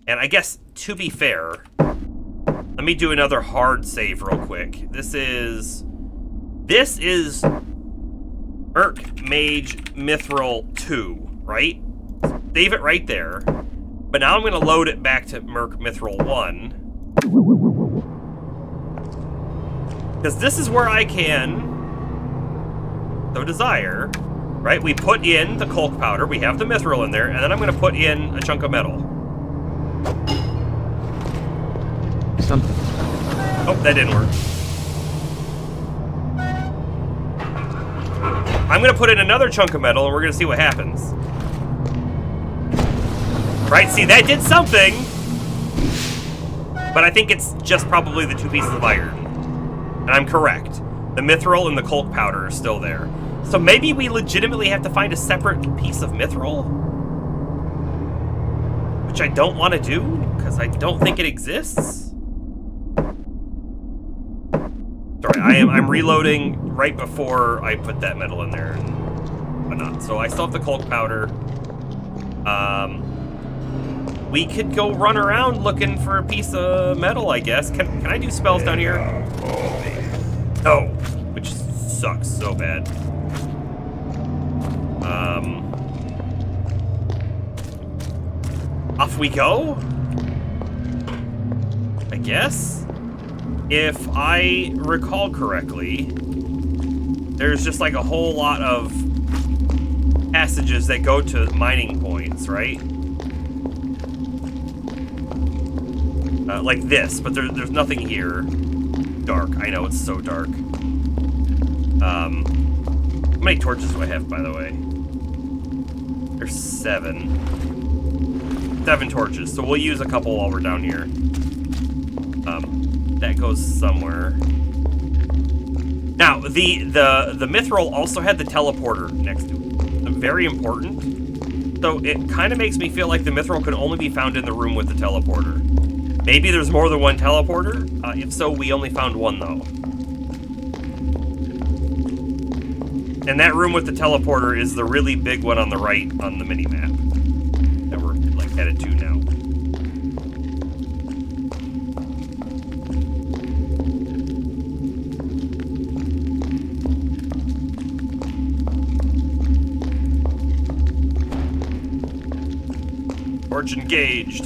And I guess, to be fair, let me do another hard save real quick. This is Merc Mage Mithril 2, right? Save it right there. But now I'm going to load it back to Merc Mithril 1. Because this is where I can, so desire, right? We put in the Kulk powder, we have the mithril in there, and then I'm going to put in a chunk of metal. Something. Oh, that didn't work. I'm going to put in another chunk of metal, and we're going to see what happens. Right, see, that did something, but I think it's just probably the 2 pieces of iron. And I'm correct. The mithril and the Kulk powder are still there. So maybe we legitimately have to find a separate piece of mithril? Which I don't want to do, because I don't think it exists. So Sorry, I'm reloading right before I put that metal in there and whatnot. So I still have the Colk powder. We could go run around looking for a piece of metal, I guess. Can I do spells down here? No, which sucks so bad. Off we go? I guess? If I recall correctly, there's just like a whole lot of passages that go to mining points, right? Like this, but there's nothing here. Dark, I know, it's so dark. How many torches do I have, by the way? There's 7. 7 torches, so we'll use a couple while we're down here. That goes somewhere. Now, the mithril also had the teleporter next to it. Very important. So it kind of makes me feel like the mithril could only be found in the room with the teleporter. Maybe there's more than one teleporter. If so, we only found one, though. And that room with the teleporter is the really big one on the right on the mini-map that we're, like, headed to now. Torch engaged.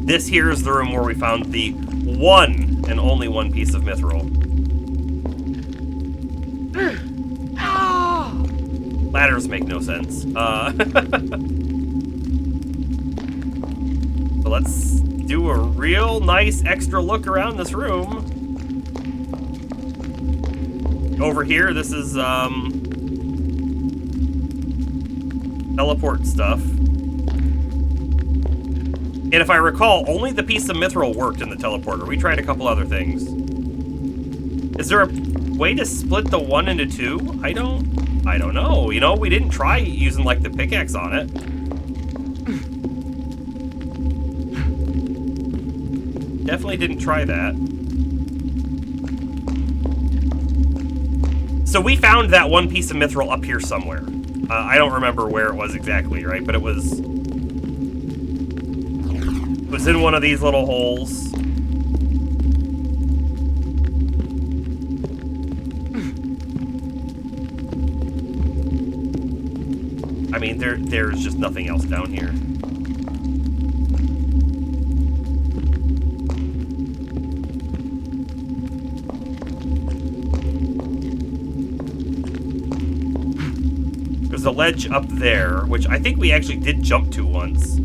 This here is the room where we found the one and only one piece of mithril. Ladders make no sense. So let's do a real nice extra look around this room. Over here, this is teleport stuff. And if I recall, only the piece of mithril worked in the teleporter. We tried a couple other things. Is there a way to split the one into two? I don't know. You know, we didn't try using, like, the pickaxe on it. Definitely didn't try that. So we found that one piece of mithril up here somewhere. I don't remember where it was exactly, right? But it was in one of these little holes. I mean, there's just nothing else down here. There's a ledge up there, which I think we actually did jump to once,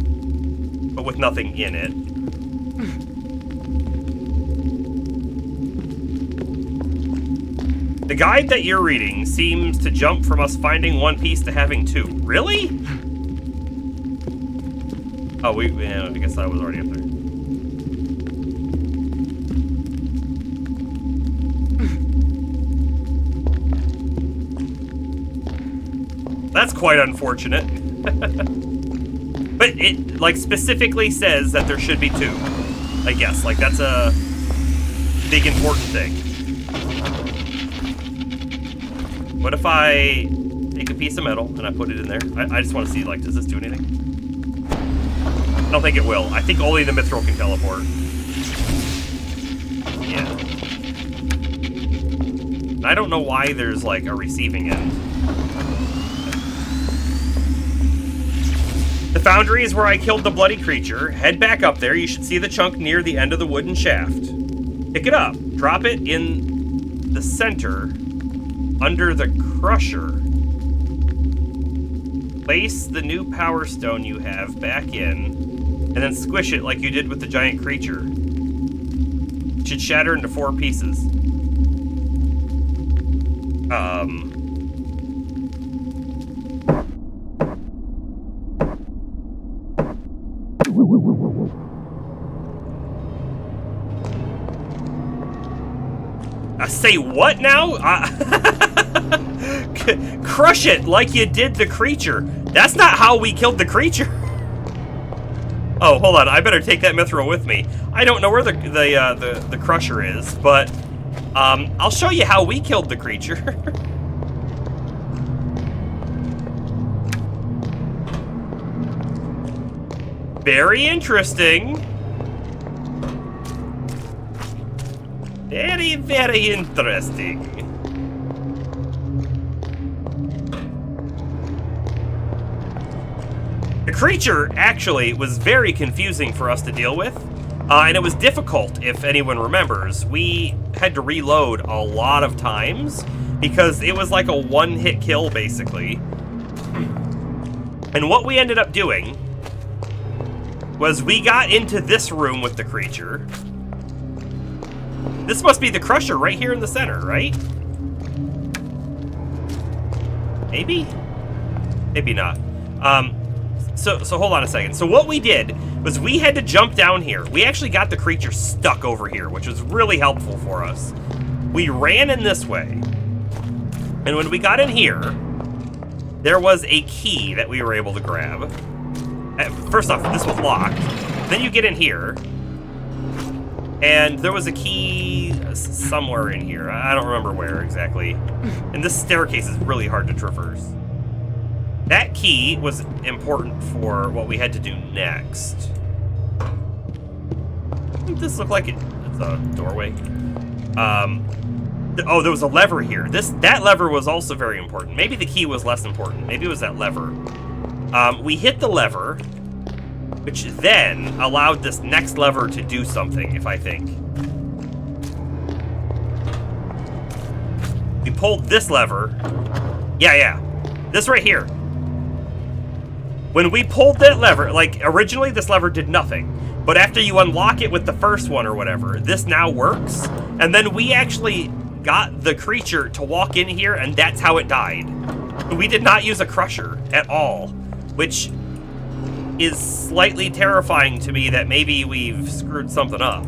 but with nothing in it. The guide that you're reading seems to jump from us finding one piece to having two. Really? Oh, yeah, I guess I was already up there. That's quite unfortunate. But it, like, specifically says that there should be two. I guess, like, that's a big important thing. What if I take a piece of metal and I put it in there? I just want to see, like, does this do anything? I don't think it will. I think only the mithril can teleport. Yeah. I don't know why there's, like, a receiving end. The foundry is where I killed the bloody creature. Head back up there. You should see the chunk near the end of the wooden shaft. Pick it up. Drop it in the center under the crusher. Place the new power stone you have back in, and then squish it like you did with the giant creature. It should shatter into 4 pieces. Say what now? Crush it like you did the creature. That's not how we killed the creature. Oh, hold on. I better take that mithril with me. I don't know where the crusher is, but I'll show you how we killed the creature. Very interesting. Very, very interesting. The creature actually was very confusing for us to deal with, and it was difficult, if anyone remembers. We had to reload a lot of times because it was like a one-hit kill, basically. And what we ended up doing was we got into this room with the creature. This must be the crusher right here in the center, right? Maybe? Maybe not. So hold on a second. So what we did was we had to jump down here. We actually got the creature stuck over here, which was really helpful for us. We ran in this way. And when we got in here, there was a key that we were able to grab. First off, this was locked. Then you get in here. And there was a key somewhere in here. I don't remember where exactly. And this staircase is really hard to traverse. That key was important for what we had to do next. Doesn't this look like it's a doorway? Oh, there was a lever here. That lever was also very important. Maybe the key was less important. Maybe it was that lever. We hit the lever, which then allowed this next lever to do something, if I think. We pulled this lever. Yeah. This right here. When we pulled that lever, like, originally this lever did nothing. But after you unlock it with the first one or whatever, this now works. And then we actually got the creature to walk in here, and that's how it died. We did not use a crusher at all, which is slightly terrifying to me that maybe we've screwed something up.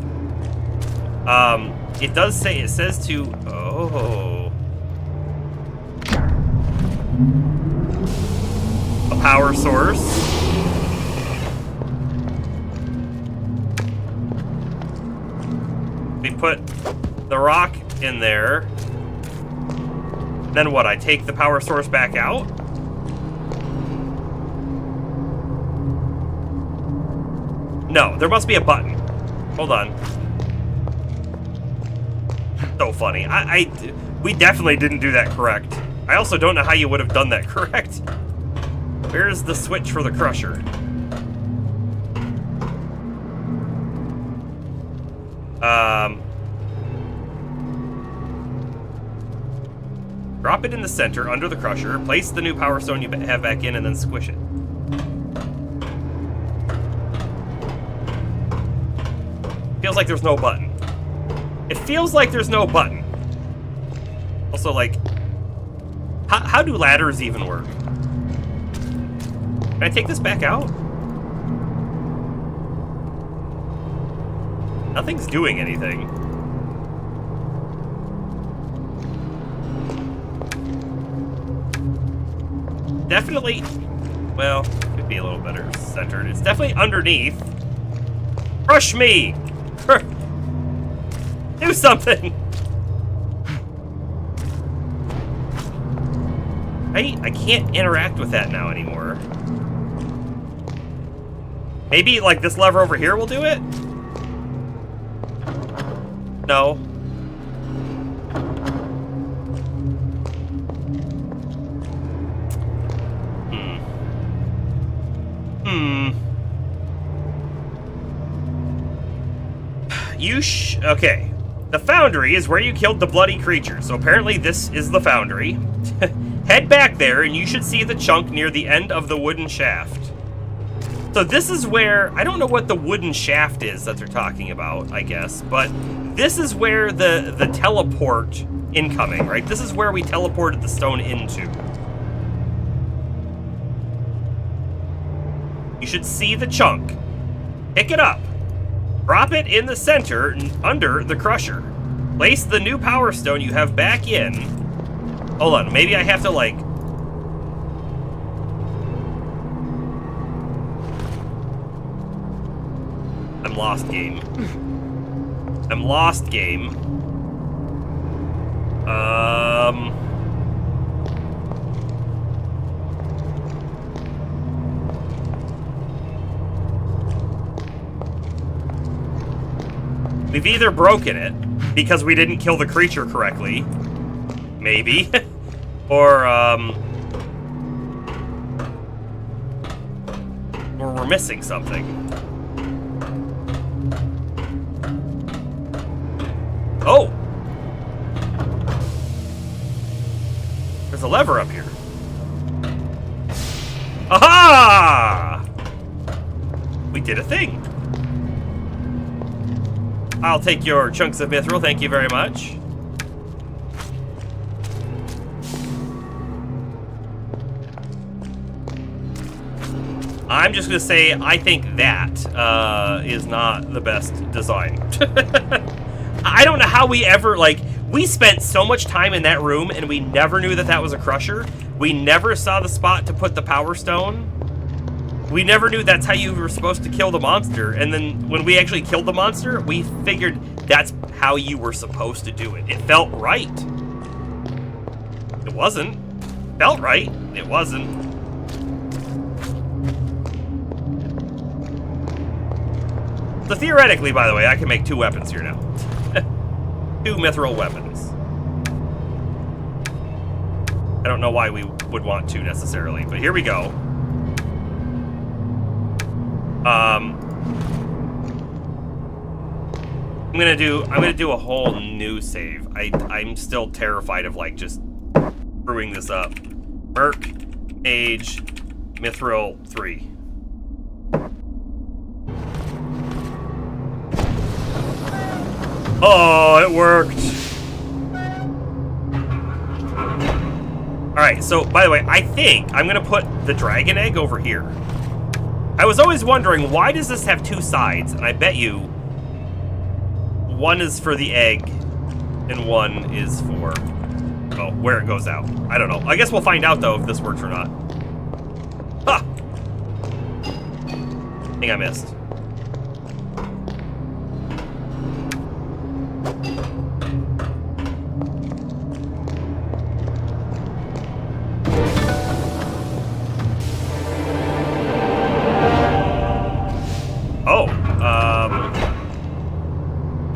It does say, it says to, oh. A power source. We put the rock in there. Then what, I take the power source back out? No, there must be a button. Hold on. So funny. We definitely didn't do that correct. I also don't know how you would have done that correct. Where's the switch for the crusher? Drop it in the center under the crusher. Place the new power stone you have back in and then squish it. Feels like there's no button. It feels like there's no button. Also, like, how do ladders even work? Can I take this back out? Nothing's doing anything. Definitely, well, could be a little better centered. It's definitely underneath. Crush me! Do something! I can't interact with that now anymore. Maybe, like, this lever over here will do it? No. Okay. The foundry is where you killed the bloody creature, so apparently this is the foundry. Head back there, and you should see the chunk near the end of the wooden shaft. So this is where, I don't know what the wooden shaft is that they're talking about, I guess, but this is where the teleport incoming, right? This is where we teleported the stone into. You should see the chunk. Pick it up. Drop it in the center under the crusher. Place the new power stone you have back in. Hold on, maybe I have to, like... I'm lost, game. I'm lost, game. We've either broken it because we didn't kill the creature correctly, maybe, or we're missing something. Oh! There's a lever up here. Aha! We did a thing. I'll take your chunks of mithril, thank you very much. I'm just gonna say, I think that is not the best design. I don't know how we ever, like, we spent so much time in that room and we never knew that that was a crusher. We never saw the spot to put the power stone. We never knew that's how you were supposed to kill the monster. And then when we actually killed the monster, we figured that's how you were supposed to do it. It felt right. It wasn't. Felt right. It wasn't. So theoretically, by the way, I can make 2 weapons here now. 2 mithril weapons. I don't know why we would want to necessarily, but here we go. I'm gonna do a whole new save. I'm still terrified of like just screwing this up. Merc, Mage, Mithril 3. Oh, it worked. Alright, so by the way, I think I'm gonna put the dragon egg over here. I was always wondering, why does this have 2 sides? And I bet you one is for the egg and one is for, oh, where it goes out. I don't know. I guess we'll find out though if this works or not. Ha! I think I missed.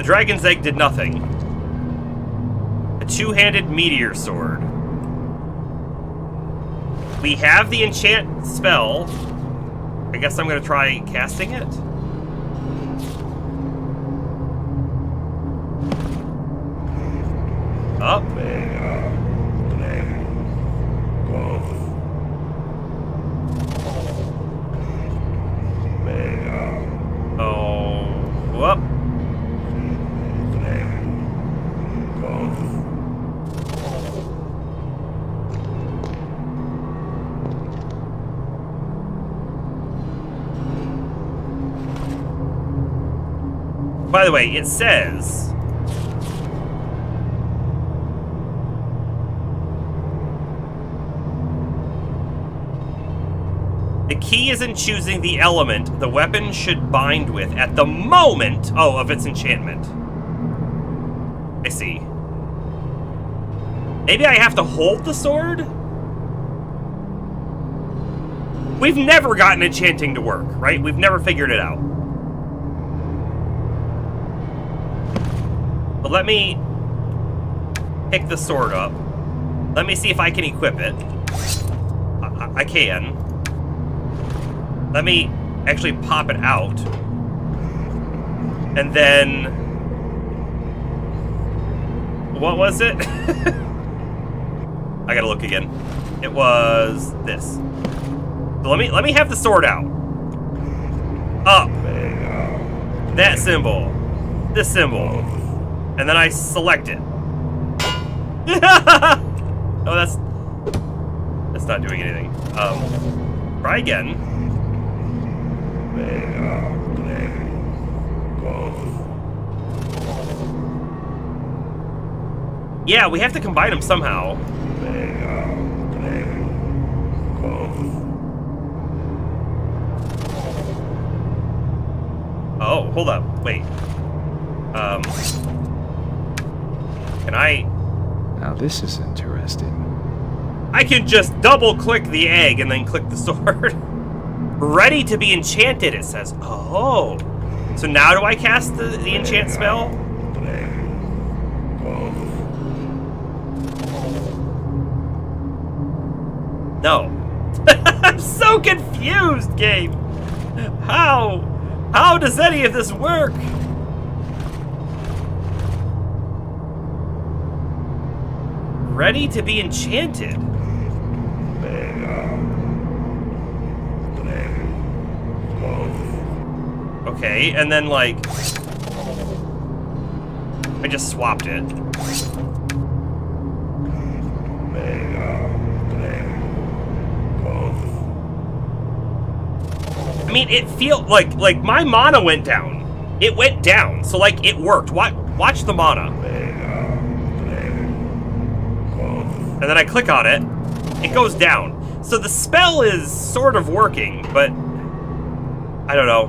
Dragon's egg did nothing. A 2-handed meteor sword. We have the enchant spell. I guess I'm gonna try casting it. Up. Oh, up. By the way, it says the key is in choosing the element the weapon should bind with at the moment, of its enchantment. I see. Maybe I have to hold the sword? We've never gotten enchanting to work, right? We've never figured it out. But let me pick the sword up. Let me see if I can equip it. I can. Let me actually pop it out. And then... what was it? I gotta look again. It was this. So let me have the sword out. Up. That symbol. This symbol. And then I select it. Oh, that's not doing anything. Try again. Yeah, we have to combine them somehow. Oh. hold up, wait. Can I... Now this is interesting. I can just double-click the egg and then click the sword. Ready to be enchanted, it says. Oh. So now do I cast the enchant spell? No. I'm so confused, game. How does any of this work? Ready to be enchanted. Okay, and then like I just swapped it. I mean, it feels like my mana went down. It went down, so like it worked. Watch the mana. And then I click on it, it goes down. So the spell is sort of working, but I don't know.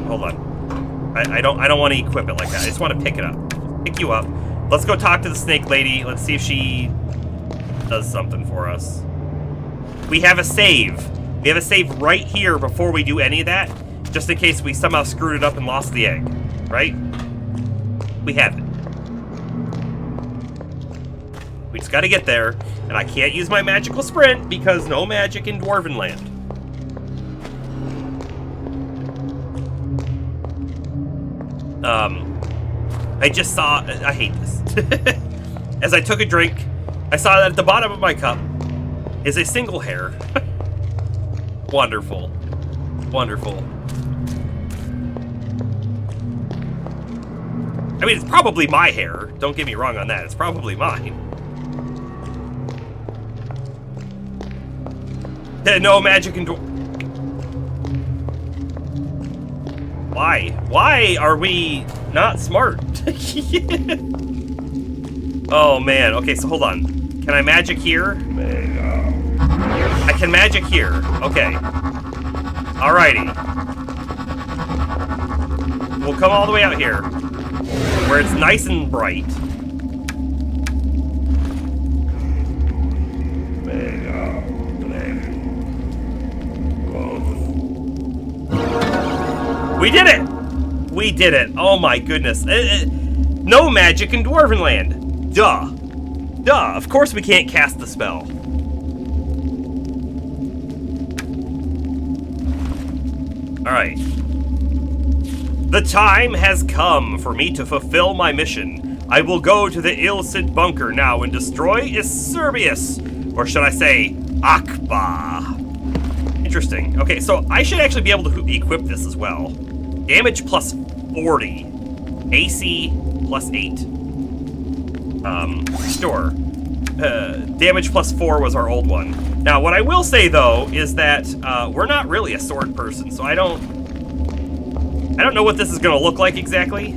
Hold on. I don't want to equip it like that. I just want to pick it up. Pick you up. Let's go talk to the snake lady. Let's see if she does something for us. We have a save. We have a save right here before we do any of that, just in case we somehow screwed it up and lost the egg, right? We have it. We just gotta get there, and I can't use my magical sprint because no magic in Dwarven Land. I just saw, I hate this. As I took a drink, I saw that at the bottom of my cup is a single hair. Wonderful. Wonderful. I mean, it's probably my hair. Don't get me wrong on that. It's probably mine. No magic in... Why? Why are we not smart? Oh, man. Okay, so hold on. Can I magic here? I can magic here. Okay. Alrighty. We'll come all the way out here, where it's nice and bright. We did it! We did it. Oh my goodness. No magic in Dwarven Land. Duh. Duh. Of course we can't cast the spell. Alright. The time has come for me to fulfill my mission. I will go to the Ilcid bunker now and destroy Iserbius. Or should I say, Akba. Interesting. Okay, so I should actually be able to equip this as well. Damage plus 40. AC plus 8. Sure. Damage plus 4 was our old one. Now, what I will say, though, is that we're not really a sword person, so I don't know what this is going to look like exactly.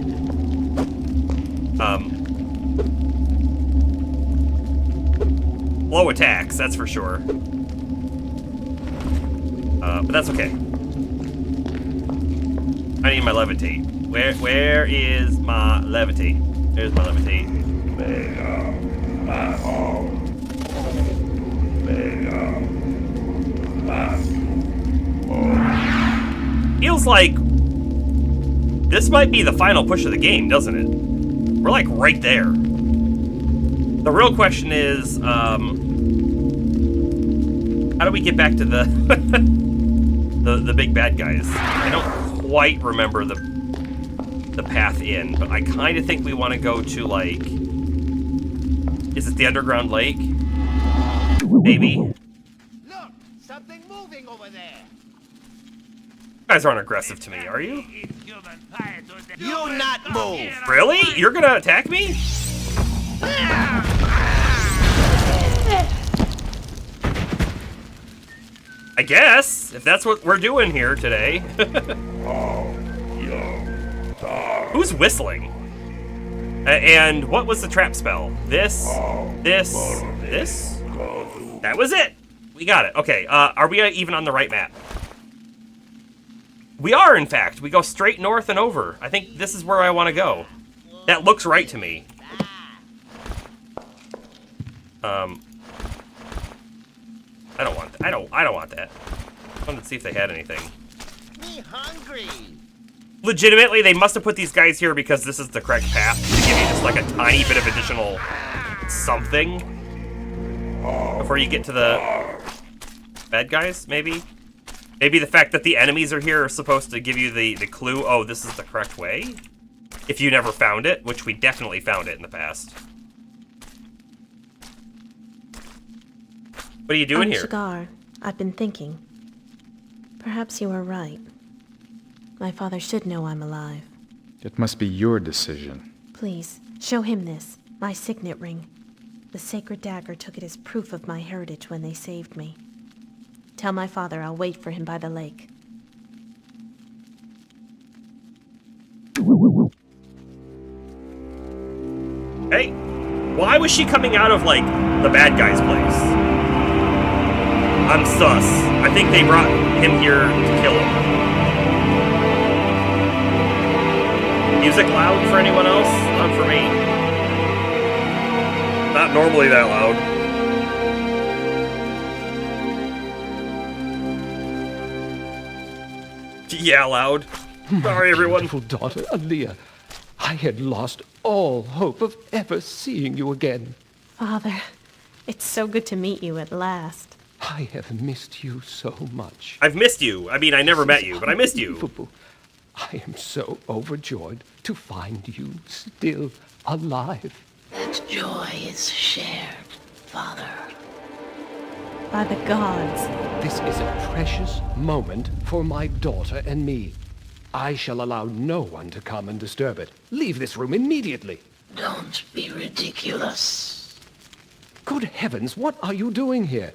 Low attacks, that's for sure. But that's okay. I need my levitate. Where is my levitate? There's my levitate. Feels like this might be the final push of the game, doesn't it? We're like right there. The real question is, how do we get back to the the big bad guys? I don't quite remember the path in, but I kind of think we want to go to, like, is it the underground lake? Maybe. Look, something moving over there. You guys aren't aggressive to me, are you? You not move. Really? You're gonna attack me? I guess, if that's what we're doing here today. Who's whistling? And what was the trap spell? This? That was it! We got it. Okay, are we even on the right map? We are, in fact. We go straight north and over. I think this is where I want to go. That looks right to me. I don't want that. I don't want that. I wanted to see if they had anything. Me hungry. Legitimately, they must have put these guys here because this is the correct path to give you just like a tiny bit of additional something before you get to the bad guys, maybe? Maybe the fact that the enemies are here are supposed to give you the clue, oh, this is the correct way? If you never found it, which we definitely found it in the past. What are you doing here? Shigar, I've been thinking. Perhaps you are right. My father should know I'm alive. It must be your decision. Please, show him this, my signet ring. The sacred dagger took it as proof of my heritage when they saved me. Tell my father I'll wait for him by the lake. Hey, why was she coming out of, like, the bad guy's place? I'm sus. I think they brought him here to kill him. Music loud for anyone else? Not for me. Not normally that loud. Yeah, loud. Sorry, everyone. Beautiful daughter, Aaliyah. I had lost all hope of ever seeing you again. Father, it's so good to meet you at last. I have missed you so much. I've missed you. I mean, I never met you, but I missed you. I am so overjoyed to find you still alive. That joy is shared, Father. By the gods. This is a precious moment for my daughter and me. I shall allow no one to come and disturb it. Leave this room immediately. Don't be ridiculous. Good heavens, what are you doing here?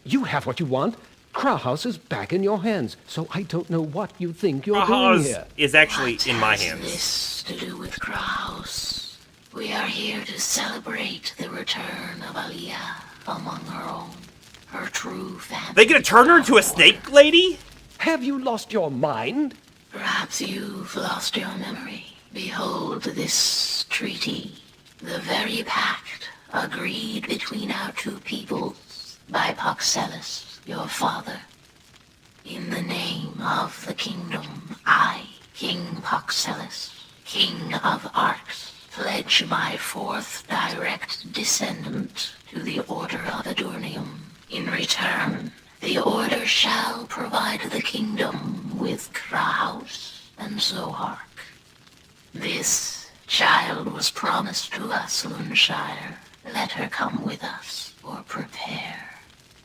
You have what you want. Krauhaus is back in your hands, so I don't know what you think you're doing here. Is actually in my hands. What has this to do with Krauhaus? We are here to celebrate the return of Aaliyah among her own, her true family. They gonna turn her into a snake lady? Have you lost your mind? Perhaps you've lost your memory. Behold this treaty, the very pact agreed between our two peoples by Paxellus, your father. In the name of the kingdom, I, King Paxellus, King of Arx, pledge my fourth direct descendant to the Order of Adurnium. In return, the Order shall provide the kingdom with Krauhaus and Zohark. This child was promised to us, Lunshire. Let her come with us, or prepare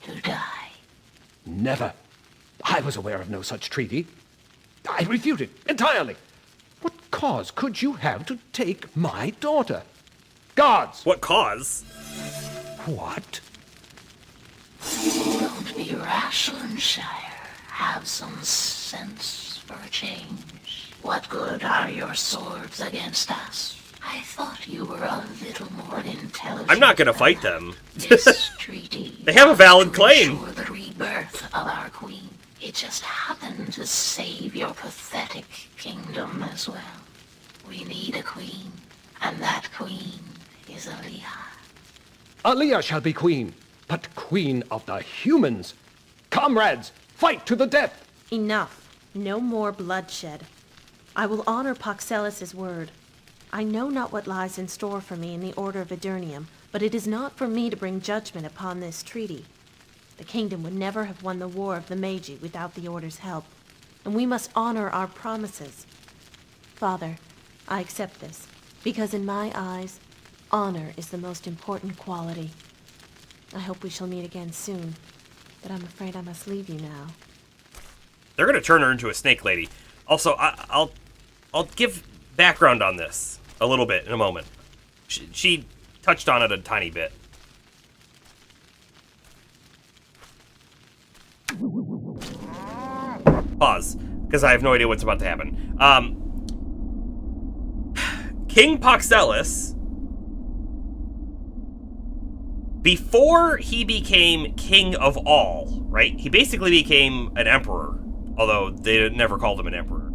to die. Never. I was aware of no such treaty. I refute it entirely. What cause could you have to take my daughter? Guards! What cause? What? Don't be rash, Lunshire. Have some sense for a change. What good are your swords against us? I thought you were a little more intelligent. I'm not gonna fight them. This treaty. They have a valid claim. For the rebirth of our queen. It just happened to save your pathetic kingdom as well. We need a queen, and that queen is Aaliyah. Aaliyah shall be queen, but queen of the humans. Comrades, fight to the death. Enough. No more bloodshed. I will honor Paxellus' word. I know not what lies in store for me in the Order of Adurnium, but it is not for me to bring judgment upon this treaty. The kingdom would never have won the war of the mage without the Order's help, and we must honor our promises. Father, I accept this, because in my eyes, honor is the most important quality. I hope we shall meet again soon, but I'm afraid I must leave you now. They're gonna turn her into a snake lady. Also, I'll give background on this a little bit in a moment. She touched on it a tiny bit. Pause, because I have no idea what's about to happen. King Paxellus, before he became king of all, right? He basically became an emperor although they never called him an emperor.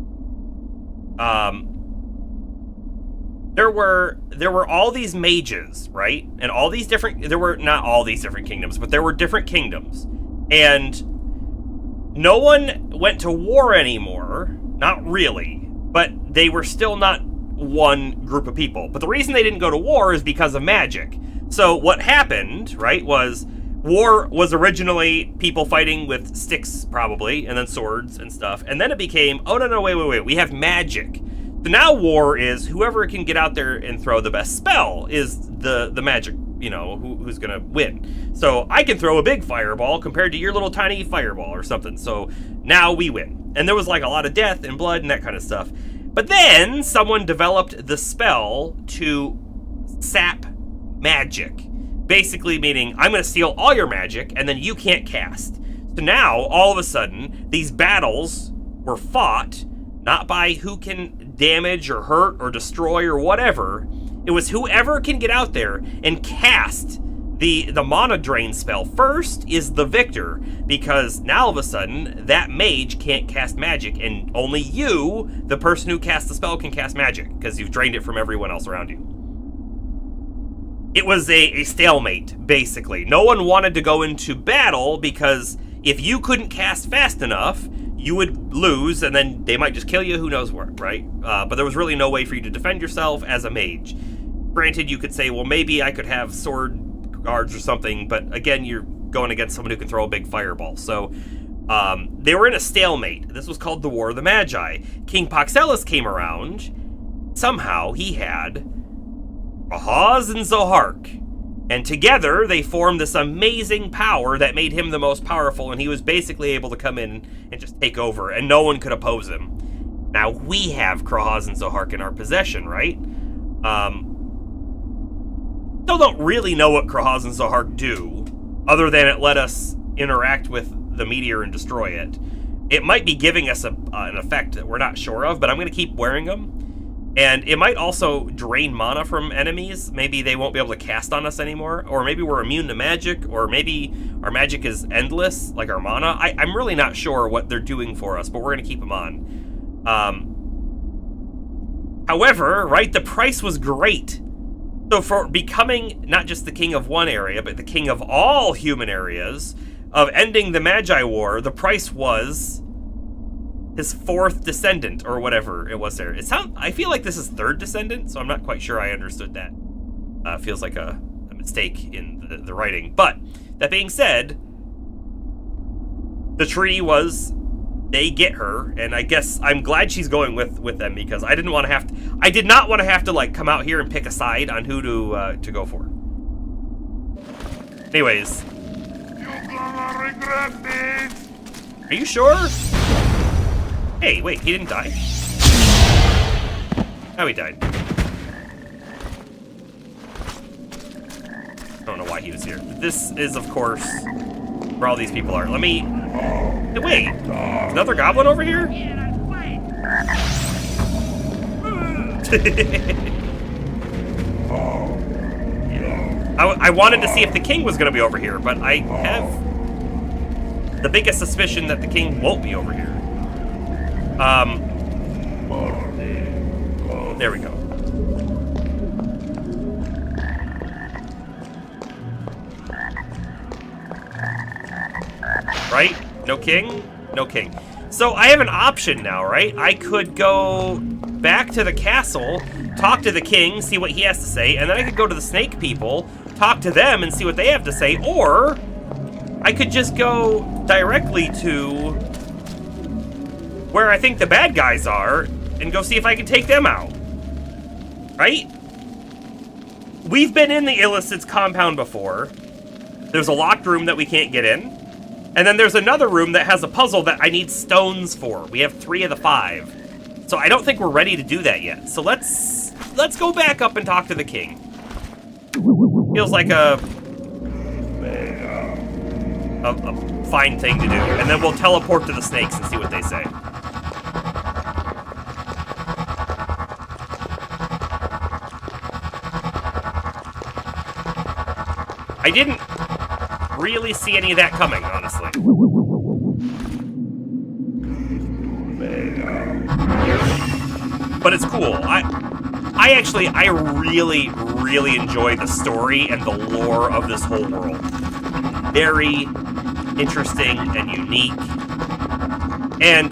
There were all these mages, right? And all these different, there were not all these different kingdoms, but there were different kingdoms. And no one went to war anymore, not really, but they were still not one group of people. But the reason they didn't go to war is because of magic. So what happened, right, was war was originally people fighting with sticks, probably, and then swords and stuff. And then it became, oh, no, wait, we have magic. So now war is whoever can get out there and throw the best spell is the magic, you know, who's gonna win. So I can throw a big fireball compared to your little tiny fireball or something. So now we win. And there was like a lot of death and blood and that kind of stuff. But then someone developed the spell to sap magic. Basically meaning, I'm gonna steal all your magic and then you can't cast. So now, all of a sudden, these battles were fought not by who can damage or hurt or destroy or whatever. It was whoever can get out there and cast the mana drain spell first is the victor, because now all of a sudden that mage can't cast magic and only you, the person who casts the spell, can cast magic because you've drained it from everyone else around you. It was a stalemate, basically. No one wanted to go into battle because if you couldn't cast fast enough, you would lose, and then they might just kill you, who knows what, right? But there was really no way for you to defend yourself as a mage. Granted, you could say, well, maybe I could have sword guards or something, but again, you're going against someone who can throw a big fireball. So they were in a stalemate. This was called the War of the Magi. King Paxellus came around. Somehow he had Ahaz and Zohark. And together, they formed this amazing power that made him the most powerful, and he was basically able to come in and just take over, and no one could oppose him. Now, we have Ahaz and Zohark in our possession, right? Still don't really know what Ahaz and Zohark do, other than it let us interact with the meteor and destroy it. It might be giving us an effect that we're not sure of, but I'm going to keep wearing them. And it might also drain mana from enemies. Maybe they won't be able to cast on us anymore. Or maybe we're immune to magic. Or maybe our magic is endless, like our mana. I'm really not sure what they're doing for us, but we're going to keep them on. However, right, the price was great. So for becoming not just the king of one area, but the king of all human areas, of ending the Magi War, the price was his fourth descendant, or whatever it was there. I feel like this is third descendant, so I'm not quite sure I understood that. Feels like a mistake in the writing. But, that being said, the tree was, they get her, and I guess I'm glad she's going with them, because I did not want to have to, like, come out here and pick a side on who to go for. Anyways. You're gonna regret this! Are you sure? Hey, wait, he didn't die? Oh, he died. I don't know why he was here. This is, of course, where all these people are. Let me... Hey, wait, another goblin over here? I wanted to see if the king was going to be over here, but I have the biggest suspicion that the king won't be over here. There we go. Right? No king? No king. So I have an option now, right? I could go back to the castle, talk to the king, see what he has to say, and then I could go to the snake people, talk to them and see what they have to say, or I could just go directly to where I think the bad guys are and go see if I can take them out. Right? We've been in the Illicit's compound before. There's a locked room that we can't get in. And then there's another room that has a puzzle that I need stones for. We have 3 of the 5. So I don't think we're ready to do that yet. So let's go back up and talk to the king. Feels like a fine thing to do. And then we'll teleport to the snakes and see what they say. I didn't really see any of that coming, honestly. but it's cool. I really, really enjoy the story and the lore of this whole world. Very interesting and unique. And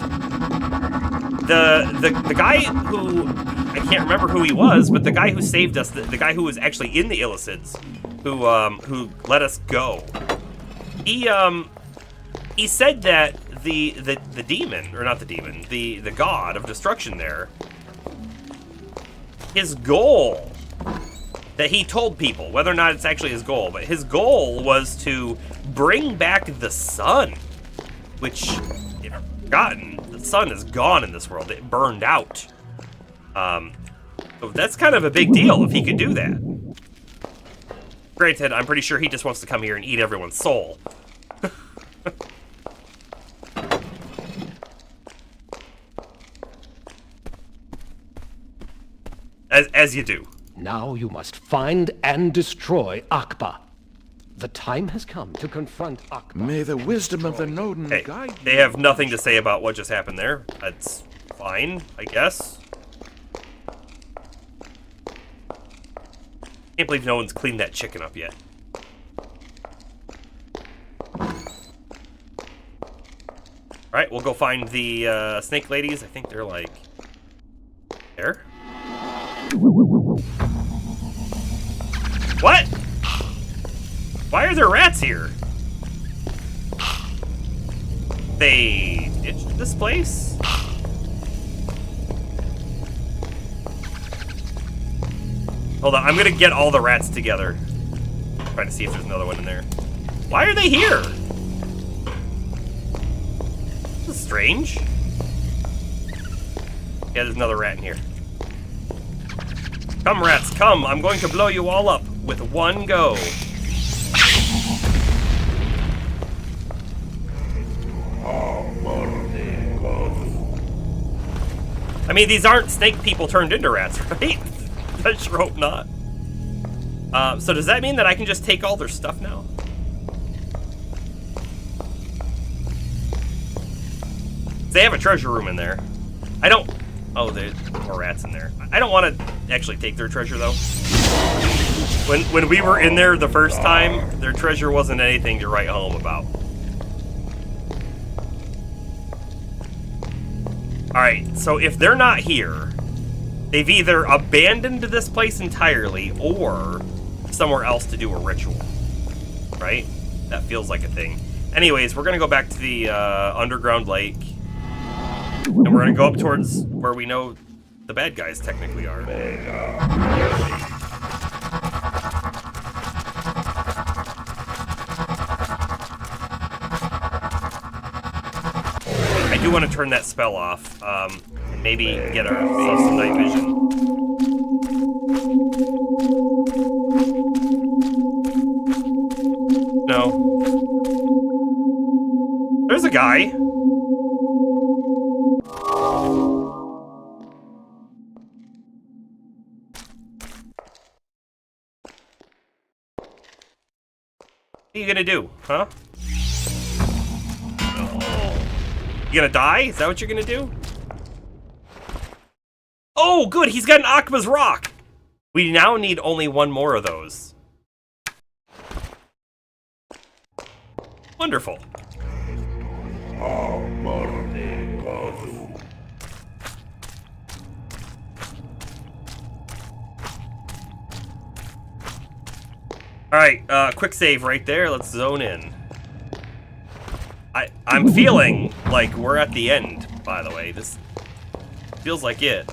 the guy who, I can't remember who he was, but the guy who saved us, the guy who was actually in the Illicids, who let us go, he said that the demon, or not the demon, the god of destruction there, his goal that he told people, whether or not it's actually his goal, but his goal was to bring back the sun, which, if you've forgotten, the sun is gone in this world. It burned out. So that's kind of a big deal if he could do that. Granted, I'm pretty sure he just wants to come here and eat everyone's soul. As you do. Now you must find and destroy Akba. The time has come to confront Akba. May the wisdom of the Nodin guide you. They have nothing to say about what just happened there. That's fine, I guess. Can't believe no one's cleaned that chicken up yet. Alright, we'll go find the snake ladies. I think they're like there. What? Why are there rats here? They ditched this place? Hold on, I'm gonna get all the rats together. Trying to see if there's another one in there. Why are they here? This is strange. Yeah, there's another rat in here. Come, rats, come. I'm going to blow you all up with one go. I mean, these aren't snake people turned into rats, right? I sure hope not. So does that mean that I can just take all their stuff now? They have a treasure room in there. I don't... Oh, there's more rats in there. I don't want to actually take their treasure, though. When we were in there the first time, their treasure wasn't anything to write home about. Alright, so if they're not here, they've either abandoned this place entirely or somewhere else to do a ritual. Right? That feels like a thing. Anyways, we're going to go back to the underground lake. And we're going to go up towards where we know the bad guys technically are. I do want to turn that spell off, and maybe get ourselves some night vision. No. There's a guy. What are you gonna do, huh? You gonna die? Is that what you're gonna do? Oh, good! He's got an Akba's rock! We now need only one more of those. Wonderful. Alright, quick save right there. Let's zone in. I'm feeling like we're at the end, by the way. This feels like it.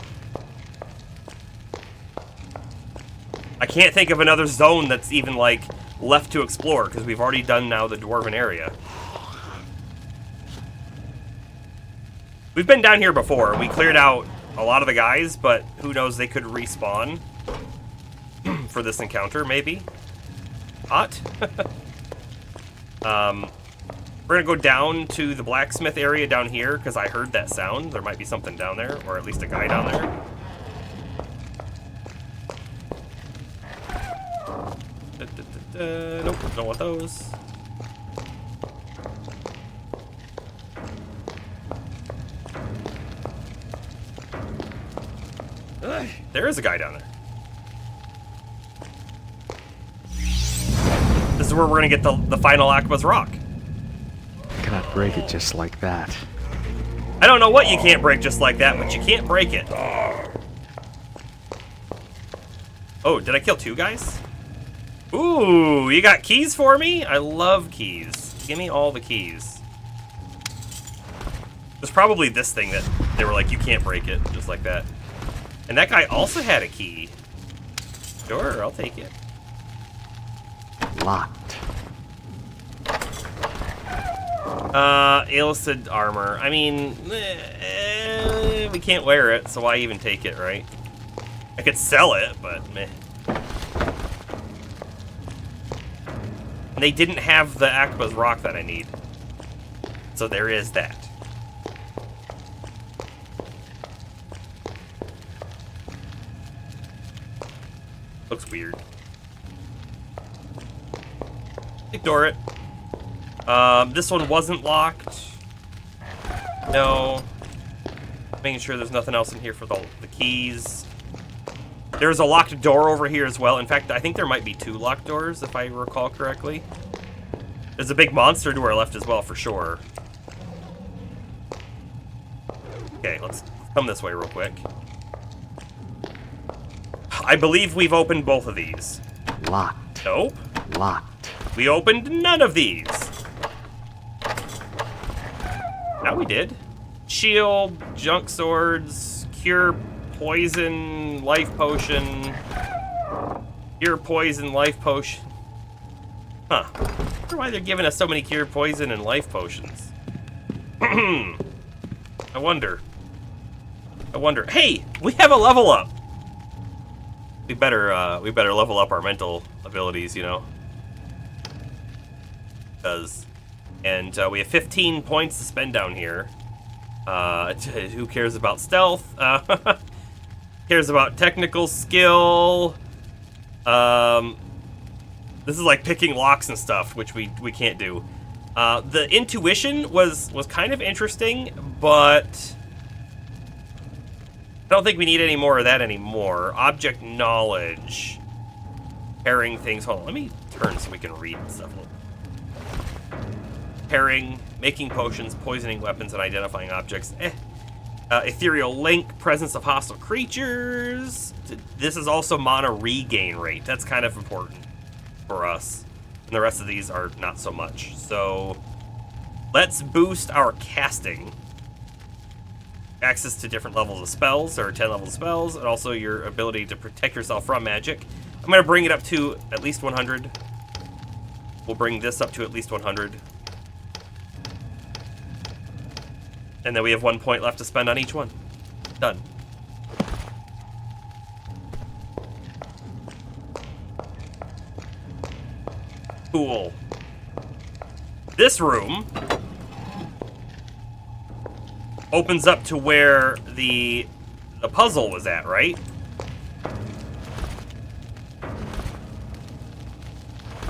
I can't think of another zone that's even, like, left to explore, because we've already done now the Dwarven area. We've been down here before. We cleared out a lot of the guys, but who knows, they could respawn for this encounter, maybe. Hot. We're gonna go down to the blacksmith area down here because I heard that sound. There might be something down there, or at least a guy down there. Nope, don't want those. There is a guy down there. This is where we're gonna get the final Akba's rock. I cannot break it just like that. I don't know what you can't break just like that, but you can't break it. Oh, did I kill 2 guys? Ooh, you got keys for me? I love keys. Give me all the keys. There's probably this thing that they were like, you can't break it, just like that. And that guy also had a key. Sure, I'll take it. Locked. Illicit armor. I mean, we can't wear it, so why even take it, right? I could sell it, but meh. They didn't have the Akba's rock that I need. So there is that. Looks weird. Ignore it. This one wasn't locked. No. Making sure there's nothing else in here for the keys. There's a locked door over here as well. In fact, I think there might be 2 locked doors, if I recall correctly. There's a big monster door left as well, for sure. Okay, let's come this way real quick. I believe we've opened both of these. Locked. Nope. Locked. We opened none of these. Now we did. Shield, junk swords, cure poison, life potion. Cure poison, life potion. Huh. I wonder why they're giving us so many cure poison and life potions. I wonder. Hey, we have a level up. We better level up our mental abilities, you know. And we have 15 points to spend down here. Who cares about stealth? Cares about technical skill. This is like picking locks and stuff, which we can't do. The intuition was kind of interesting, but I don't think we need any more of that anymore. Object knowledge. Pairing things. Hold on, let me turn so we can read stuff. Pairing, making potions, poisoning weapons, and identifying objects. Ethereal link, presence of hostile creatures. This is also mana regain rate. That's kind of important for us. And the rest of these are not so much. So let's boost our casting. Access to different levels of spells, or 10 levels of spells, and also your ability to protect yourself from magic. I'm going to bring it up to at least 100. We'll bring this up to at least 100. And then we have 1 point left to spend on each one. Done. Cool. This room opens up to where the puzzle was at, right?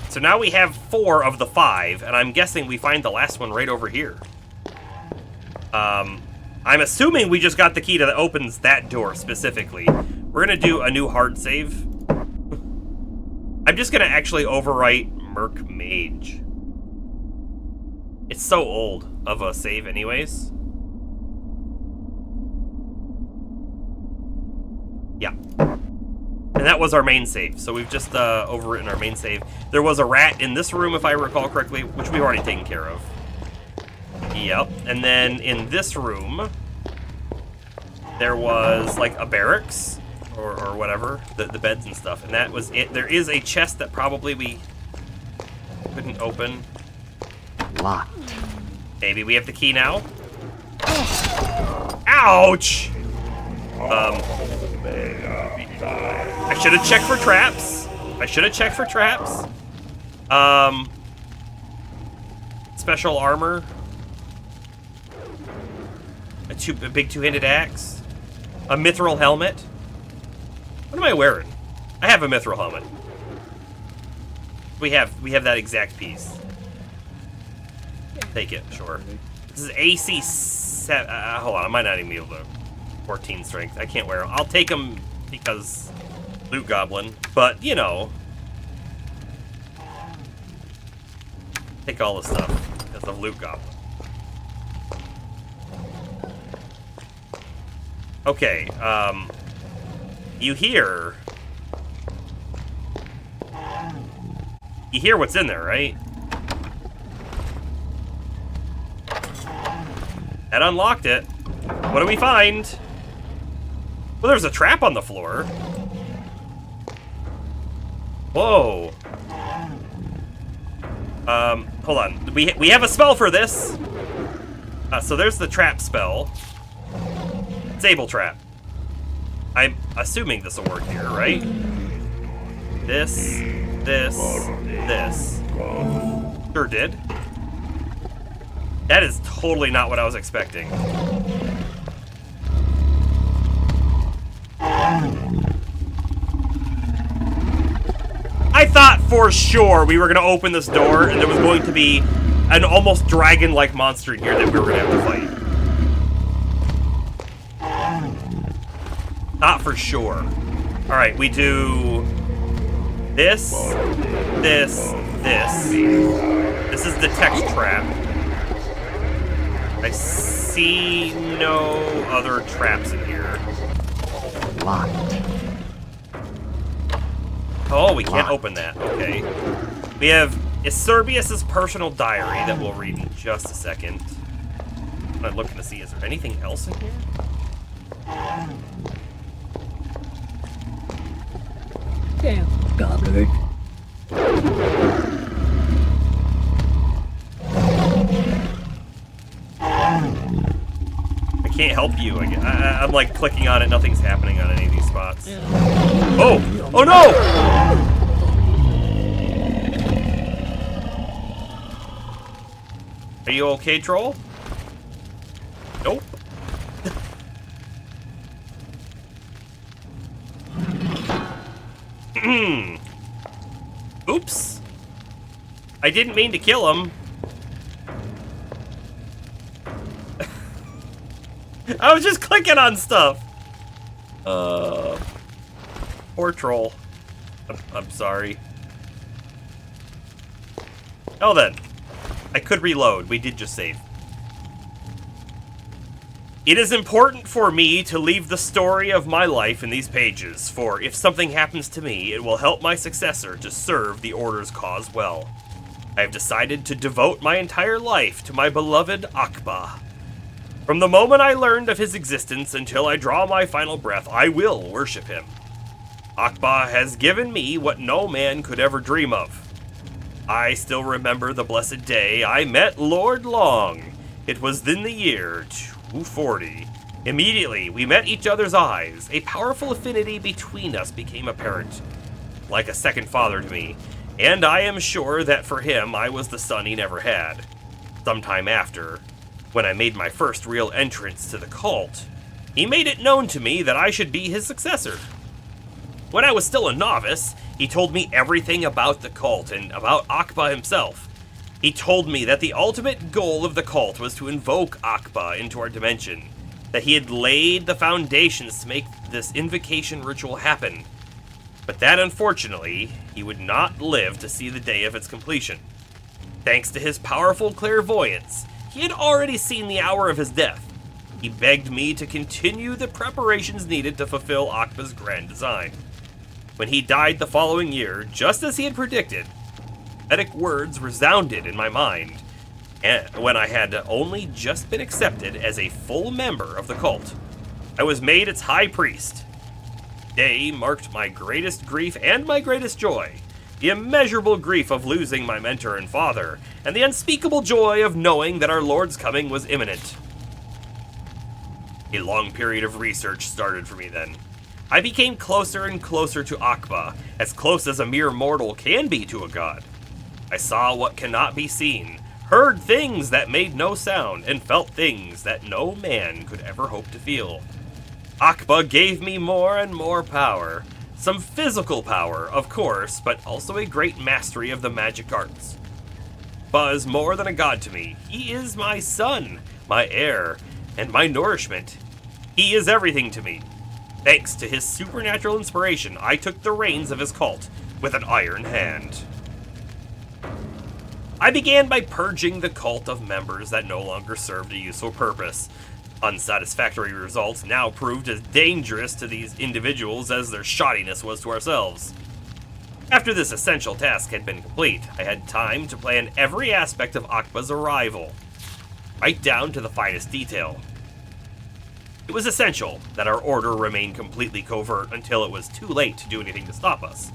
So now we have 4 of the 5, and I'm guessing we find the last one right over here. I'm assuming we just got the key that opens that door specifically. We're gonna do a new hard save. I'm just gonna actually overwrite Merc Mage. It's so old of a save anyways. Yeah. And that was our main save, so we've just overwritten our main save. There was a rat in this room, if I recall correctly, which we've already taken care of. Yep, and then in this room, there was like a barracks, or whatever, the beds and stuff, and that was it. There is a chest that probably we couldn't open. Locked. Maybe we have the key now? Ouch! I should have checked for traps. Special armor. A big two-handed axe. A mithril helmet. What am I wearing? I have a mithril helmet. We have that exact piece. Take it, sure. This is AC 7. Hold on, I might not even be able to 14 strength. I can't wear them. I'll take them because loot goblin, but you know, take all the stuff because of loot goblin. Okay, you hear what's in there, right? That unlocked it. What do we find? Well, there's a trap on the floor. Whoa. Hold on. We have a spell for this. So there's the trap spell. Disable trap. I'm assuming this will work here, right? This. Sure did. That is totally not what I was expecting. I thought for sure we were going to open this door and there was going to be an almost dragon-like monster in here that we were going to have to fight. Not for sure. Alright, we do this. This is the text trap. I see no other traps in here. Locked. Oh, we can't open that. Okay. We have Iserbius' personal diary that we'll read in just a second. I'm looking to see, is there anything else in here? Damn, gobbler. I can't help you. I'm like clicking on it, nothing's happening on any of these spots. Oh! Oh no! Are you okay, troll? Nope. Oops. I didn't mean to kill him. I was just clicking on stuff. Poor troll. I'm sorry. Oh then. I could reload. We did just save. It is important for me to leave the story of my life in these pages, for if something happens to me, it will help my successor to serve the Order's cause well. I have decided to devote my entire life to my beloved Akba. From the moment I learned of his existence until I draw my final breath, I will worship him. Akba has given me what no man could ever dream of. I still remember the blessed day I met Lord Long. It was in the year 240. Immediately, we met each other's eyes. A powerful affinity between us became apparent, like a second father to me, and I am sure that for him I was the son he never had. Sometime after, when I made my first real entrance to the cult, he made it known to me that I should be his successor. When I was still a novice, he told me everything about the cult and about Akba himself. He told me that the ultimate goal of the cult was to invoke Akba into our dimension, that he had laid the foundations to make this invocation ritual happen, but that unfortunately, he would not live to see the day of its completion. Thanks to his powerful clairvoyance, he had already seen the hour of his death. He begged me to continue the preparations needed to fulfill Akba's grand design. When he died the following year, just as he had predicted, prophetic words resounded in my mind, and when I had only just been accepted as a full member of the cult. I was made its high priest. Today marked my greatest grief and my greatest joy, the immeasurable grief of losing my mentor and father, and the unspeakable joy of knowing that our Lord's coming was imminent. A long period of research started for me then. I became closer and closer to Akba, as close as a mere mortal can be to a god. I saw what cannot be seen, heard things that made no sound, and felt things that no man could ever hope to feel. Akba gave me more and more power. Some physical power, of course, but also a great mastery of the magic arts. Akba is more than a god to me. He is my son, my heir, and my nourishment. He is everything to me. Thanks to his supernatural inspiration, I took the reins of his cult with an iron hand. I began by purging the cult of members that no longer served a useful purpose. Unsatisfactory results now proved as dangerous to these individuals as their shoddiness was to ourselves. After this essential task had been complete, I had time to plan every aspect of Akba's arrival, right down to the finest detail. It was essential that our order remain completely covert until it was too late to do anything to stop us.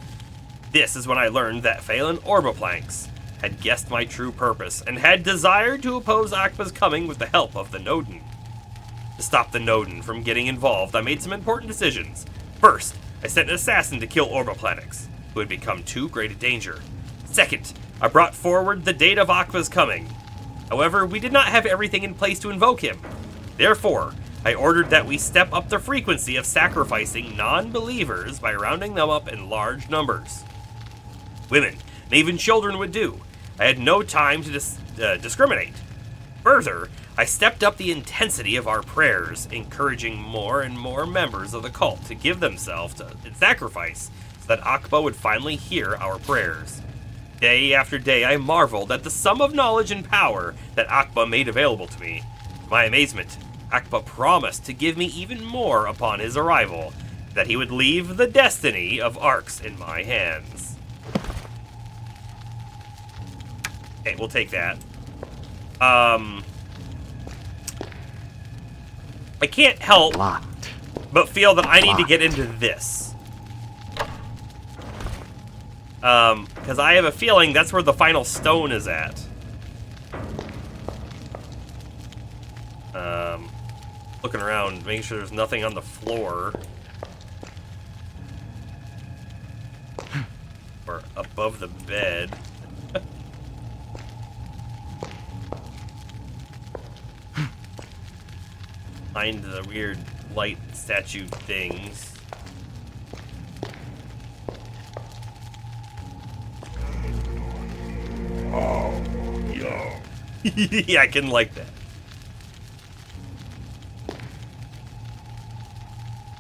This is when I learned that Phelan Orbiplanks had guessed my true purpose and had desired to oppose Akba's coming with the help of the Nodin. To stop the Nodin from getting involved, I made some important decisions. First, I sent an assassin to kill Orbiplanks, who had become too great a danger. Second, I brought forward the date of Akba's coming. However, we did not have everything in place to invoke him. Therefore, I ordered that we step up the frequency of sacrificing non-believers by rounding them up in large numbers. Women, and even children would do. I had no time to discriminate. Further, I stepped up the intensity of our prayers, encouraging more and more members of the cult to give themselves in sacrifice so that Akba would finally hear our prayers. Day after day, I marveled at the sum of knowledge and power that Akba made available to me. To my amazement, Akba promised to give me even more upon his arrival, that he would leave the destiny of Arx in my hands. Okay, we'll take that. I can't help but feel that I need to get into this. Because I have a feeling that's where the final stone is at. Looking around, making sure there's nothing on the floor. Or above the bed. Behind the weird light statue things. Oh, yeah. Yeah, I can like that.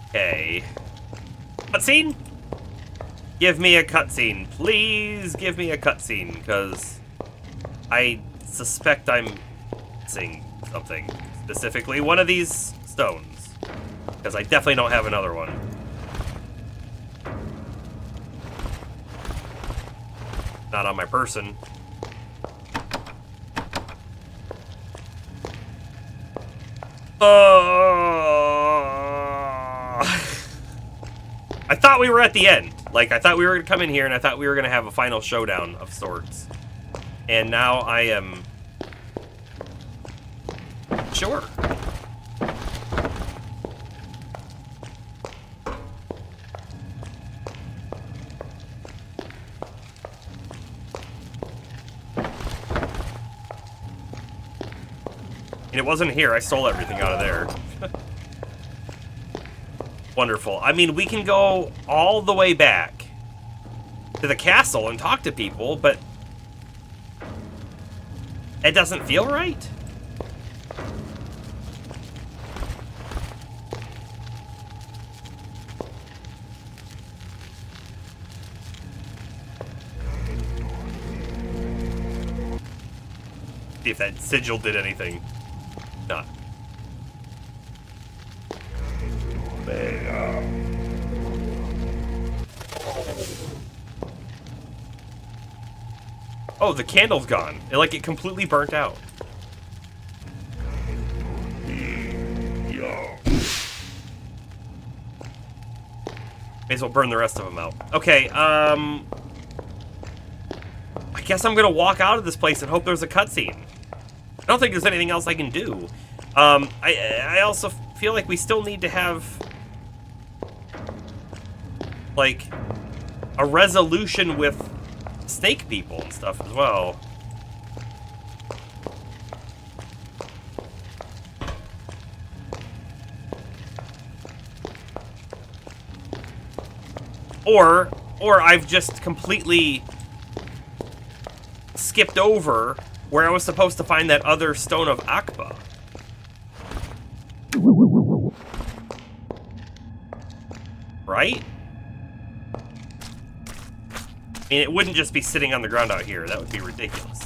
Okay. Cutscene? Give me a cutscene. Please give me a cutscene, because I suspect I'm missing something. Specifically, one of these stones. Because I definitely don't have another one. Not on my person. I thought we were at the end. Like, I thought we were going to come in here and I thought we were going to have a final showdown of sorts. And now I am... sure. And it wasn't here. I stole everything out of there. Wonderful. I mean, we can go all the way back to the castle and talk to people, but it doesn't feel right. See if that sigil did anything. Not. Oh, the candle's gone. It completely burnt out. May as well burn the rest of them out. Okay, I guess I'm gonna walk out of this place and hope there's a cutscene. I don't think there's anything else I can do. I also feel like we still need to have, like, a resolution with snake people and stuff as well. Or I've just completely skipped over where I was supposed to find that other stone of Akba. Right? I mean, it wouldn't just be sitting on the ground out here. That would be ridiculous.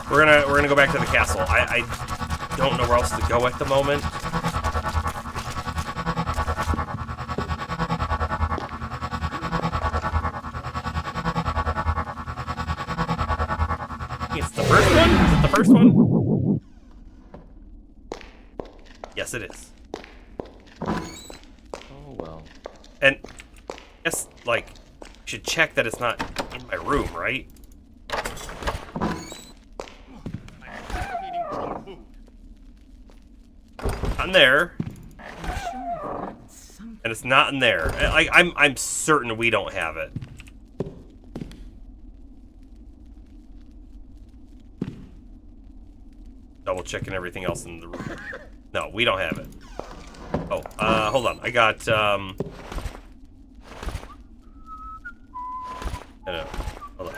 We're gonna go back to the castle. I don't know where else to go at the moment. It's the first one? Is it the first one? Yes, it is. Oh, well. And I guess, like, should check that it's not in my room, right? Not in there. And it's not in there. Like, I'm certain we don't have it. Double checking everything else in the room. No, we don't have it. Oh, hold on. I got, I know. Hold on.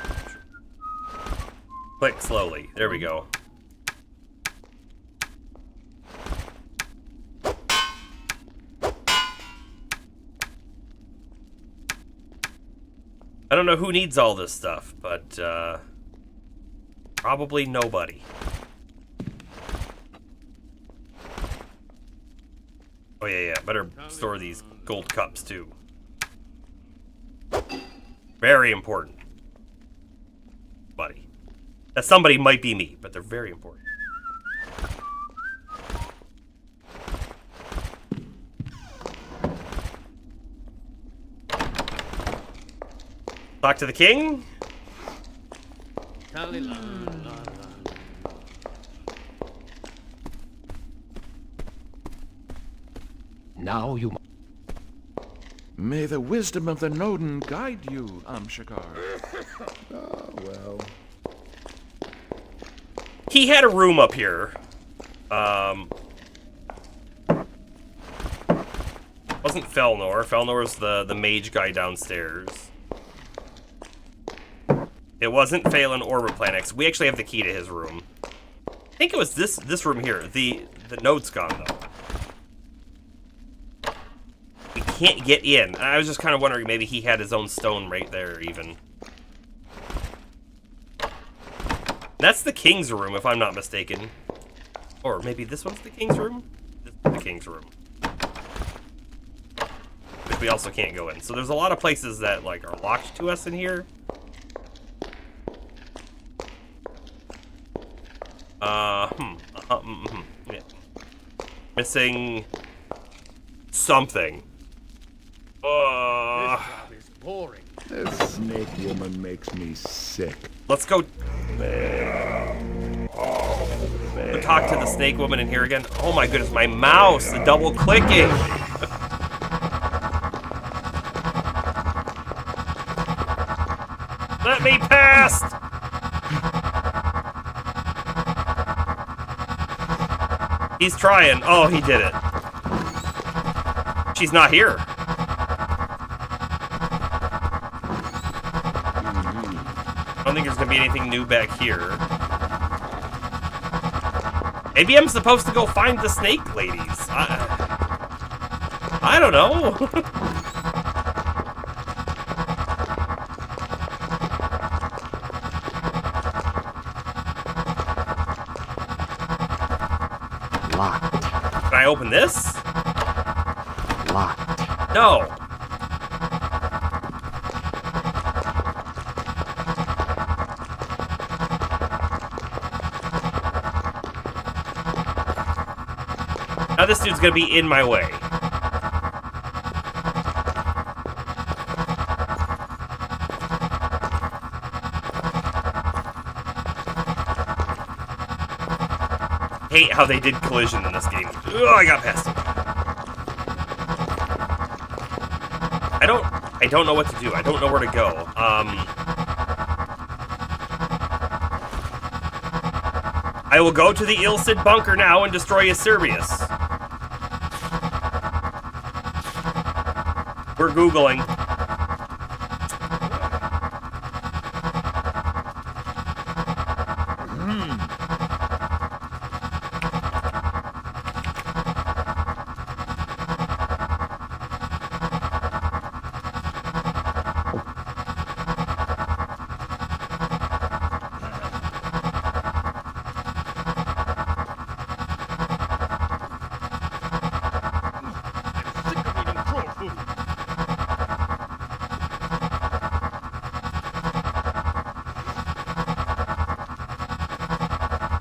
Click slowly. There we go. I don't know who needs all this stuff, but, probably nobody. Oh, yeah, better store these gold cups, too. Very important. Buddy. That somebody might be me, but they're very important. Talk to the king? Now you... May the wisdom of the Nodin guide you, Amshakar. Oh, well. He had a room up here. Wasn't Felnor. Felnor's the mage guy downstairs. It wasn't Phelan or Replanix. We actually have the key to his room. I think it was this room here. The note's gone, though. We can't get in. I was just kind of wondering, maybe he had his own stone right there, even. That's the king's room, if I'm not mistaken. Or maybe this one's the king's room? This is the king's room. Which we also can't go in. So there's a lot of places that, like, are locked to us in here. Yeah. Missing something. This job is boring. This snake woman makes me sick. Let's go. Talk to the snake woman in here again. Oh my goodness, my mouse, the double clicking. Let me past. He's trying. Oh, he did it. She's not here. I don't think there's gonna be anything new back here. Maybe I'm supposed to go find the snake ladies. I don't know. Locked. Can I open this? Locked. No. Now this dude's gonna be in my way. Hate how they did collision in this game. Ugh, I got past it. I don't know what to do. I don't know where to go. I will go to the Ilcid bunker now and destroy Acerbius. We're Googling.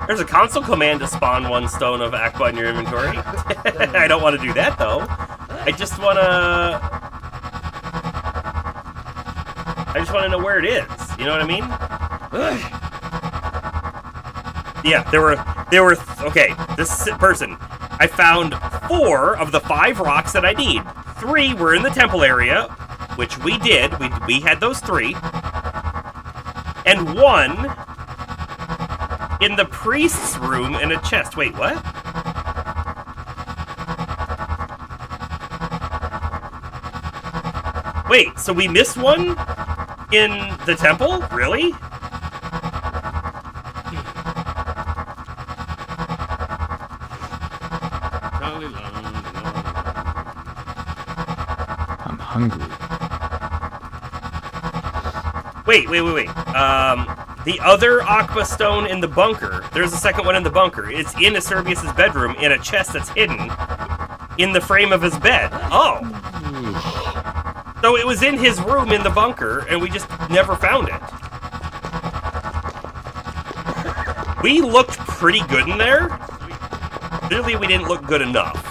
There's a console command to spawn 1 stone of Akba in your inventory. I don't want to do that, though. I just want to know where it is. You know what I mean? Yeah, there were, okay, this person. I found 4 of the 5 rocks that I need. 3 were in the temple area, which we did. We had those 3. And 1... in the priest's room in a chest. Wait, what? Wait, so we missed 1 in the temple? Really? I'm hungry. Wait. The other Akba stone in the bunker, there's a second one in the bunker. It's in Acerbius' bedroom in a chest that's hidden in the frame of his bed. Oh. So it was in his room in the bunker, and we just never found it. We looked pretty good in there. Clearly we didn't look good enough.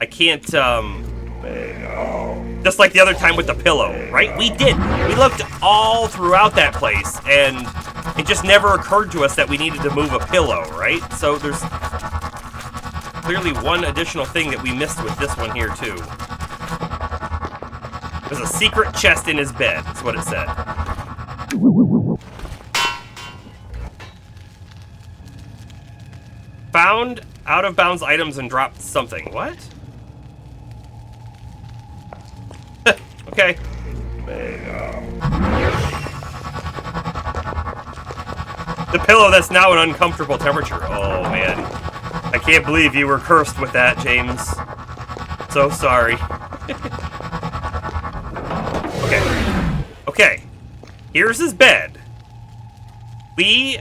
I can't, just like the other time with the pillow, right? We looked all throughout that place, and it just never occurred to us that we needed to move a pillow, right? So there's clearly one additional thing that we missed with this one here, too. There's a secret chest in his bed, that's what it said. Found out-of-bounds items and dropped something. What? Okay. The pillow that's now an uncomfortable temperature. Oh, man. I can't believe you were cursed with that, James. So sorry. Okay. Here's his bed. We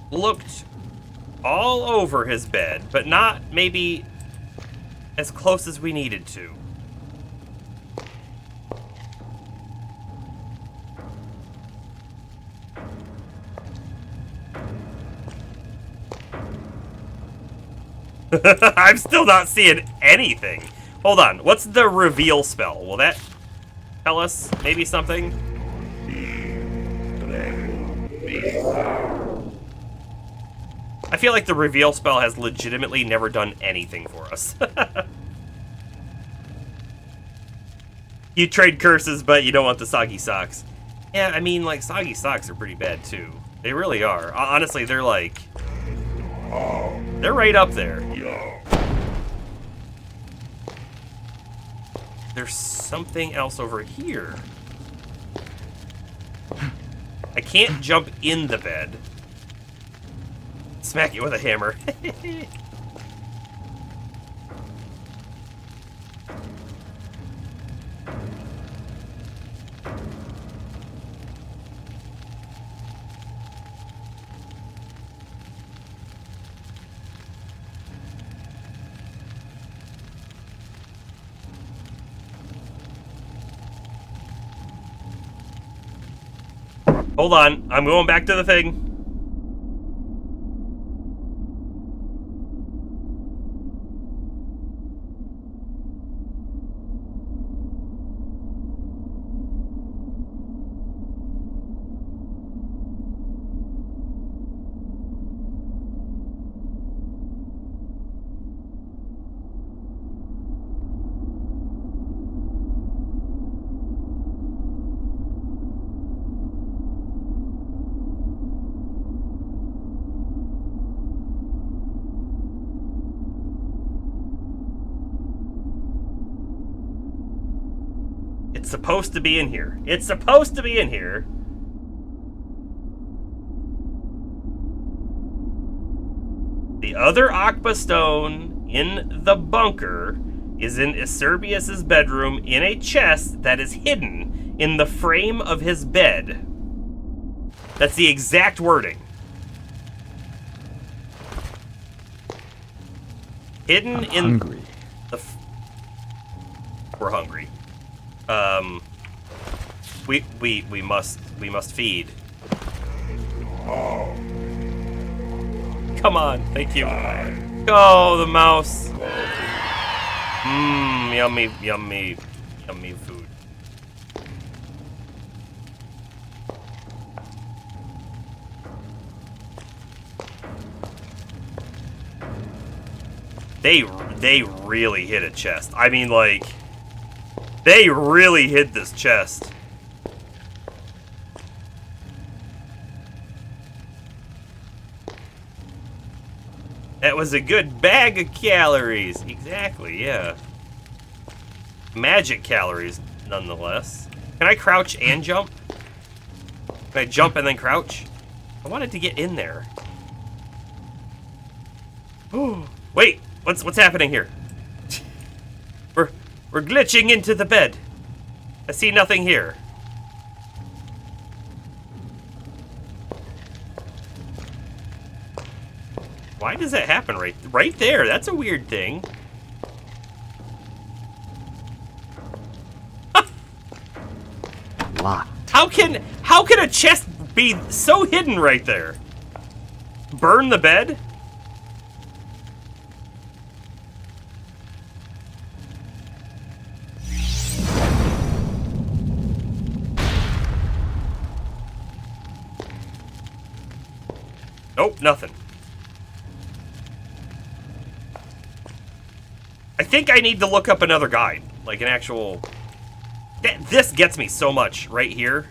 looked all over his bed, but not maybe as close as we needed to. I'm still not seeing anything. Hold on. What's the reveal spell? Will that tell us maybe something? I feel like the reveal spell has legitimately never done anything for us. You trade curses, but you don't want the soggy socks. Yeah, I mean, like, soggy socks are pretty bad, too. They really are. Honestly, they're like... they're right up there. There's something else over here. I can't jump in the bed. Smack it with a hammer. Hold on, I'm going back to the thing. supposed to be in here. It's supposed to be in here. The other Akba stone in the bunker is in Acerbius's bedroom in a chest that is hidden in the frame of his bed. That's the exact wording. Hidden in hungry. We're hungry. We must feed. Come on, thank you. Oh, the mouse. Mmm, yummy, yummy, yummy food. They really hit a chest. I mean, like, they really hit this chest. That was a good bag of calories. Exactly, yeah. Magic calories, nonetheless. Can I crouch and jump? Can I jump and then crouch? I wanted to get in there. Oh, wait, what's happening here? We're glitching into the bed. I see nothing here. Why does that happen right there? That's a weird thing. Locked. How can a chest be so hidden right there? Burn the bed? Nope, nothing. I think I need to look up another guide, like an actual... This gets me so much right here.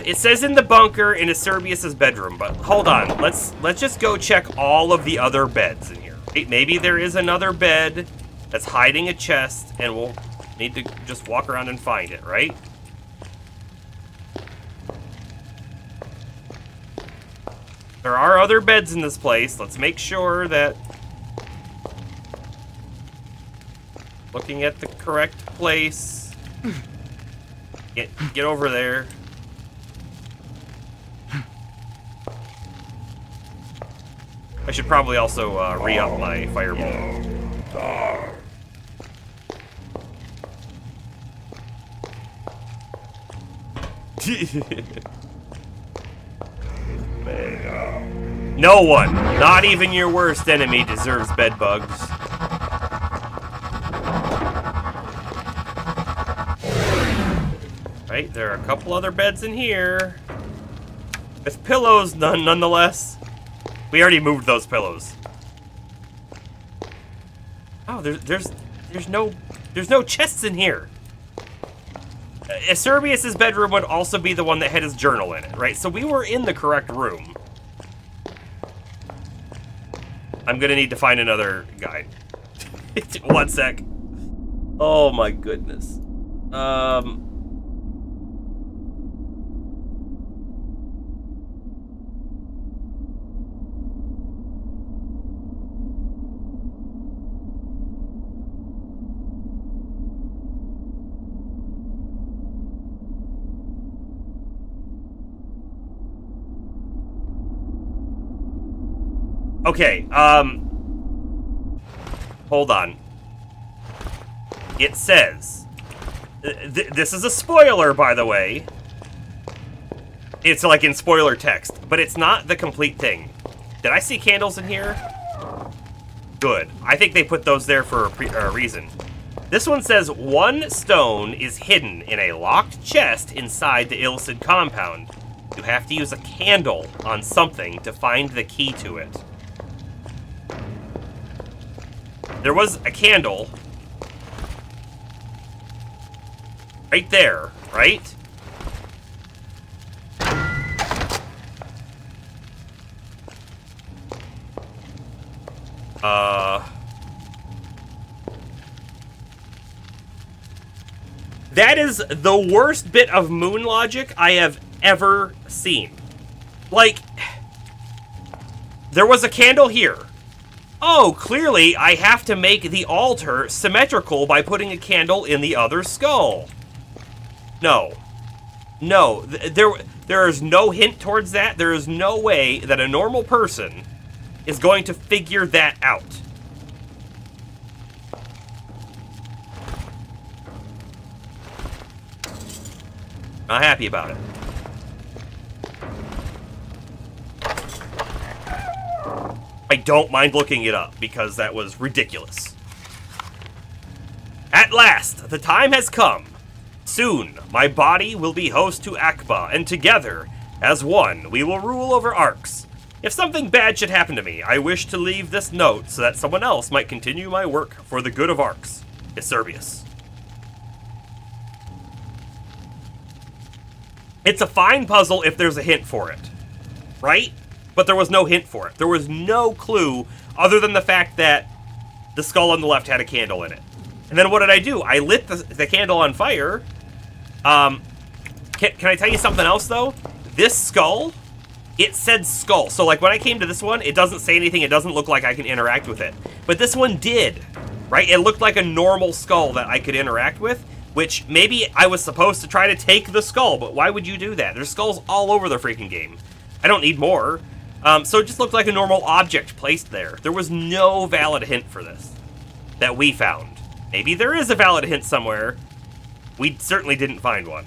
It says in the bunker in Acerbius's bedroom, but hold on. Let's just go check all of the other beds in here. Maybe there is another bed that's hiding a chest, and we'll need to just walk around and find it, right? There are other beds in this place. Let's make sure that looking at the correct place. Get over there. I should probably also re-up my fireball. No one, not even your worst enemy, deserves bed bugs. Right, there are a couple other beds in here. With pillows, nonetheless. We already moved those pillows. Oh, there's no chests in here. Acerbius's bedroom would also be the one that had his journal in it, right? So we were in the correct room. I'm gonna need to find another guide. 1 sec. Oh my goodness. Okay, hold on. It says, this is a spoiler, by the way. It's like in spoiler text, but it's not the complete thing. Did I see candles in here? Good. I think they put those there for a reason. This one says, 1 stone is hidden in a locked chest inside the Illicid compound. You have to use a candle on something to find the key to it. There was a candle Right there, right? That is the worst bit of moon logic I have ever seen. Like, there was a candle here. Oh, clearly I have to make the altar symmetrical by putting a candle in the other skull. No. No, there is no hint towards that. There is no way that a normal person is going to figure that out. Not happy about it. I don't mind looking it up because that was ridiculous. At last, the time has come. Soon, my body will be host to Akba, and together, as one, we will rule over Arx. If something bad should happen to me, I wish to leave this note so that someone else might continue my work for the good of Arx. Iservius. It's a fine puzzle if there's a hint for it, right? But there was no hint for it. There was no clue other than the fact that the skull on the left had a candle in it. And then what did I do? I lit the candle on fire. Can I tell you something else, though? This skull, it said skull. So, like, when I came to this one, it doesn't say anything. It doesn't look like I can interact with it. But this one did, right? It looked like a normal skull that I could interact with, which maybe I was supposed to try to take the skull, but why would you do that? There's skulls all over the freaking game. I don't need more. So it just looked like a normal object placed there. There was no valid hint for this that we found. Maybe there is a valid hint somewhere. We certainly didn't find one.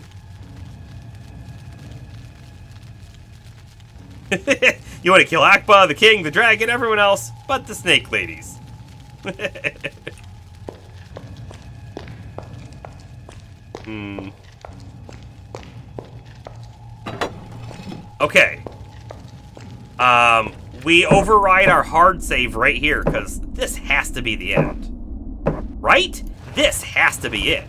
You want to kill Akba, the king, the dragon, everyone else, but the snake ladies. Okay. We override our hard save right here, because this has to be the end. Right? This has to be it.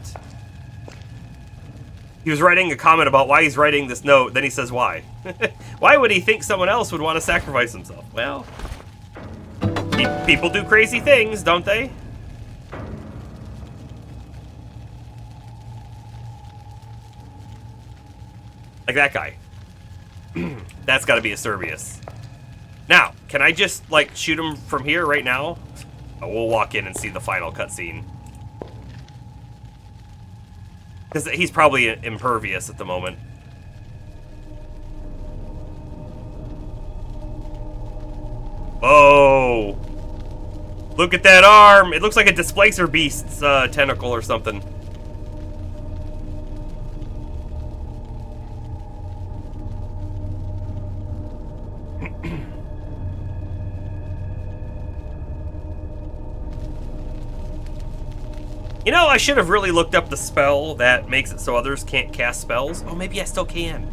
He was writing a comment about why he's writing this note, then he says why. Why would he think someone else would want to sacrifice himself? Well, people do crazy things, don't they? Like that guy. That's got to be Iservius. Now, can I just, like, shoot him from here right now? Oh, we'll walk in and see the final cutscene. Because he's probably impervious at the moment. Whoa! Look at that arm! It looks like a Displacer Beast's tentacle or something. You know, I should have really looked up the spell that makes it so others can't cast spells. Oh, maybe I still can.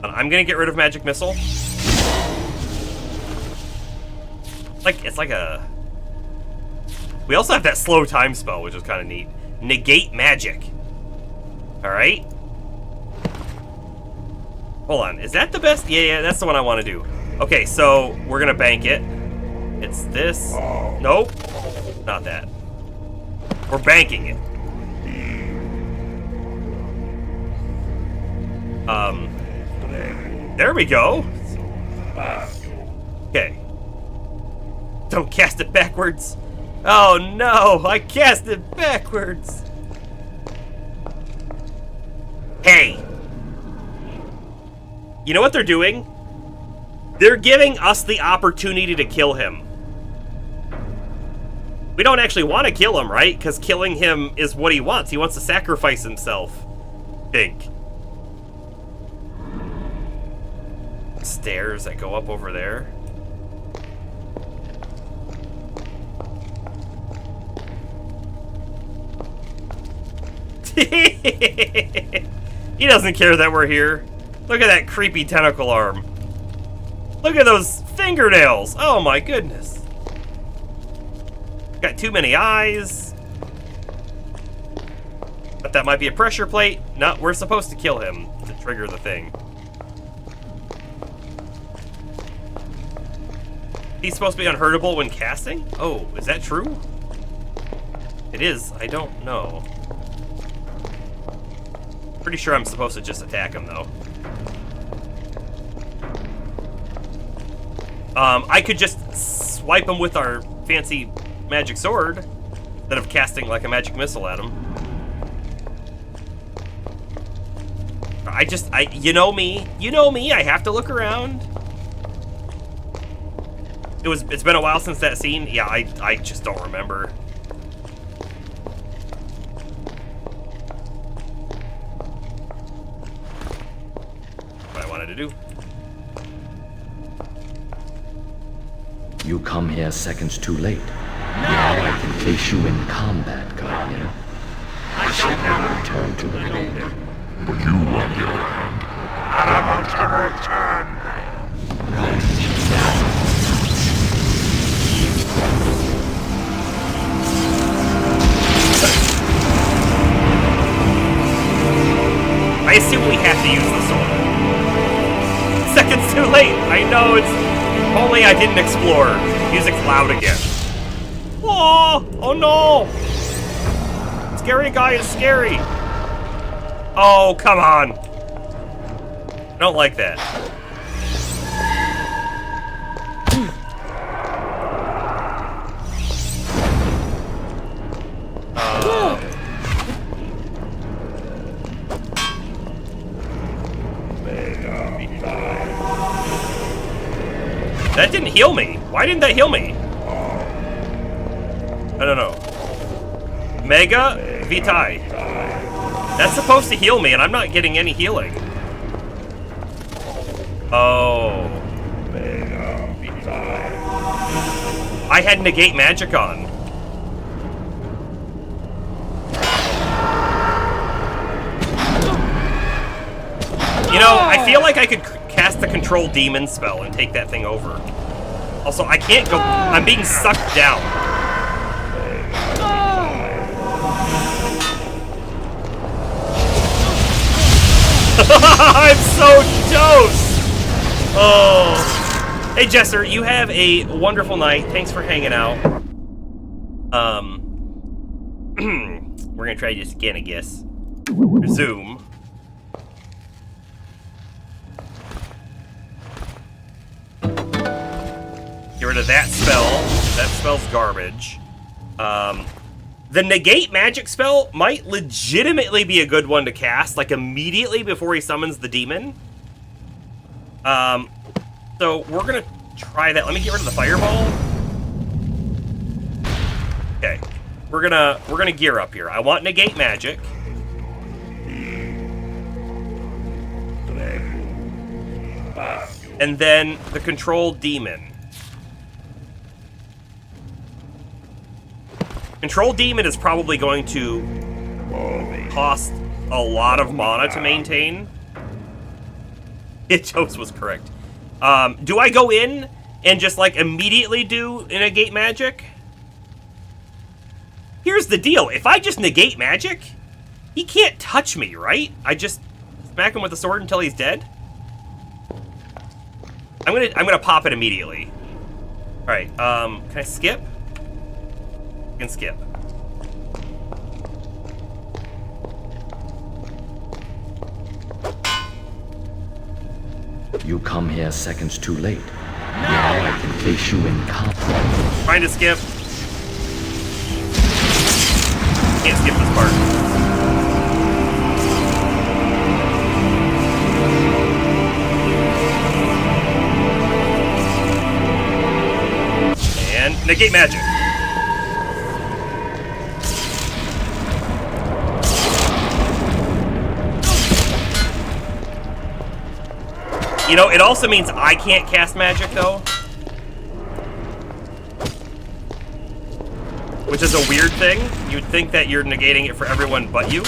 I'm gonna get rid of Magic Missile. It's like a... We also have that slow time spell, which is kind of neat. Negate magic. Alright. Hold on, is that the best? Yeah, that's the one I want to do. Okay, so we're gonna bank it. It's this. Nope. Not that. We're banking it. There we go. Okay. Don't cast it backwards. Oh no, I cast it backwards. Hey. You know what they're doing? They're giving us the opportunity to kill him. We don't actually want to kill him, right? Because killing him is what he wants. He wants to sacrifice himself. Think. Stairs that go up over there. He doesn't care that we're here. Look at that creepy tentacle arm. Look at those fingernails. Oh my goodness. Got too many eyes. that might be a pressure plate. No, we're supposed to kill him to trigger the thing. He's supposed to be unhurtable when casting? Oh, is that true? It is. I don't know. Pretty sure I'm supposed to just attack him, though. I could just swipe him with our fancy magic sword instead of casting like a magic missile at him. You know me, I have to look around. It's been a while since that scene. Yeah, I just don't remember. What I wanted to do. You come here seconds too late. Now I can face you in combat, Guardian. I shall never return to the building. But you, on the other hand, are about to return. I assume we have to use the sword. Seconds too late. I know it's... Only I didn't explore. Music's loud again. Oh no! Scary guy is scary. Oh, come on. I don't like that. That didn't heal me. Why didn't that heal me? I don't know. Mega Vitae. That's supposed to heal me, and I'm not getting any healing. Oh. I had negate magic on. You know, I feel like I could cast the control demon spell and take that thing over. Also, I can't go... I'm being sucked down. I'm so dosed! Oh. Hey, Jesser, you have a wonderful night. Thanks for hanging out. We're gonna try this again, I guess. Resume. Get rid of that spell. That spell's garbage. The negate magic spell might legitimately be a good one to cast, like immediately before he summons the demon. So we're gonna try that. Let me get rid of the fireball. Okay, we're gonna gear up here. I want negate magic. And then the control demon. Control demon is probably going to cost a lot of mana to maintain. Toast was correct. Do I go in and just like immediately do negate magic? Here's the deal. If I just negate magic, he can't touch me, right? I just smack him with the sword until he's dead. I'm gonna pop it immediately. All right. Can I skip? I can skip. You come here seconds too late. Now I can face you in combat. Trying to skip. Can't skip this part. And negate magic. You know, it also means I can't cast magic, though. Which is a weird thing. You'd think that you're negating it for everyone but you.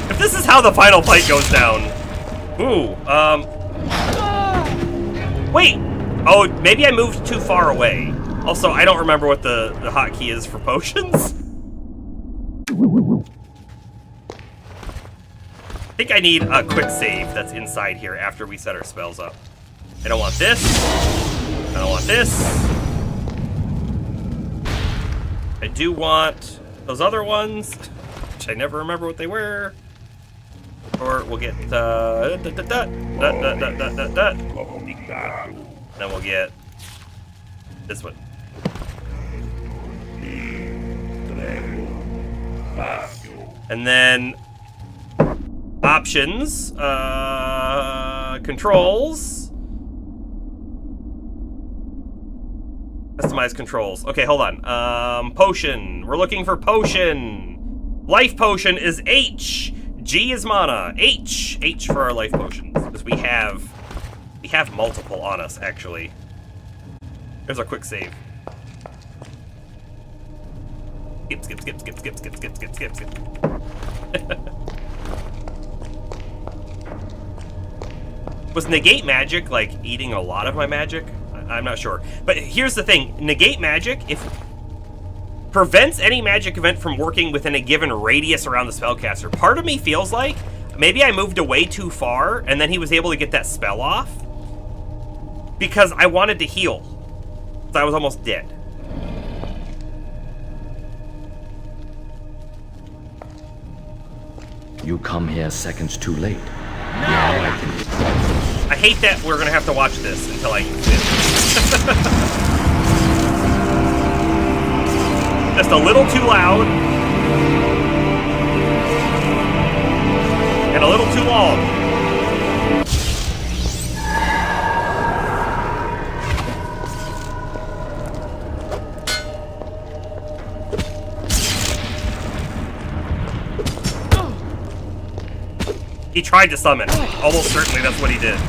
If this is how the final fight goes down... Ooh, Wait! Oh, maybe I moved too far away. Also, I don't remember what the hotkey is for potions. I think I need a quick save that's inside here after we set our spells up. I don't want this. I don't want this. I do want those other ones, which I never remember what they were. Or we'll get then we'll get this one. And then options, controls, customize controls. Okay, hold on. Potion. We're looking for potion. Life potion is H. G is mana. H for our life potions, because we have multiple on us actually. Here's our quick save. Skip. Was negate magic like eating a lot of my magic? I'm not sure. But here's the thing, negate magic, if prevents any magic event from working within a given radius around the spellcaster. Part of me feels like maybe I moved away too far and then he was able to get that spell off because I wanted to heal. So I was almost dead. You come here seconds too late. Now I can... I hate that we're gonna have to watch this until I use it. Just a little too loud. And a little too long. He tried to summon. Almost certainly that's what he did.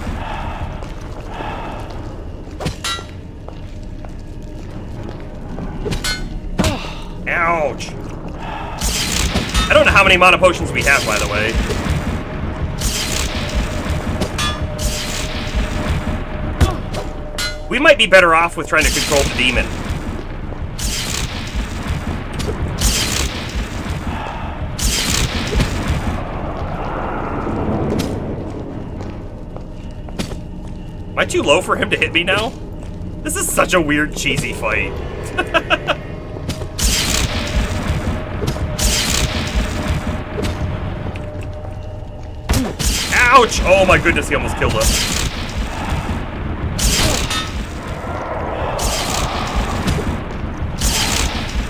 Ouch. I don't know how many mana potions we have, by the way. We might be better off with trying to control the demon. Am I too low for him to hit me now? This is such a weird, cheesy fight. Ouch! Oh my goodness, he almost killed us.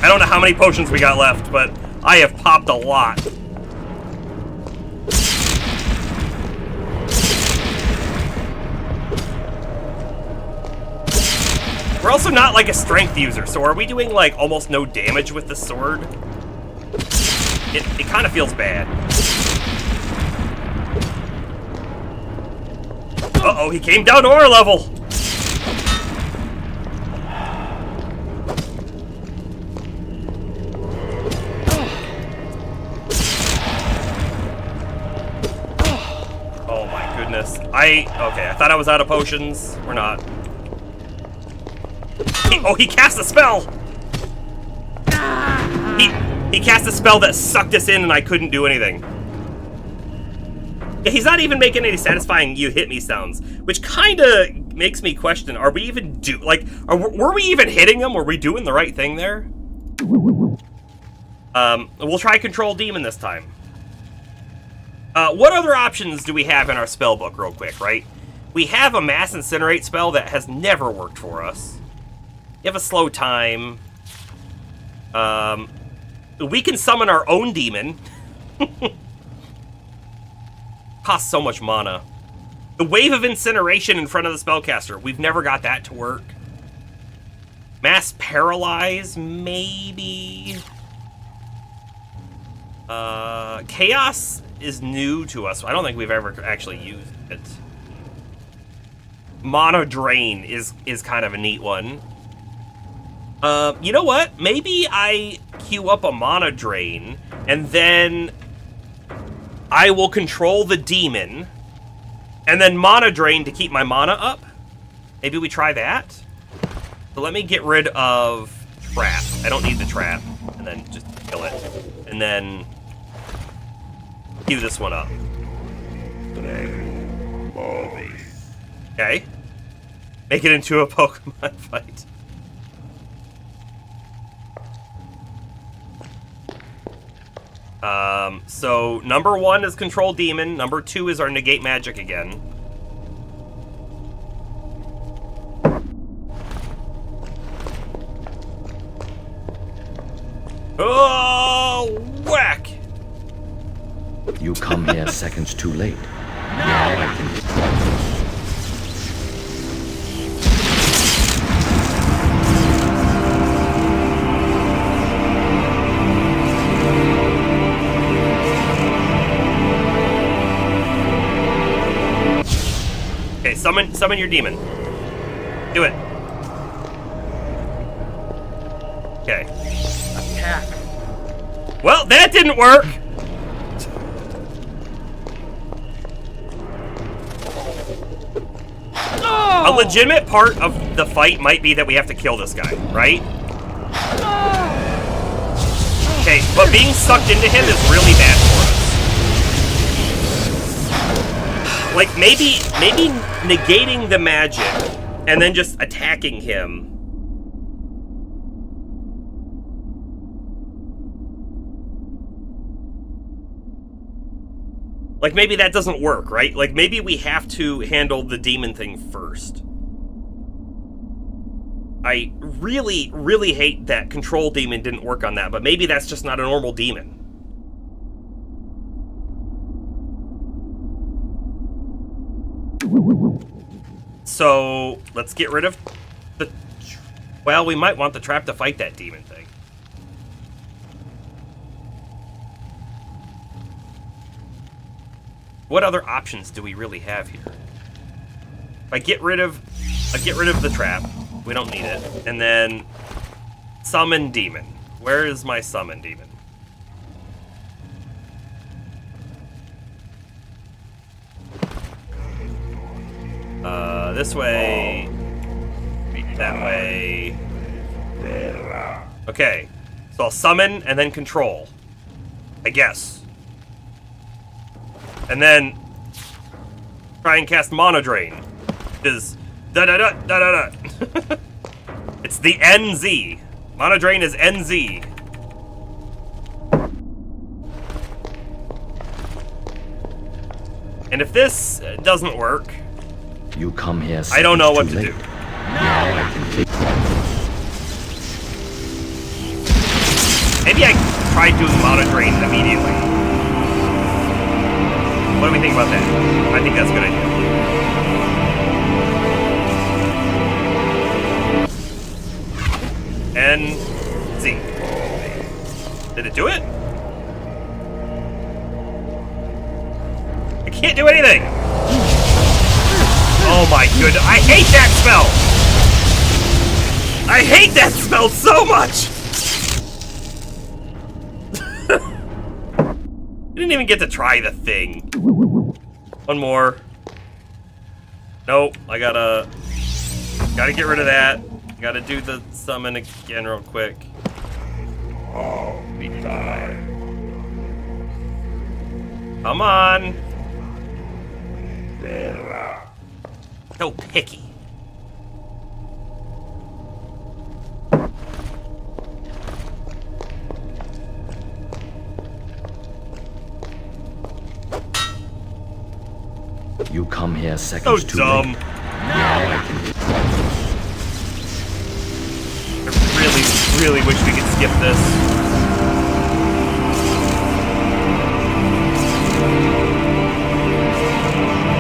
I don't know how many potions we got left, but I have popped a lot. We're also not like a strength user, so are we doing like almost no damage with the sword? It kind of feels bad. Uh-oh, he came down to our level! Oh my goodness. Okay, I thought I was out of potions. We're not. He cast a spell! He cast a spell that sucked us in and I couldn't do anything. Yeah, he's not even making any satisfying you hit me sounds, which kinda makes me question, are we even were we even hitting him? Were we doing the right thing there? We'll try Control Demon this time. What other options do we have in our spell book real quick, right? We have a Mass Incinerate spell that has never worked for us. You have a slow time. We can summon our own demon. Costs so much mana. The Wave of Incineration in front of the spellcaster. We've never got that to work. Mass Paralyze, maybe. Chaos is new to us. I don't think we've ever actually used it. Mana Drain is kind of a neat one. You know what? Maybe I queue up a Mana Drain, and then I will control the demon, and then Mana Drain to keep my mana up. Maybe we try that? So let me get rid of trap. I don't need the trap. And then just kill it. And then queue this one up. Okay. Make it into a Pokemon fight. So number 1 is Control Demon. Number 2 is our Negate Magic again. Oh, whack! You come here seconds too late. Now I can... Okay, summon your demon. Do it. Okay. Attack. Well, that didn't work. A legitimate part of the fight might be that we have to kill this guy, right? Okay, but being sucked into him is really bad for us. Like, maybe negating the magic and then just attacking him. Like, maybe that doesn't work, right? Like, maybe we have to handle the demon thing first. I really, really hate that Control Demon didn't work on that, but maybe that's just not a normal demon. So, let's get rid of the... Well, we might want the trap to fight that demon thing. What other options do we really have here? If I get rid of the trap. We don't need it. And then summon demon. Where is my summon demon? This way. That way. Okay. So I'll summon and then control. I guess. And then try and cast Mana Drain. Is da-da-da-da-da-da. It's the NZ. Mana Drain is NZ. And if this doesn't work, you come here. I don't know what to do. Maybe I try doing Mana Drain immediately. What do we think about that? I think that's a good idea. And Z. Did it do it? I can't do anything. Oh my goodness, I hate that spell! I hate that spell so much! You didn't even get to try the thing. One more. Nope, I gotta get rid of that. Gotta do the summon again real quick. Oh, be tired. Come on. So picky. You come here seconds too dumb. late. I really wish we could skip this.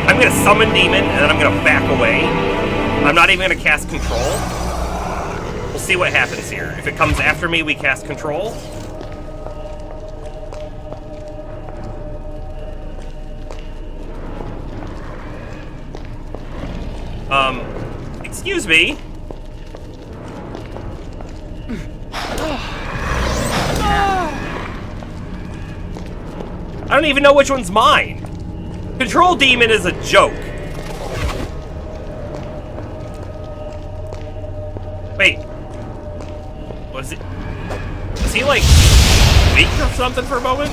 I'm gonna summon demon and then I'm gonna back away. I'm not even gonna cast control. We'll see what happens here. If it comes after me, we cast control. Excuse me. I don't even know which one's mine. Control Demon is a joke. Was he, like, weak or something for a moment?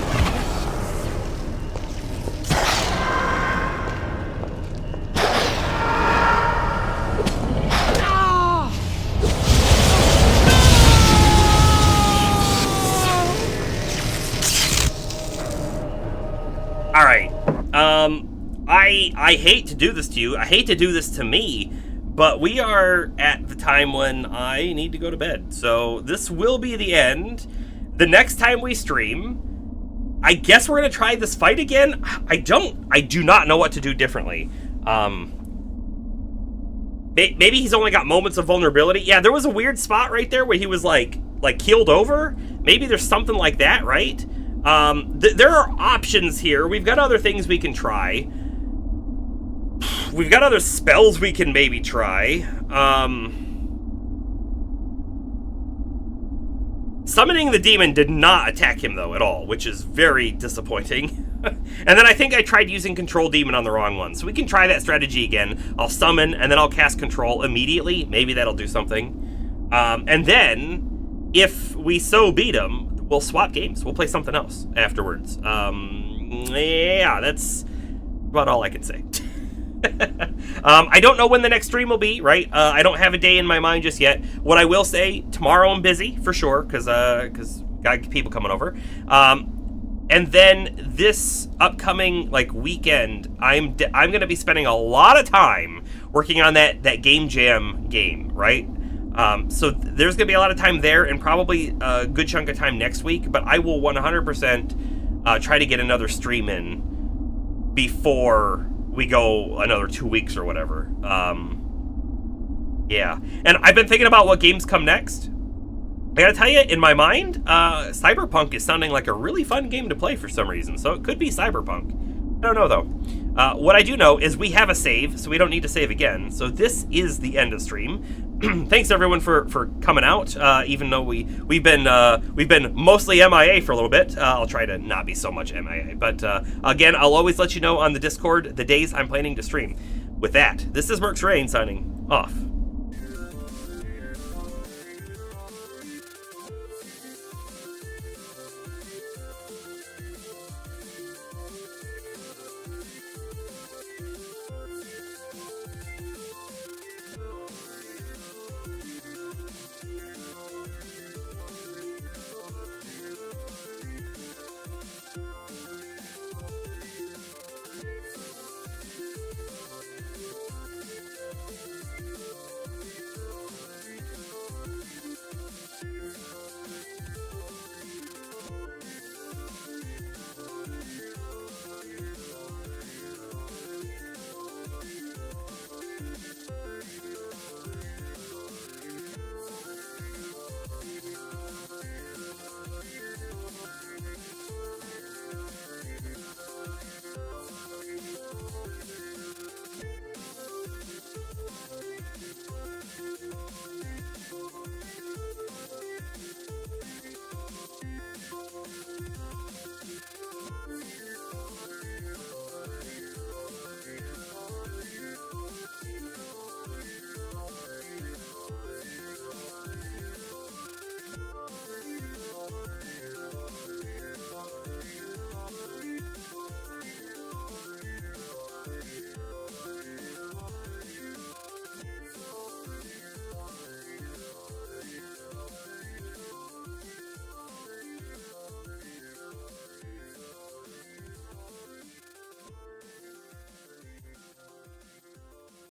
Alright, I hate to do this to you, I hate to do this to me, but we are at the time when I need to go to bed, so this will be the end. The next time we stream, I guess we're gonna try this fight again. I do not know what to do differently. Maybe he's only got moments of vulnerability. Yeah, there was a weird spot right there where he was like keeled over. Maybe there's something like that, right? There are options here. We've got other things we can try. We've got other spells we can maybe try. Summoning the demon did not attack him, though, at all, which is very disappointing. And then I think I tried using Control Demon on the wrong one. So we can try that strategy again. I'll summon, and then I'll cast Control immediately. Maybe that'll do something. And then, if we so beat him, we'll swap games. We'll play something else afterwards. Yeah, that's about all I can say. I don't know when the next stream will be, right? I don't have a day in my mind just yet. What I will say, tomorrow I'm busy, for sure, because got people coming over. And then this upcoming, like, weekend, I'm going to be spending a lot of time working on that Game Jam game, right? So there's going to be a lot of time there and probably a good chunk of time next week, but I will 100% try to get another stream in before we go another 2 weeks or whatever. Yeah. And I've been thinking about what games come next. I gotta tell you, in my mind, Cyberpunk is sounding like a really fun game to play for some reason, so it could be Cyberpunk. I don't know, though. What I do know is we have a save, so we don't need to save again. So this is the end of stream. Thanks everyone for coming out. Even though we've been mostly MIA for a little bit. I'll try to not be so much MIA. But again, I'll always let you know on the Discord the days I'm planning to stream. With that, this is Mercs Rain signing off.